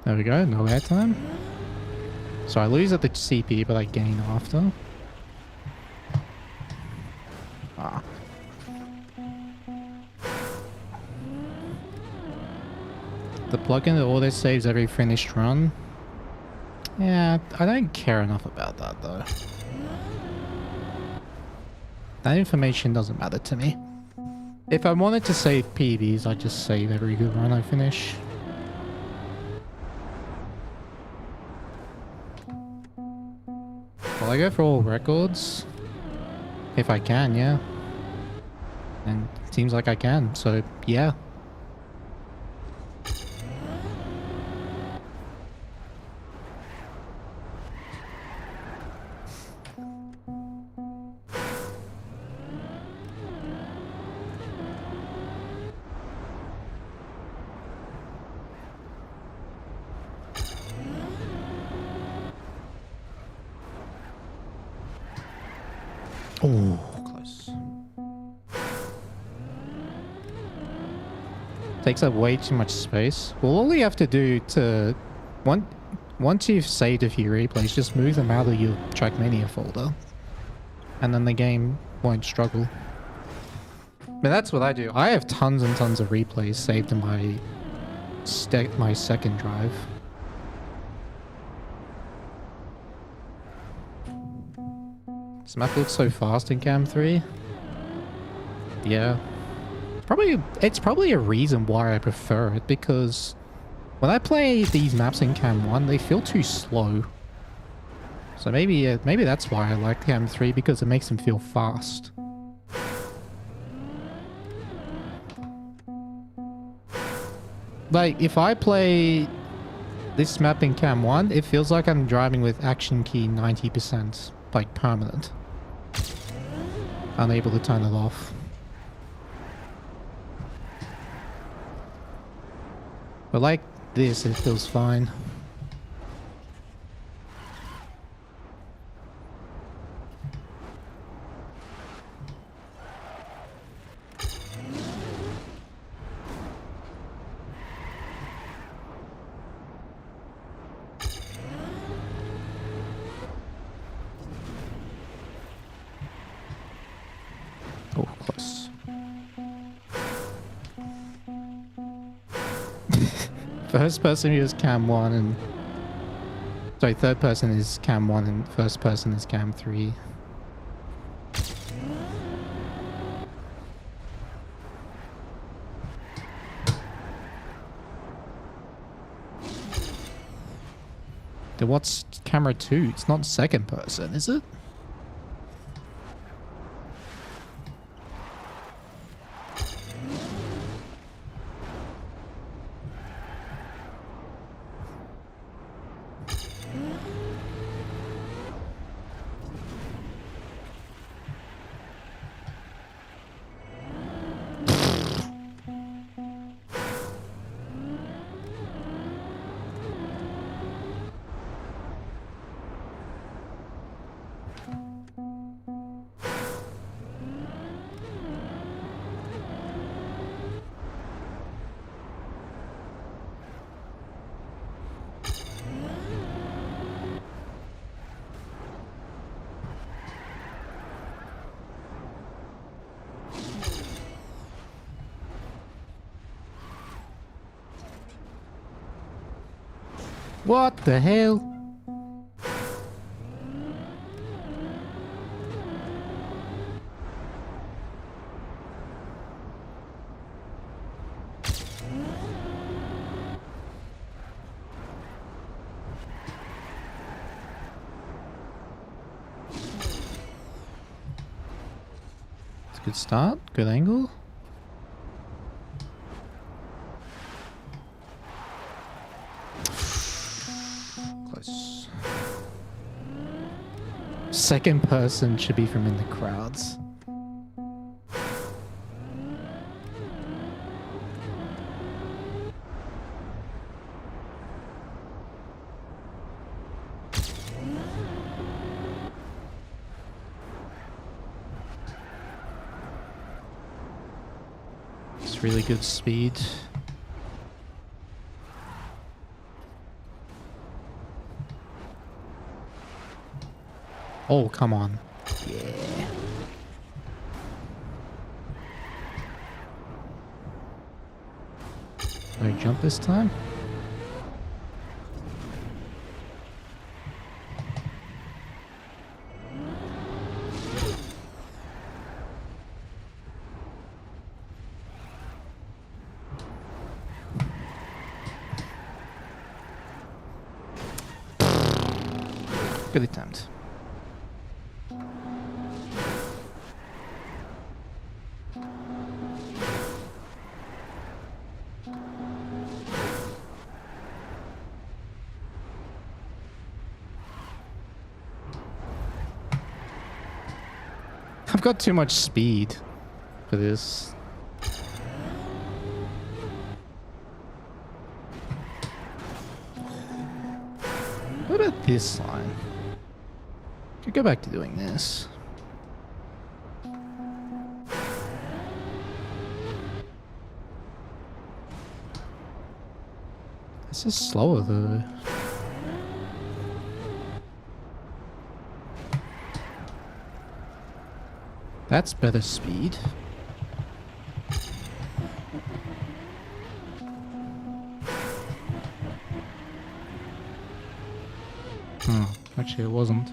Speaker 1: There we go, no airtime. So I lose at the CP, but I gain after. Ah. The plugin that auto saves every finished run. Yeah, I don't care enough about that though. That information doesn't matter to me. If I wanted to save PBs, I'd just save every good run I finish. Well, I go for all records. If I can, yeah. And it seems like I can, so yeah. Oh, close. Takes up way too much space. Well, all you have to do to... Once you've saved a few replays, just move them out of your trackmania folder. And then the game won't struggle. But that's what I do. I have tons and tons of replays saved in my second drive. This map looks so fast in Cam 3. Yeah. It's probably a reason why I prefer it, because when I play these maps in Cam 1, they feel too slow. So maybe that's why I like Cam 3, because it makes them feel fast. Like, if I play this map in Cam 1, it feels like I'm driving with action key 90%, like permanent. Unable to turn it off. But like this, it feels fine. Oh, close. First person is Cam 1 and... Sorry, third person is Cam 1 and first person is Cam 3. Then what's camera 2? It's not second person, is it? What the hell? It's a good start, good angle. Close. Second person should be from in the crowds. It's really good speed. Oh, come on. Yeah. No jump this time? Good attempt. I've got too much speed for this. What about this line? Could go back to doing this. This is slower though. That's better speed. Oh, actually it wasn't.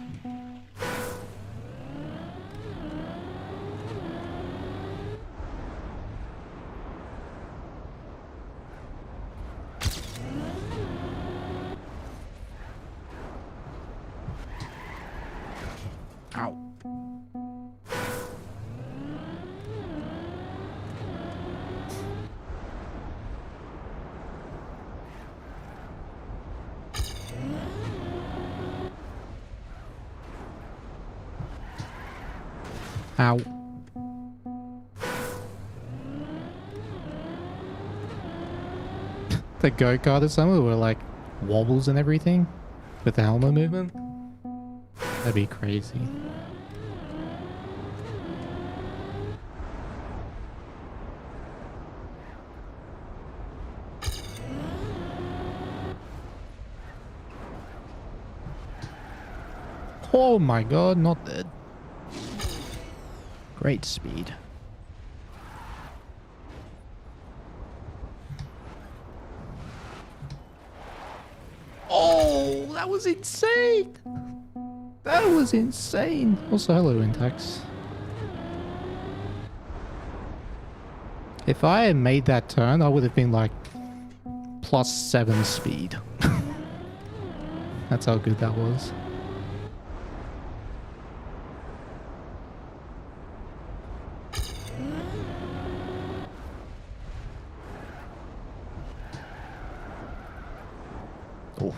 Speaker 1: Ow. Ow. The go-kart or something were like wobbles and everything with the helmet movement. That'd be crazy. Oh my god, not dead. Great speed. Oh, that was insane! That was insane! Also, hello, Intax. If I had made that turn, I would have been like +7 speed. That's how good that was. Oof.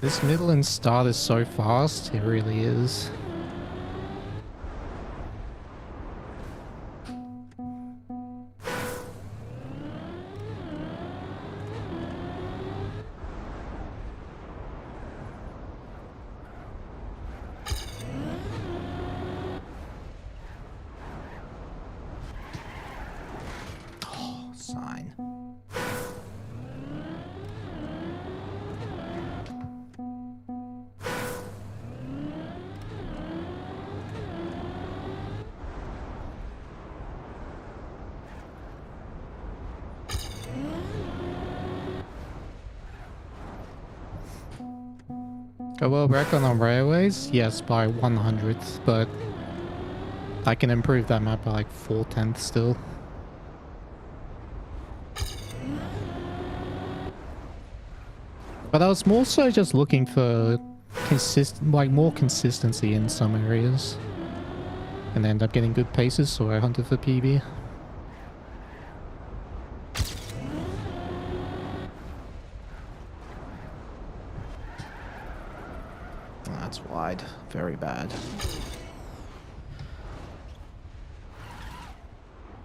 Speaker 1: This middle and start is so fast, it really is. Oh, sign. A world record on railways? Yes, by 100th, but I can improve that map by like 4/10 still. But I was more so just looking for more consistency in some areas. And end up getting good paces, so I hunted for PB. That's wide. Very bad.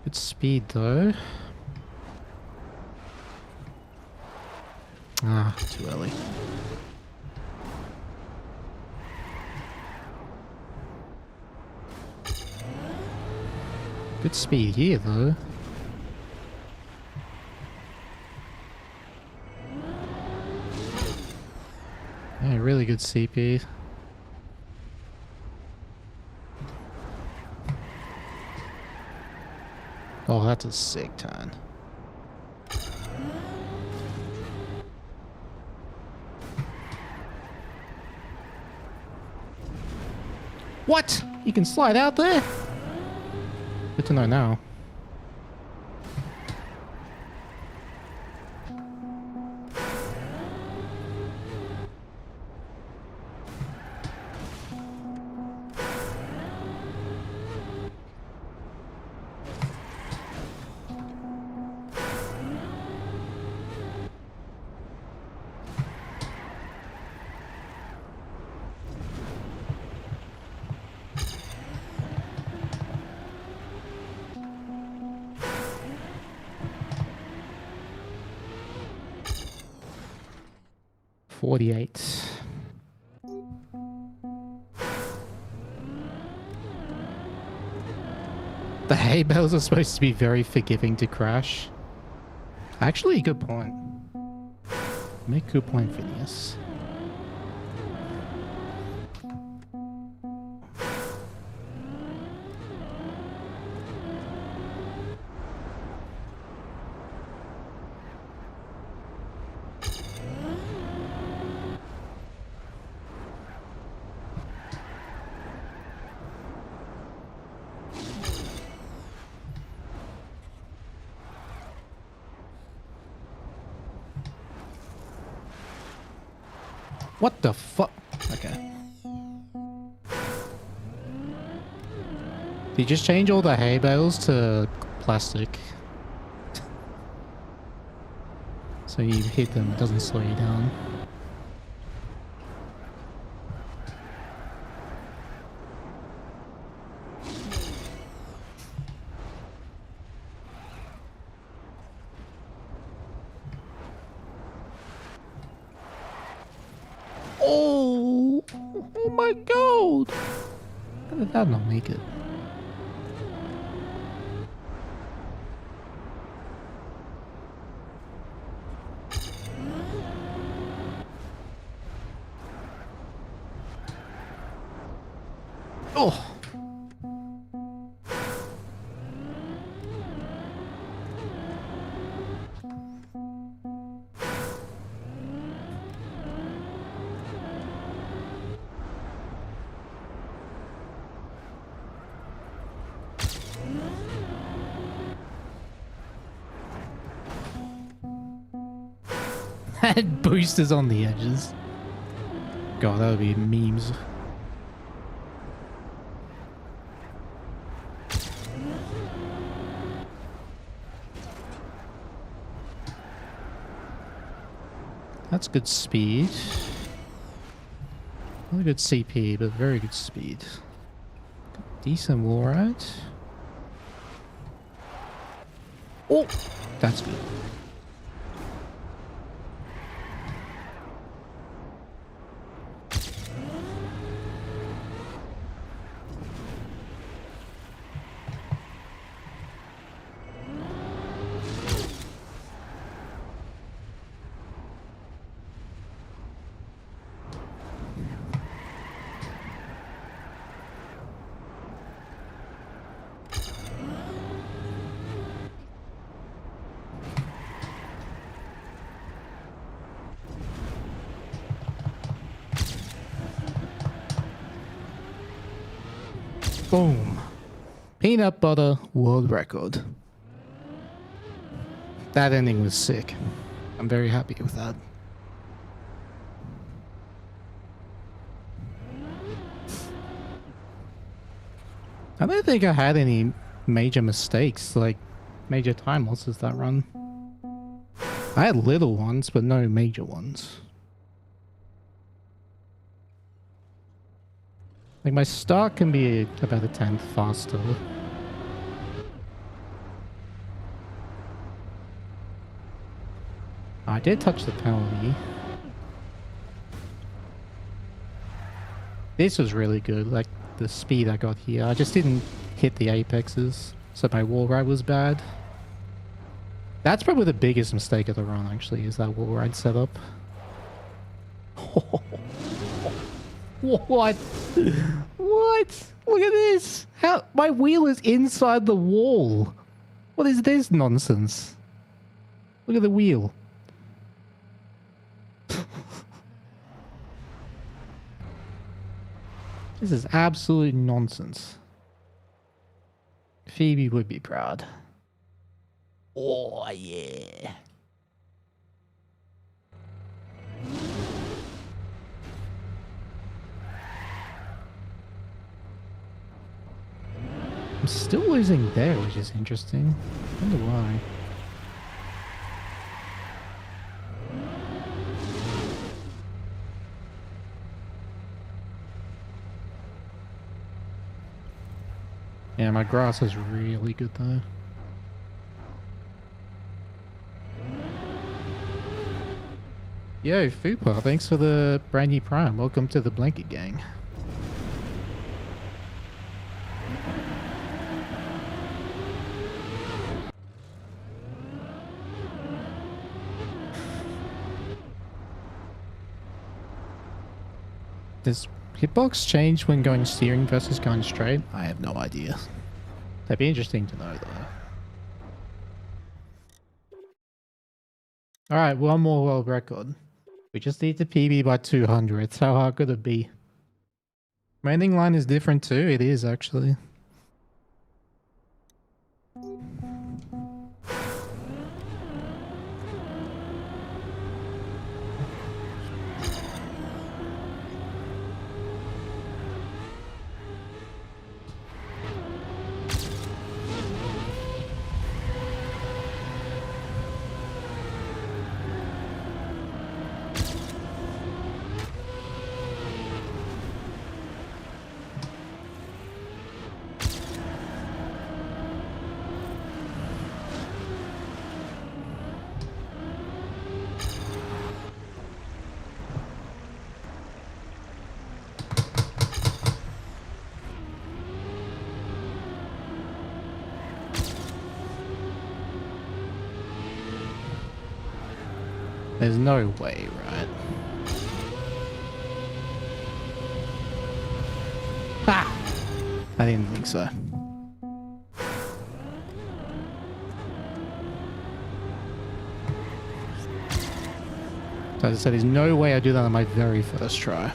Speaker 1: Good speed though. Ah, too early. Good speed here though. Yeah, really good CP. Oh, that's a sick turn. What? You can slide out there? Good to know now. The hay bales are supposed to be very forgiving to crash. Actually, good point. Make a good point, Phineas. What the fuck? Okay. Did you just change all the hay bales to plastic? So you hit them, it doesn't slow you down. Oh! Oh my god! How did that not make it? Oh! Had boosters on the edges. God, that would be memes. That's good speed. Not a good CP, but very good speed. Decent wall ride. Oh! That's good. Boom. Peanut butter world record. That ending was sick. I'm very happy with that. I don't think I had any major mistakes, like major time losses that run. I had little ones, but no major ones. Like my start can be about a tenth faster. I did touch the penalty. This was really good, like the speed I got here. I just didn't hit the apexes, so my wall ride was bad. That's probably the biggest mistake of the run, actually, is that wall ride setup. What? What? Look at this! How my wheel is inside the wall. What is this nonsense? Look at the wheel. This is absolute nonsense. Phoebe would be proud. Oh yeah. I'm still losing there, which is interesting. I wonder why. Yeah, my grass is really good though. Yo, Fupa, thanks for the brand new prime. Welcome to the Blanket Gang. Does hitbox change when going steering versus going straight? I have no idea. That'd be interesting to know though. Alright, one more world record. We just need to PB by 200. How hard could it be? My ending line is different too. It is actually. There's no way, right? Ha! I didn't think so. So as I said, there's no way I do that on my very first try.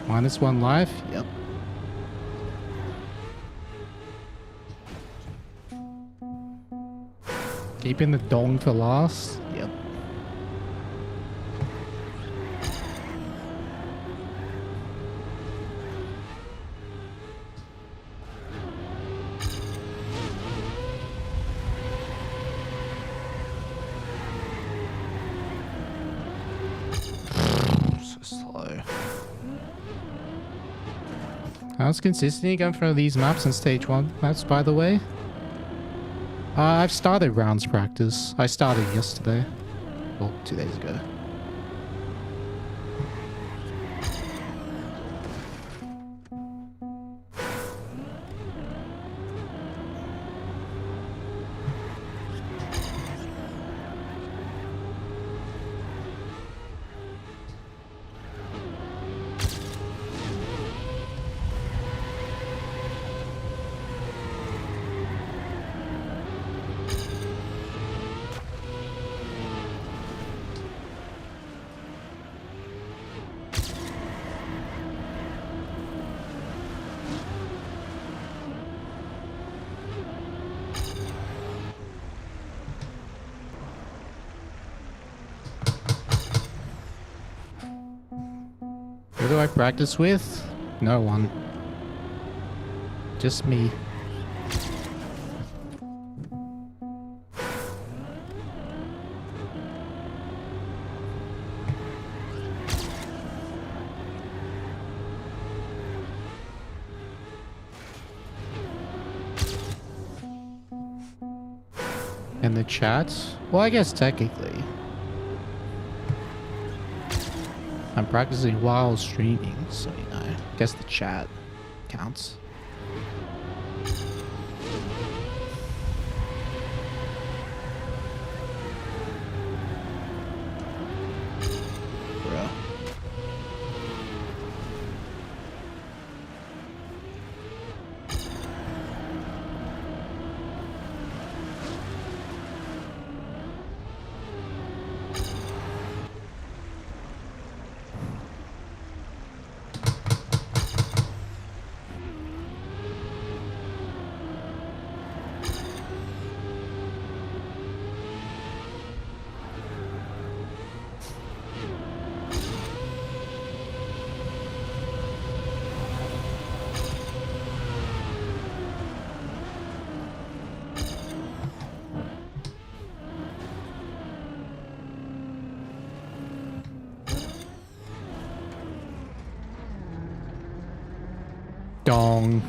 Speaker 1: -1 life? Yep. Keeping the dong for last? Yep. So slow. How's consistency going for these maps in stage 1 maps, by the way? I've started rounds practice. I started yesterday. Well, 2 days ago. do I practice with? No one. Just me. In the chat? Well, I guess technically. I'm practicing while streaming, so you know, I guess the chat counts. Bruh. Dong.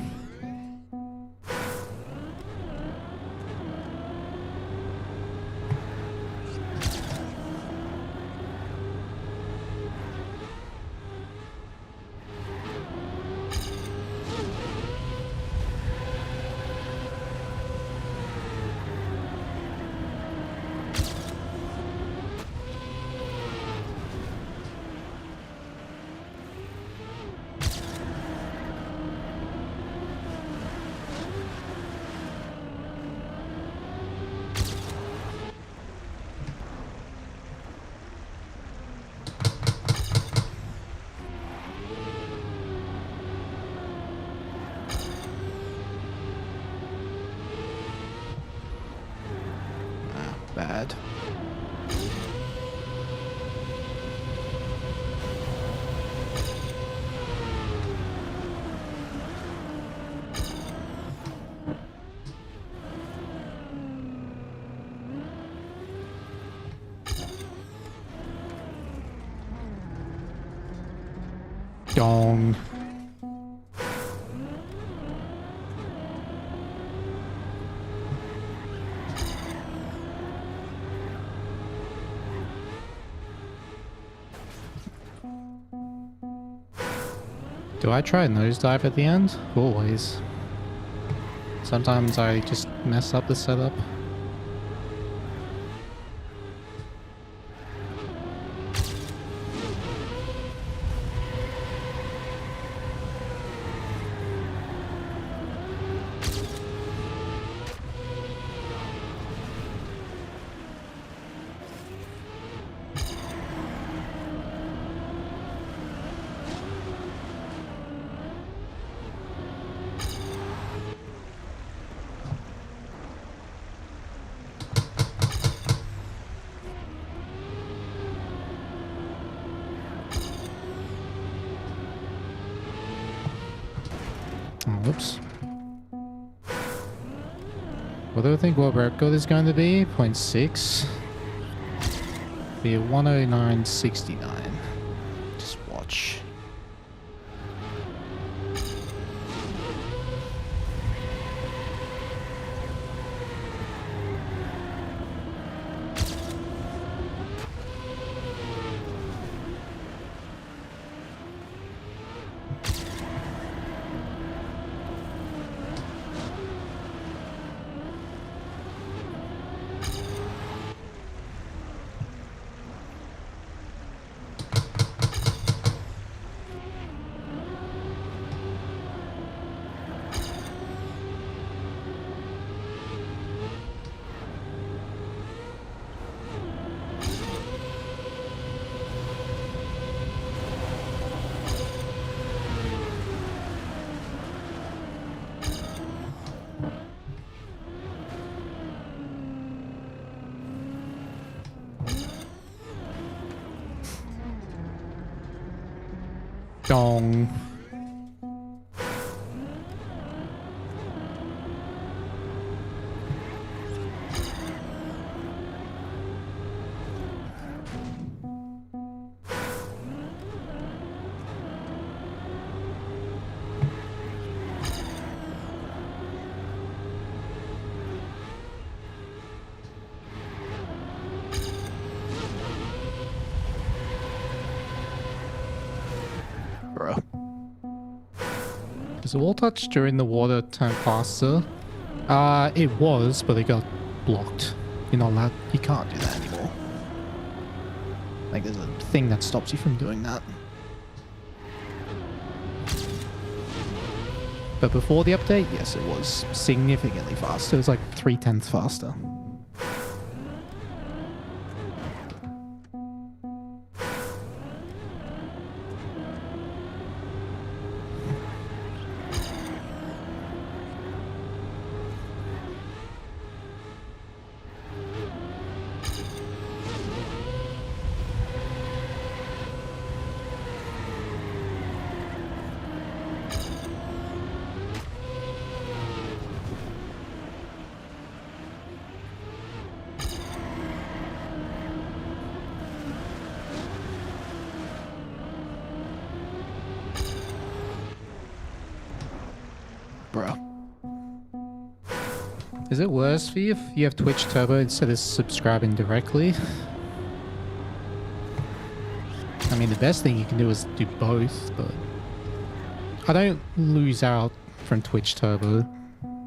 Speaker 1: Bad. Dong. Do I try nosedive at the end? Always. Sometimes I just mess up the setup. Oh, whoops. What do I think world record is going to be? 0.6? Be a 109.69. Just watch. Dong. Bro. Does the wall touch during the water turn faster? It was, but it got blocked. You're not allowed, you can't do that anymore. Like, there's a thing that stops you from doing that. But before the update, yes, it was significantly faster. It was like 3/10 faster. Bro. Is it worse for you if you have Twitch Turbo instead of subscribing directly? I mean, the best thing you can do is do both, but I don't lose out from Twitch Turbo.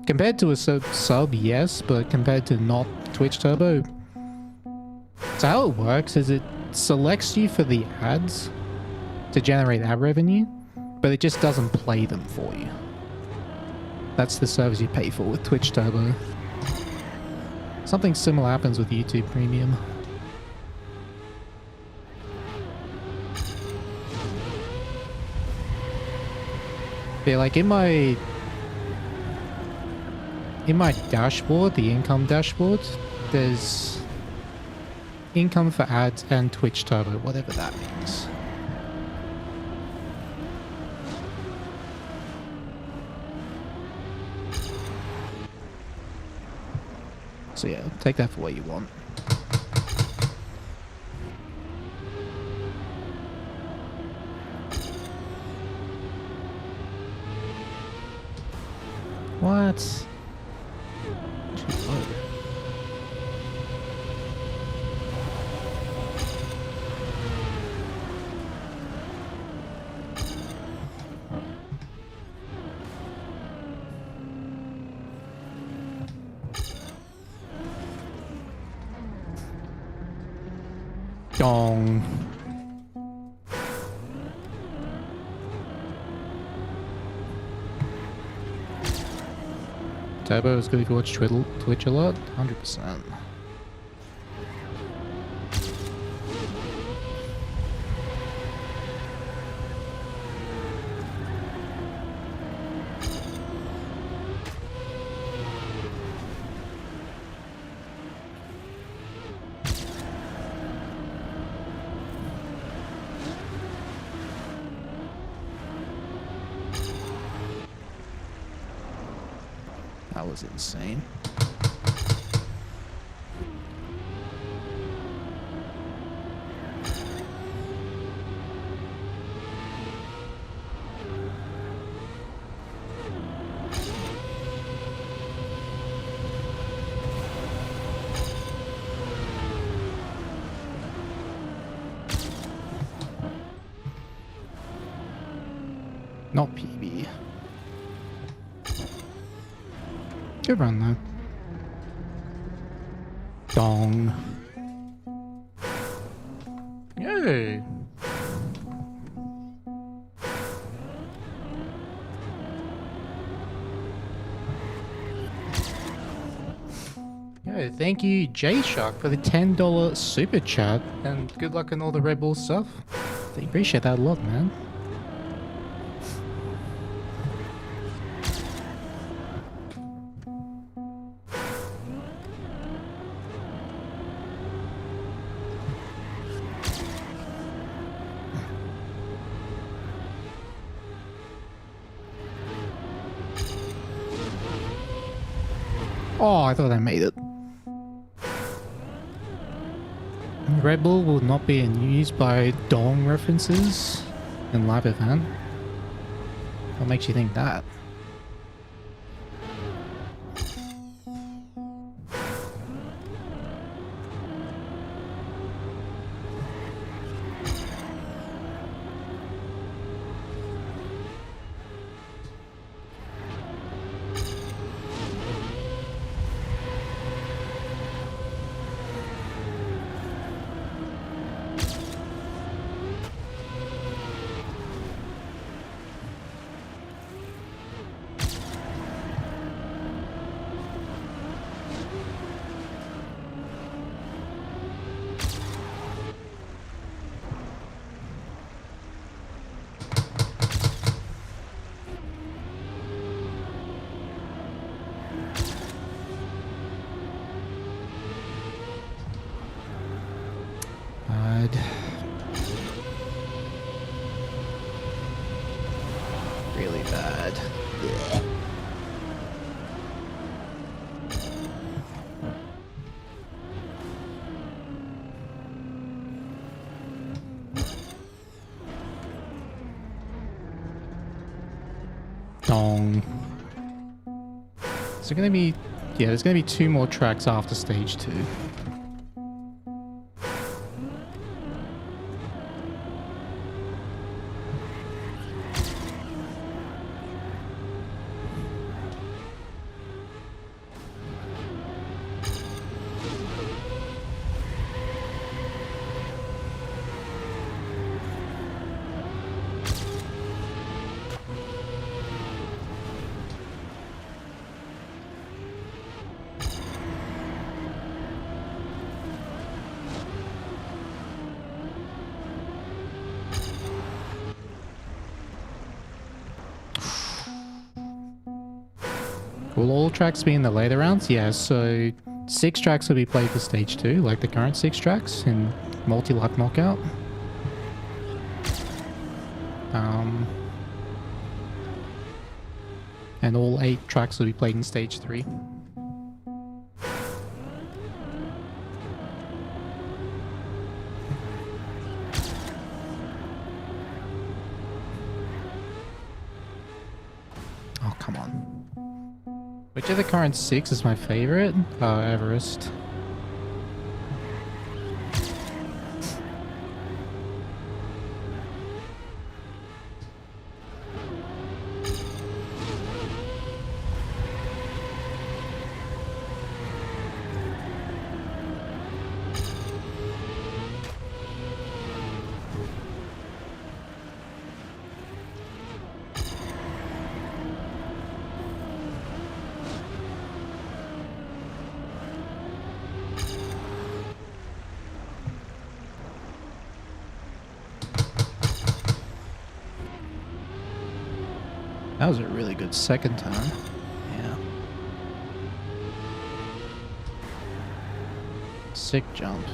Speaker 1: Compared to a sub, yes, but compared to not Twitch Turbo. So how it works is it selects you for the ads to generate ad revenue, but it just doesn't play them for you. That's the service you pay for with Twitch Turbo. Something similar happens with YouTube Premium. Yeah, like in my dashboard, the income dashboard, there's income for ads and Twitch Turbo, whatever that means. So yeah, take that for what you want. What? Too low. Dong. Turbo is good if you watch Twitch a lot? 100%. That was insane. Not PB. Good run though. Dong. Yay. Yo, thank you J-Shark for the $10 super chat and good luck on all the Red Bull stuff. I appreciate that a lot, man. Oh, I thought I made it. Red Bull will not be in use by dong references in live event. What makes you think that? Really bad. Yeah. Dong. Is there gonna be... Yeah, there's gonna be 2 more tracks after stage 2. Will all tracks be in the later rounds? Yeah, so 6 tracks will be played for stage 2, like the current 6 tracks in multi-lap knockout. And all 8 tracks will be played in stage 3. Oh, come on. Which of the current 6 is my favorite? Everest. That was a really good second turn. Yeah. Sick jump.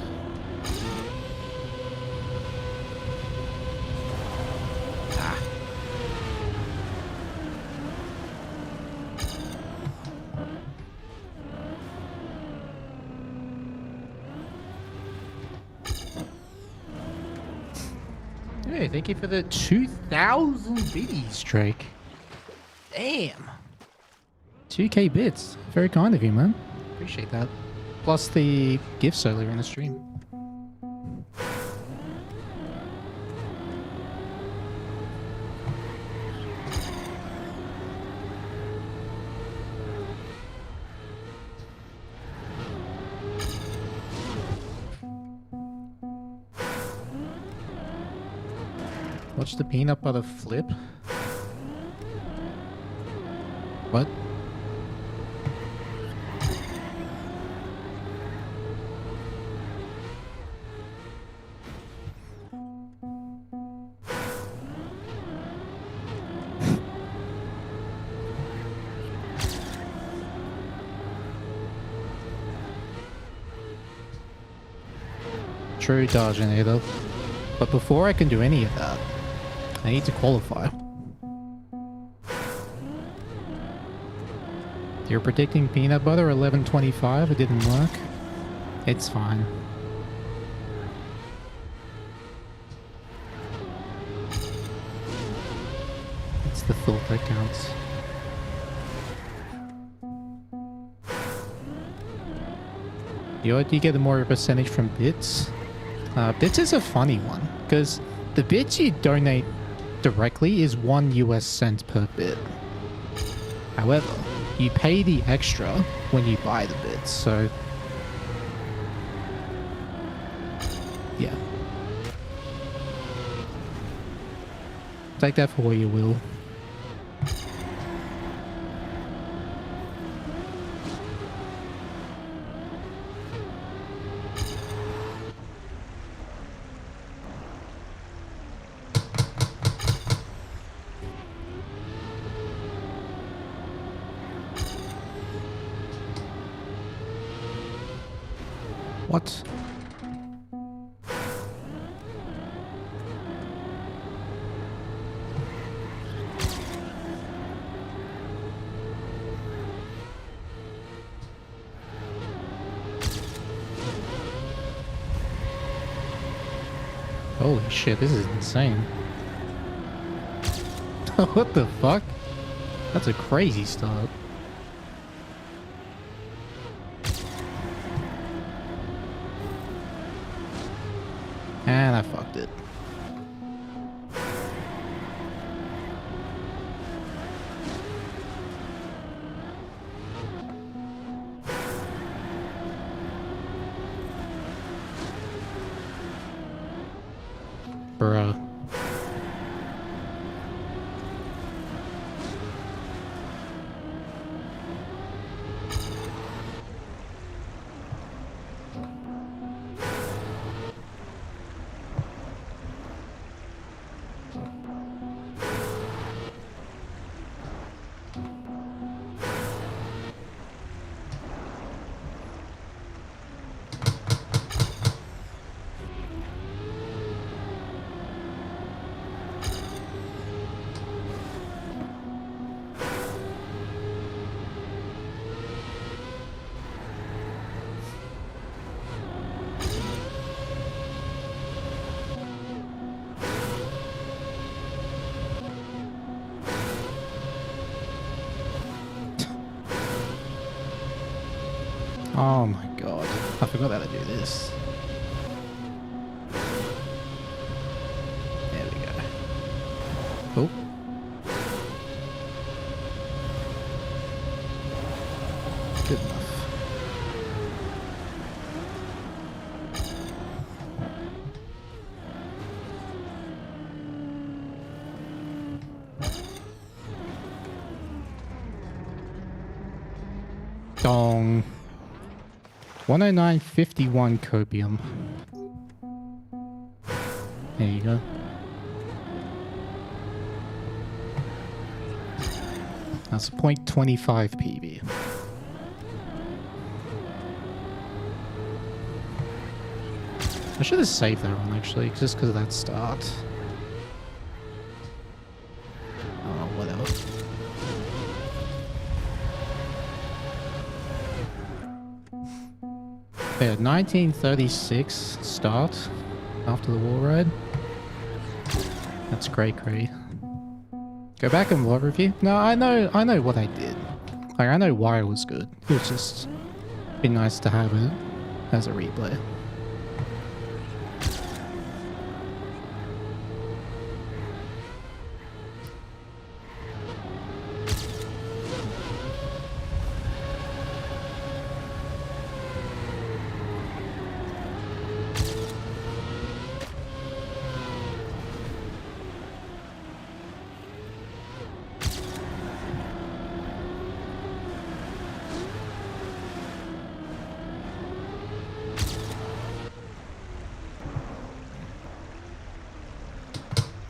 Speaker 1: Ah. Hey, thank you for the 2,000 biddies, Drake. Damn. 2k bits. Very kind of you, man. Appreciate that. Plus the gifts earlier in the stream. Watch the peanut butter flip. What? True, Dargenator. But before I can do any of that, I need to qualify. The You're predicting peanut butter 11.25. It didn't work. It's fine. It's the thought that counts. You get more percentage from bits. Bits is a funny one because the bits you donate directly is 1 US cent per bit. However, you pay the extra when you buy the bits, so yeah. Take that for what you will. What? Holy shit, this is insane. What the fuck? That's a crazy start. And I fucked it. Bruh. Oh my god. I forgot how to do this. There we go. Oh. Good enough. Dong. 109.51 copium. There you go. That's 0.25 PB. I should have saved that one actually, just because of that start. Oh, whatever. Yeah, 1936 start after the war ride. That's great. Go back and what review? No, I know what I did. Like, I know why it was good. It was just be nice to have it as a replay.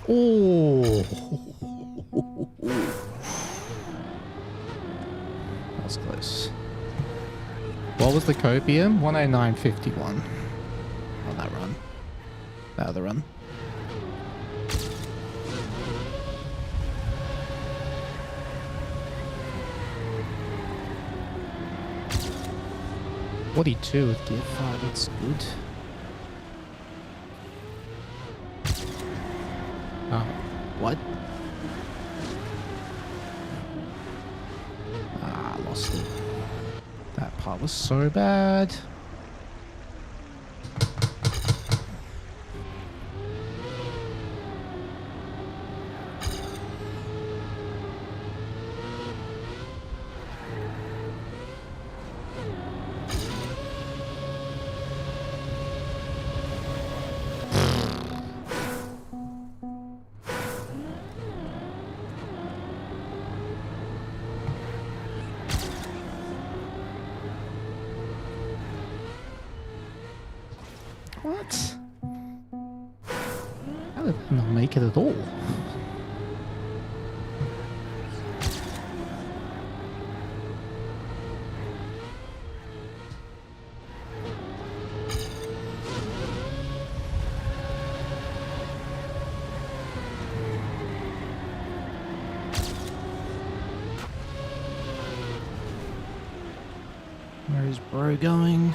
Speaker 1: Oh, that was close. What was the copium? 109.51 on that run. That other run. 42 with gear 5, that's good. Oh, what? Ah, lost it. That part was so bad. What? How did I not make it at all? Where is bro going?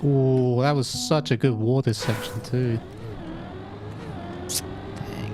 Speaker 1: Oh, that was such a good water section too. Dang.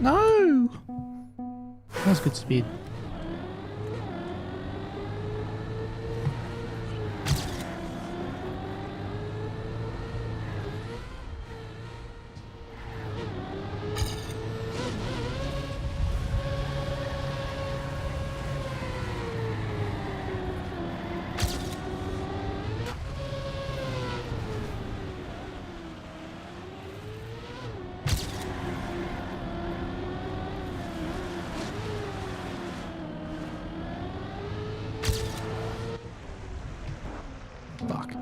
Speaker 1: No! That was good speed. Fuck.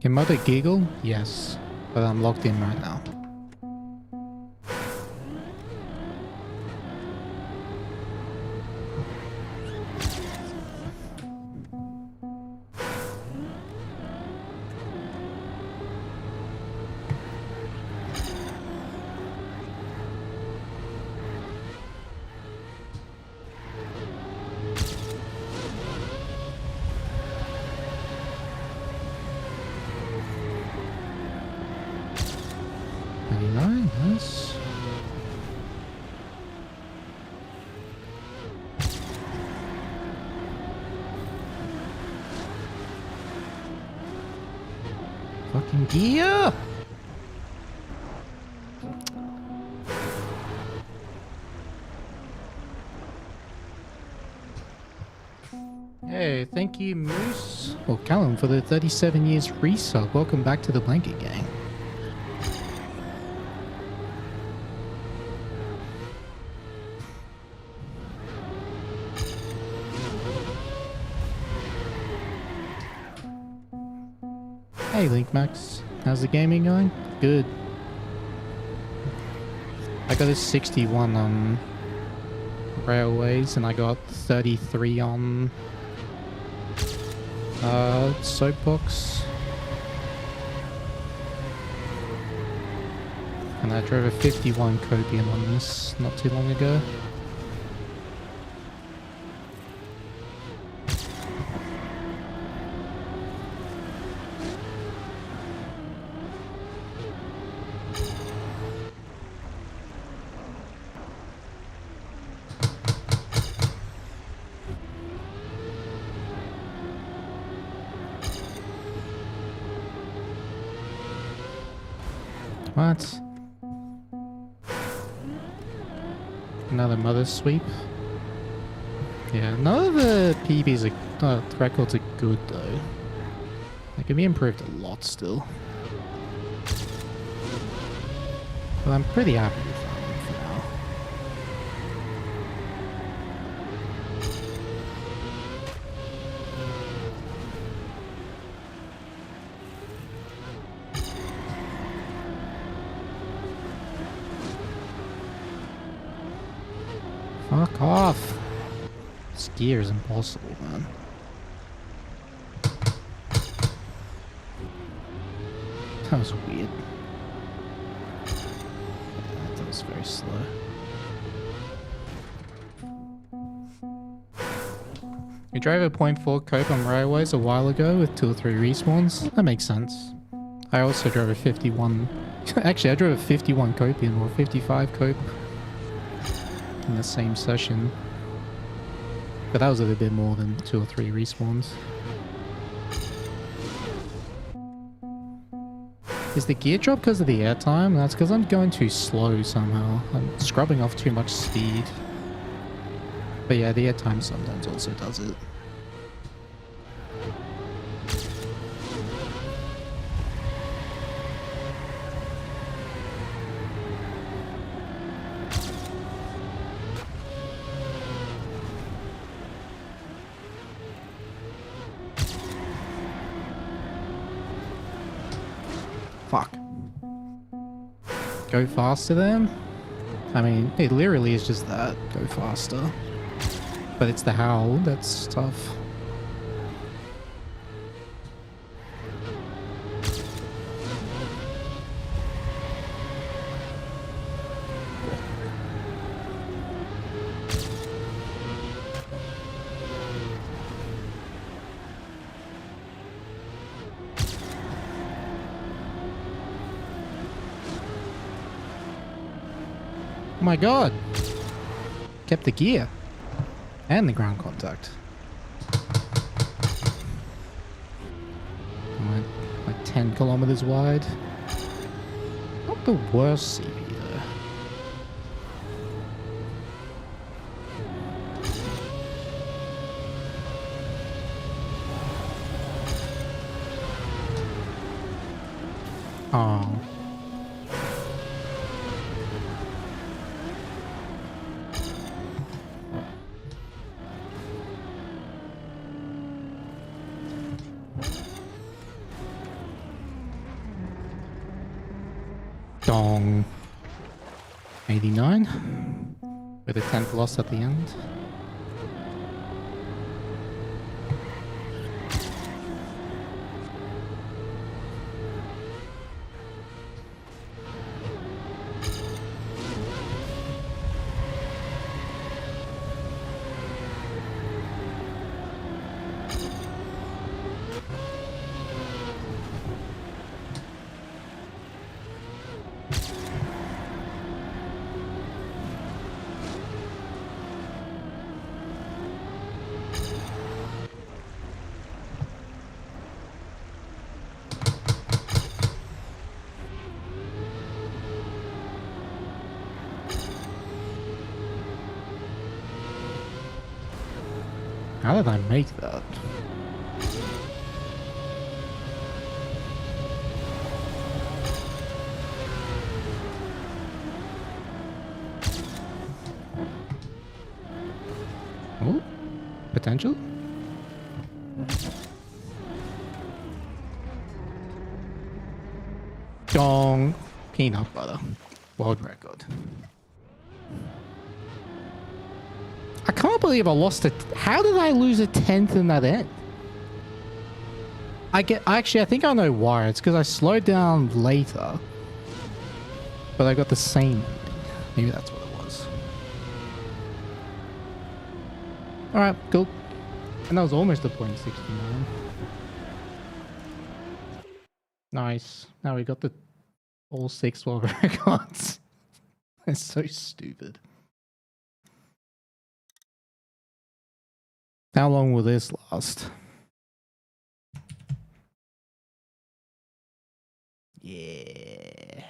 Speaker 1: Can Mudda giggle? Yes, but I'm locked in right now. Nice. Fucking gear! Hey, thank you, Moose. Or Callum, for the 37 years resub. Welcome back to the Blanket Gang. Hey, LinkMax. How's the gaming going? Good. I got a 61 on Railways, and I got 33 on Soapbox. And I drove a 51 Copium on this not too long ago. What? Another Mudda sweep? Yeah, none of the PBs are, records are good though. They can be improved a lot still. But I'm pretty happy with them for now. Fuck off! This gear is impossible, man. That was weird. Yeah, that was very slow. We drove a .4 cope on Railways a while ago with 2 or 3 respawns. That makes sense. I also drove a 51... Actually, I drove a 51 copium or 55 cope in the same session. But that was a little bit more than 2 or 3 respawns. Is the gear drop because of the airtime? That's because I'm going too slow somehow. I'm scrubbing off too much speed. But yeah, the airtime sometimes also does it. Fuck. Go faster then? I mean, it literally is just that. Go faster. But it's the how that's tough. Oh my god! Kept the gear. And the ground contact. Like 10 kilometers wide. Not the worst CP though. Oh. Dong. 89. With a 10th loss at the end. How did I make that? Oh, potential? Dong. Peanut butter. World record. I can't believe I lost it. How did I lose a 10th in that end? Actually, I think I know why. It's because I slowed down later. But I got the same. Maybe that's what it was. Alright, cool. And that was almost a .69. Nice. Now we got the all 6 world records. That's so stupid. How long will this last? Yeah.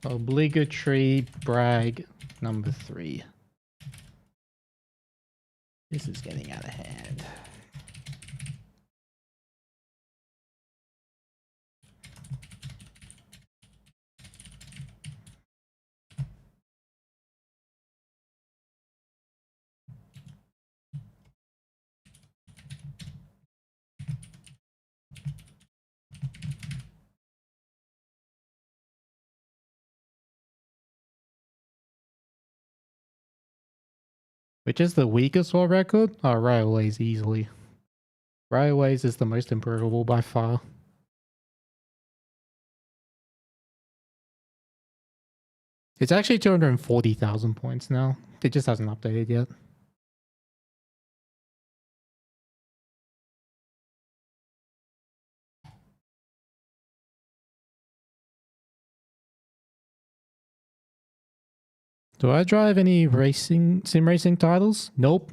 Speaker 1: Obligatory brag number 3. This is getting out of hand. Which is the weakest world record? Oh, railways easily. Railways is the most improvable by far. It's actually 240,000 points now. It just hasn't updated yet. Do I drive any sim racing titles? Nope.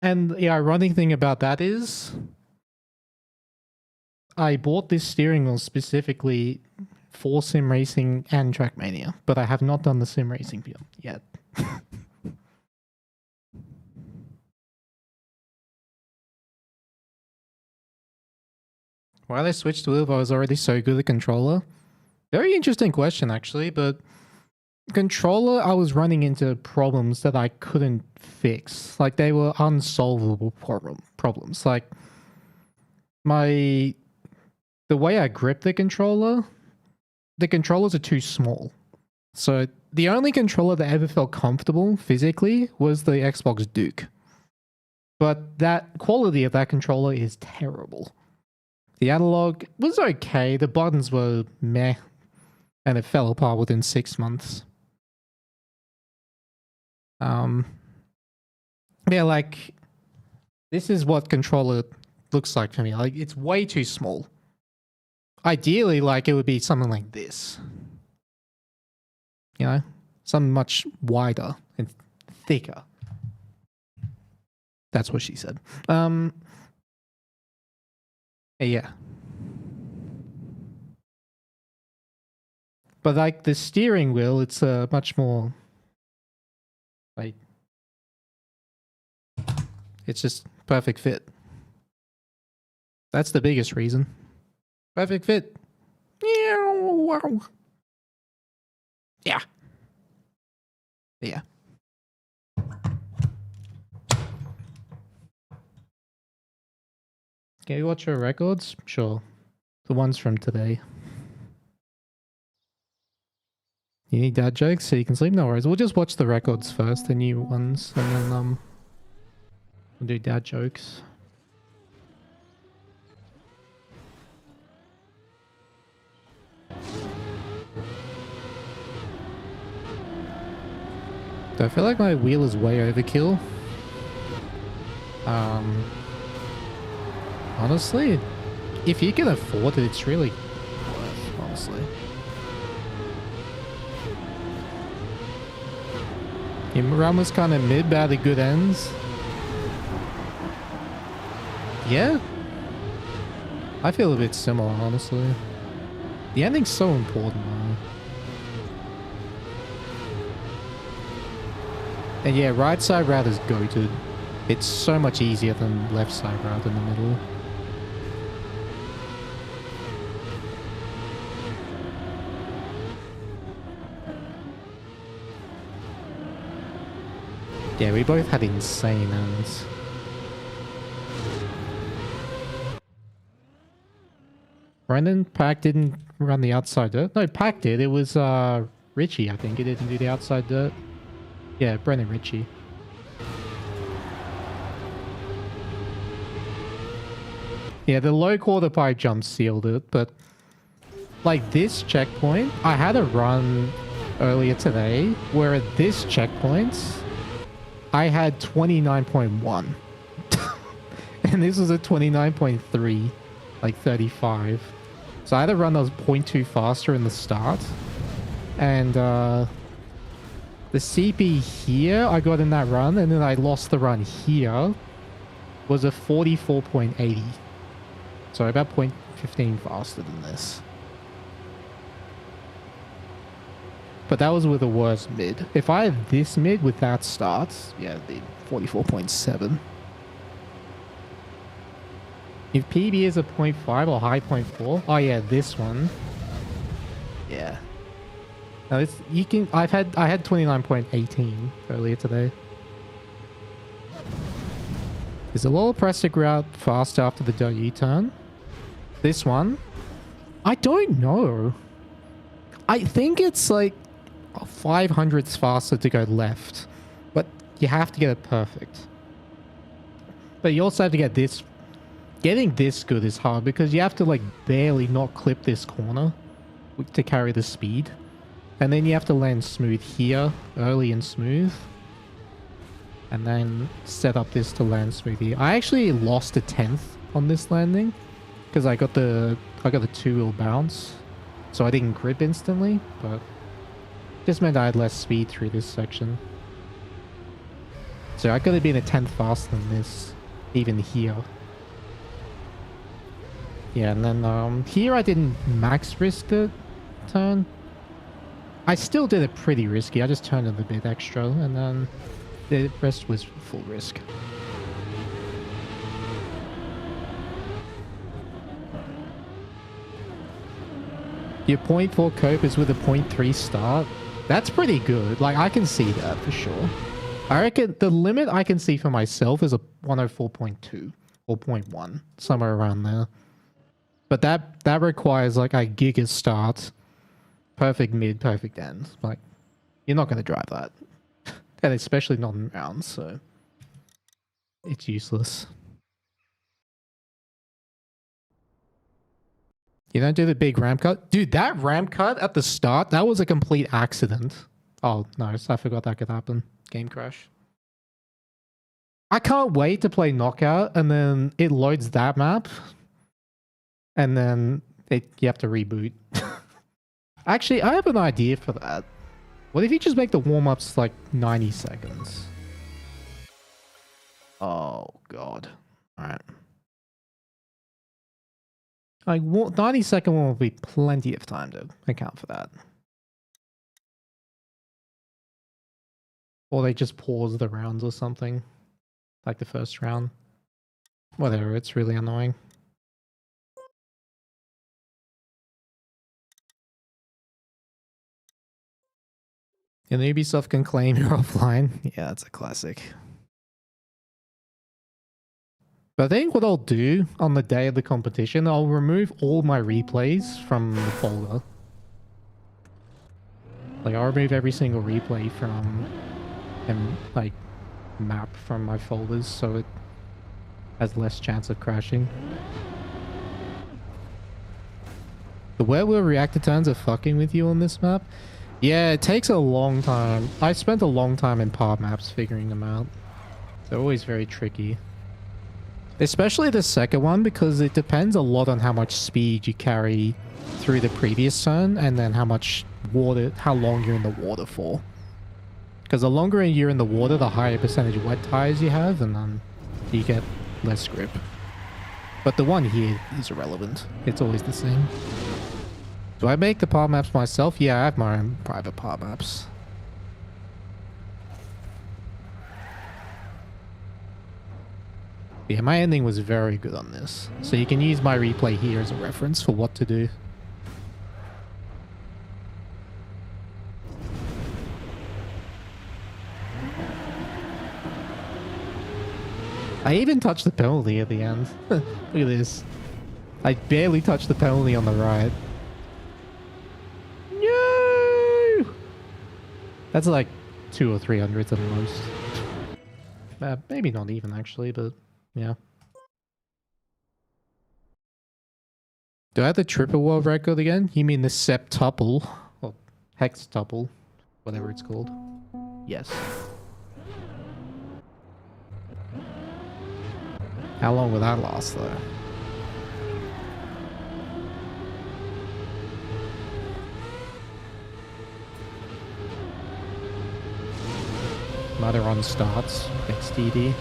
Speaker 1: And the ironic thing about that is I bought this steering wheel specifically for sim racing and trackmania, but I have not done the sim racing build yet. Why they switched to it if I was already so good at controller? Very interesting question actually, but controller, I was running into problems that I couldn't fix. Like, they were unsolvable problems. Like, the way I grip the controllers are too small. So, the only controller that ever felt comfortable physically was the Xbox Duke. But that quality of that controller is terrible. The analog was okay. The buttons were meh. And it fell apart within 6 months. Yeah, like, this is what controller looks like for me. Like, it's way too small. Ideally, like, it would be something like this. You know? Something much wider and thicker. That's what she said. Yeah. But, like, the steering wheel, it's much more... Like, it's just perfect fit. That's the biggest reason. Perfect fit. Yeah. Yeah. Yeah. Can you watch your records? Sure. The ones from today. You need dad jokes so you can sleep? No worries. We'll just watch the records first, the new ones, and then we'll do dad jokes. Do I feel like my wheel is way overkill? Honestly, if you can afford it, it's really worth, honestly. Your run was kind of mid, but had the good ends. Yeah, I feel a bit similar, honestly. The ending's so important, man. And yeah, right side route is goated. It's so much easier than left side route in the middle. Yeah, we both had insane ends. Brendan, Pack didn't run the outside dirt. No, Pack did. It was Richie, I think. He didn't do the outside dirt. Yeah, Brendan Ritchie. Yeah, the low quarter pipe jump sealed it, but like this checkpoint, I had a run earlier today where at this checkpoint, I had 29.1. And this was a 29.3, like 35. So I had a run that was 0.2 faster in the start. And the CP here I got in that run, and then I lost the run here, was a 44.80. So about 0.15 faster than this. But that was with a worse mid. If I had this mid with that start, yeah, it'd be 44.7. If PB is a 0.5 or high 0.4, oh yeah, this one. Yeah. Now this, you can, I had 29.18 earlier today. Is the lower pressure route faster after the U-turn? This one? I don't know. I think it's like 500s faster to go left, but you have to get it perfect. But you also have to get this. Getting this good is hard because you have to like barely not clip this corner to carry the speed. And then you have to land smooth here, early and smooth. And then set up this to land smooth here. I actually lost a 10th on this landing because I got the 2-wheel bounce. So I didn't grip instantly, but just meant I had less speed through this section. So I could have been a 10th faster than this, even here. Yeah, and then here I didn't max risk the turn. I still did it pretty risky. I just turned it a bit extra, and then the rest was full risk. Your 0.4 cope is with a 0.3 start. That's pretty good. Like, I can see that for sure. I reckon the limit I can see for myself is a 104.2 or 0.1, somewhere around there. But that requires like a giga start, perfect mid, perfect end. Like, you're not going to drive that. And especially not in rounds, so it's useless. You don't do the big ramp cut? Dude, that ramp cut at the start, that was a complete accident. Oh, nice. I forgot that could happen. Game crash. I can't wait to play Knockout, and then it loads that map. And then you have to reboot. Actually, I have an idea for that. What if you just make the warm-ups like 90 seconds? Oh, God. Alright. Like, 90-second one will be plenty of time to account for that. Or they just pause the rounds or something. Like the first round. Whatever, it's really annoying. And Ubisoft can claim you're offline. Yeah, that's a classic. But I think what I'll do on the day of the competition, I'll remove all my replays from the folder. Like, I'll remove every single replay from, like, map from my folders so it has less chance of crashing. The where-wheel reactor turns are fucking with you on this map. Yeah, it takes a long time. I spent a long time in par maps figuring them out. They're always very tricky. Especially the second one, because it depends a lot on how much speed you carry through the previous turn, and then how much water, how long you're in the water for. Because the longer you're in the water, the higher percentage wet tires you have, and then you get less grip. But the one here is irrelevant. It's always the same. Do I make the part maps myself? Yeah, I have my own private part maps. Yeah, my ending was very good on this. So you can use my replay here as a reference for what to do. I even touched the penalty at the end. Look at this. I barely touched the penalty on the right. No! That's like 200 or 300 at the most. Maybe not even actually, but yeah. Do I have the triple world record again? You mean the septuple? Or hextuple? Whatever it's called. Yes. How long will that last though? Mudda on starts. XDD.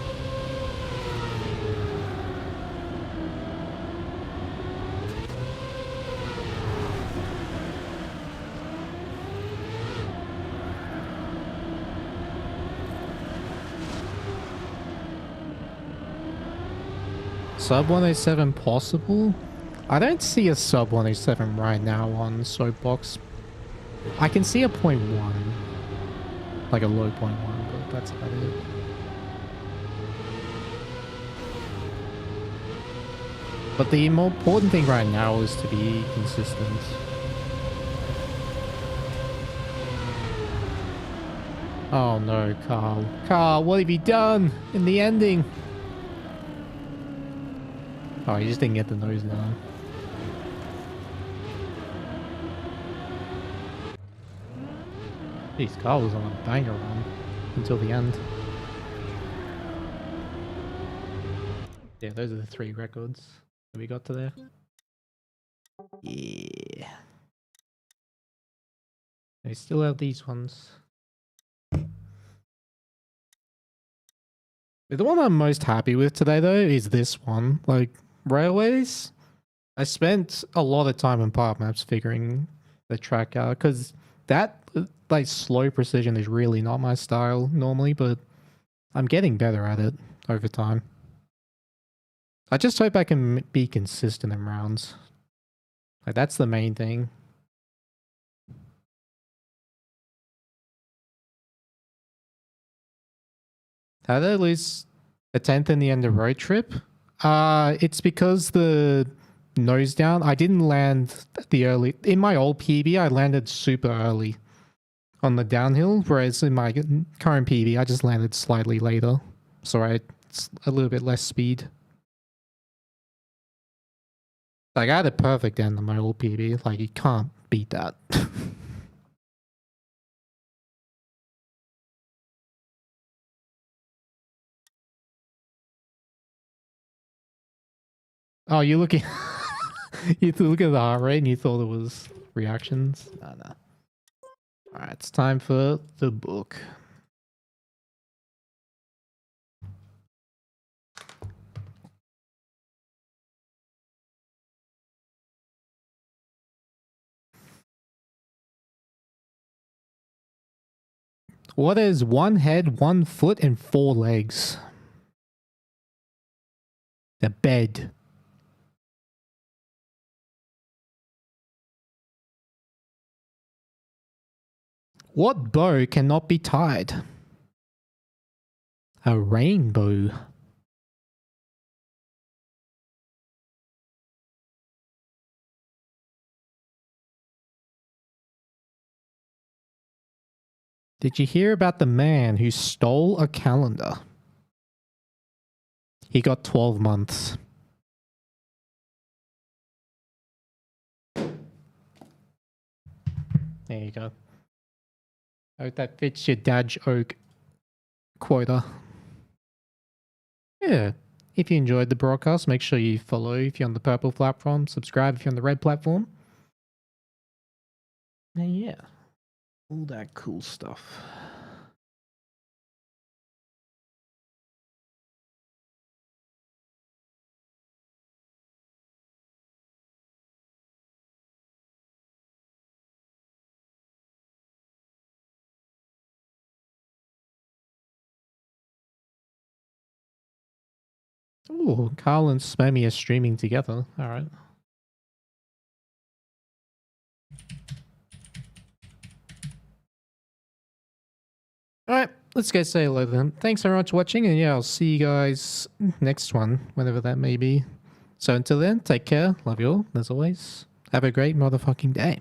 Speaker 1: Sub 107 possible? I don't see a sub 107 right now on Soapbox. I can see a 0.1. Like a low 0.1, but that's about it. But the more important thing right now is to be consistent. Oh no, Carl. Carl, what have you done in the ending? Oh, you just didn't get the nose down. Jeez, Carl was on a banger run until the end. Yeah, those are the 3 records that we got to there. Yeah. I still have these ones. The one I'm most happy with today, though, is this one. Like, railways, I spent a lot of time in part maps figuring the track out, because that, like, slow precision is really not my style normally, but I'm getting better at it over time. I just hope I can be consistent in rounds. Like, that's the main thing. How did I lose a 10th in the end of road trip? It's because the nose down, I didn't land the early. In my old PB, I landed super early on the downhill, whereas in my current PB, I just landed slightly later. So it's a little bit less speed. Like, I had a perfect end on my old PB. Like, you can't beat that. Oh, you looking... you look at the heart rate and you thought it was reactions? No, no. Alright, it's time for the book. What is 1 head, 1 foot, and 4 legs? The bed. What bow cannot be tied? A rainbow. Did you hear about the man who stole a calendar? He got 12 months. There you go. I hope that fits your Daj Oak quota. Yeah. If you enjoyed the broadcast, make sure you follow if you're on the purple platform, subscribe if you're on the red platform. And yeah, all that cool stuff. Ooh, Carl and Spammy are streaming together. Alright. Alright, let's go say hello then. Thanks very much for watching, and yeah, I'll see you guys next one, whenever that may be. So until then, take care, love you all, as always. Have a great motherfucking day.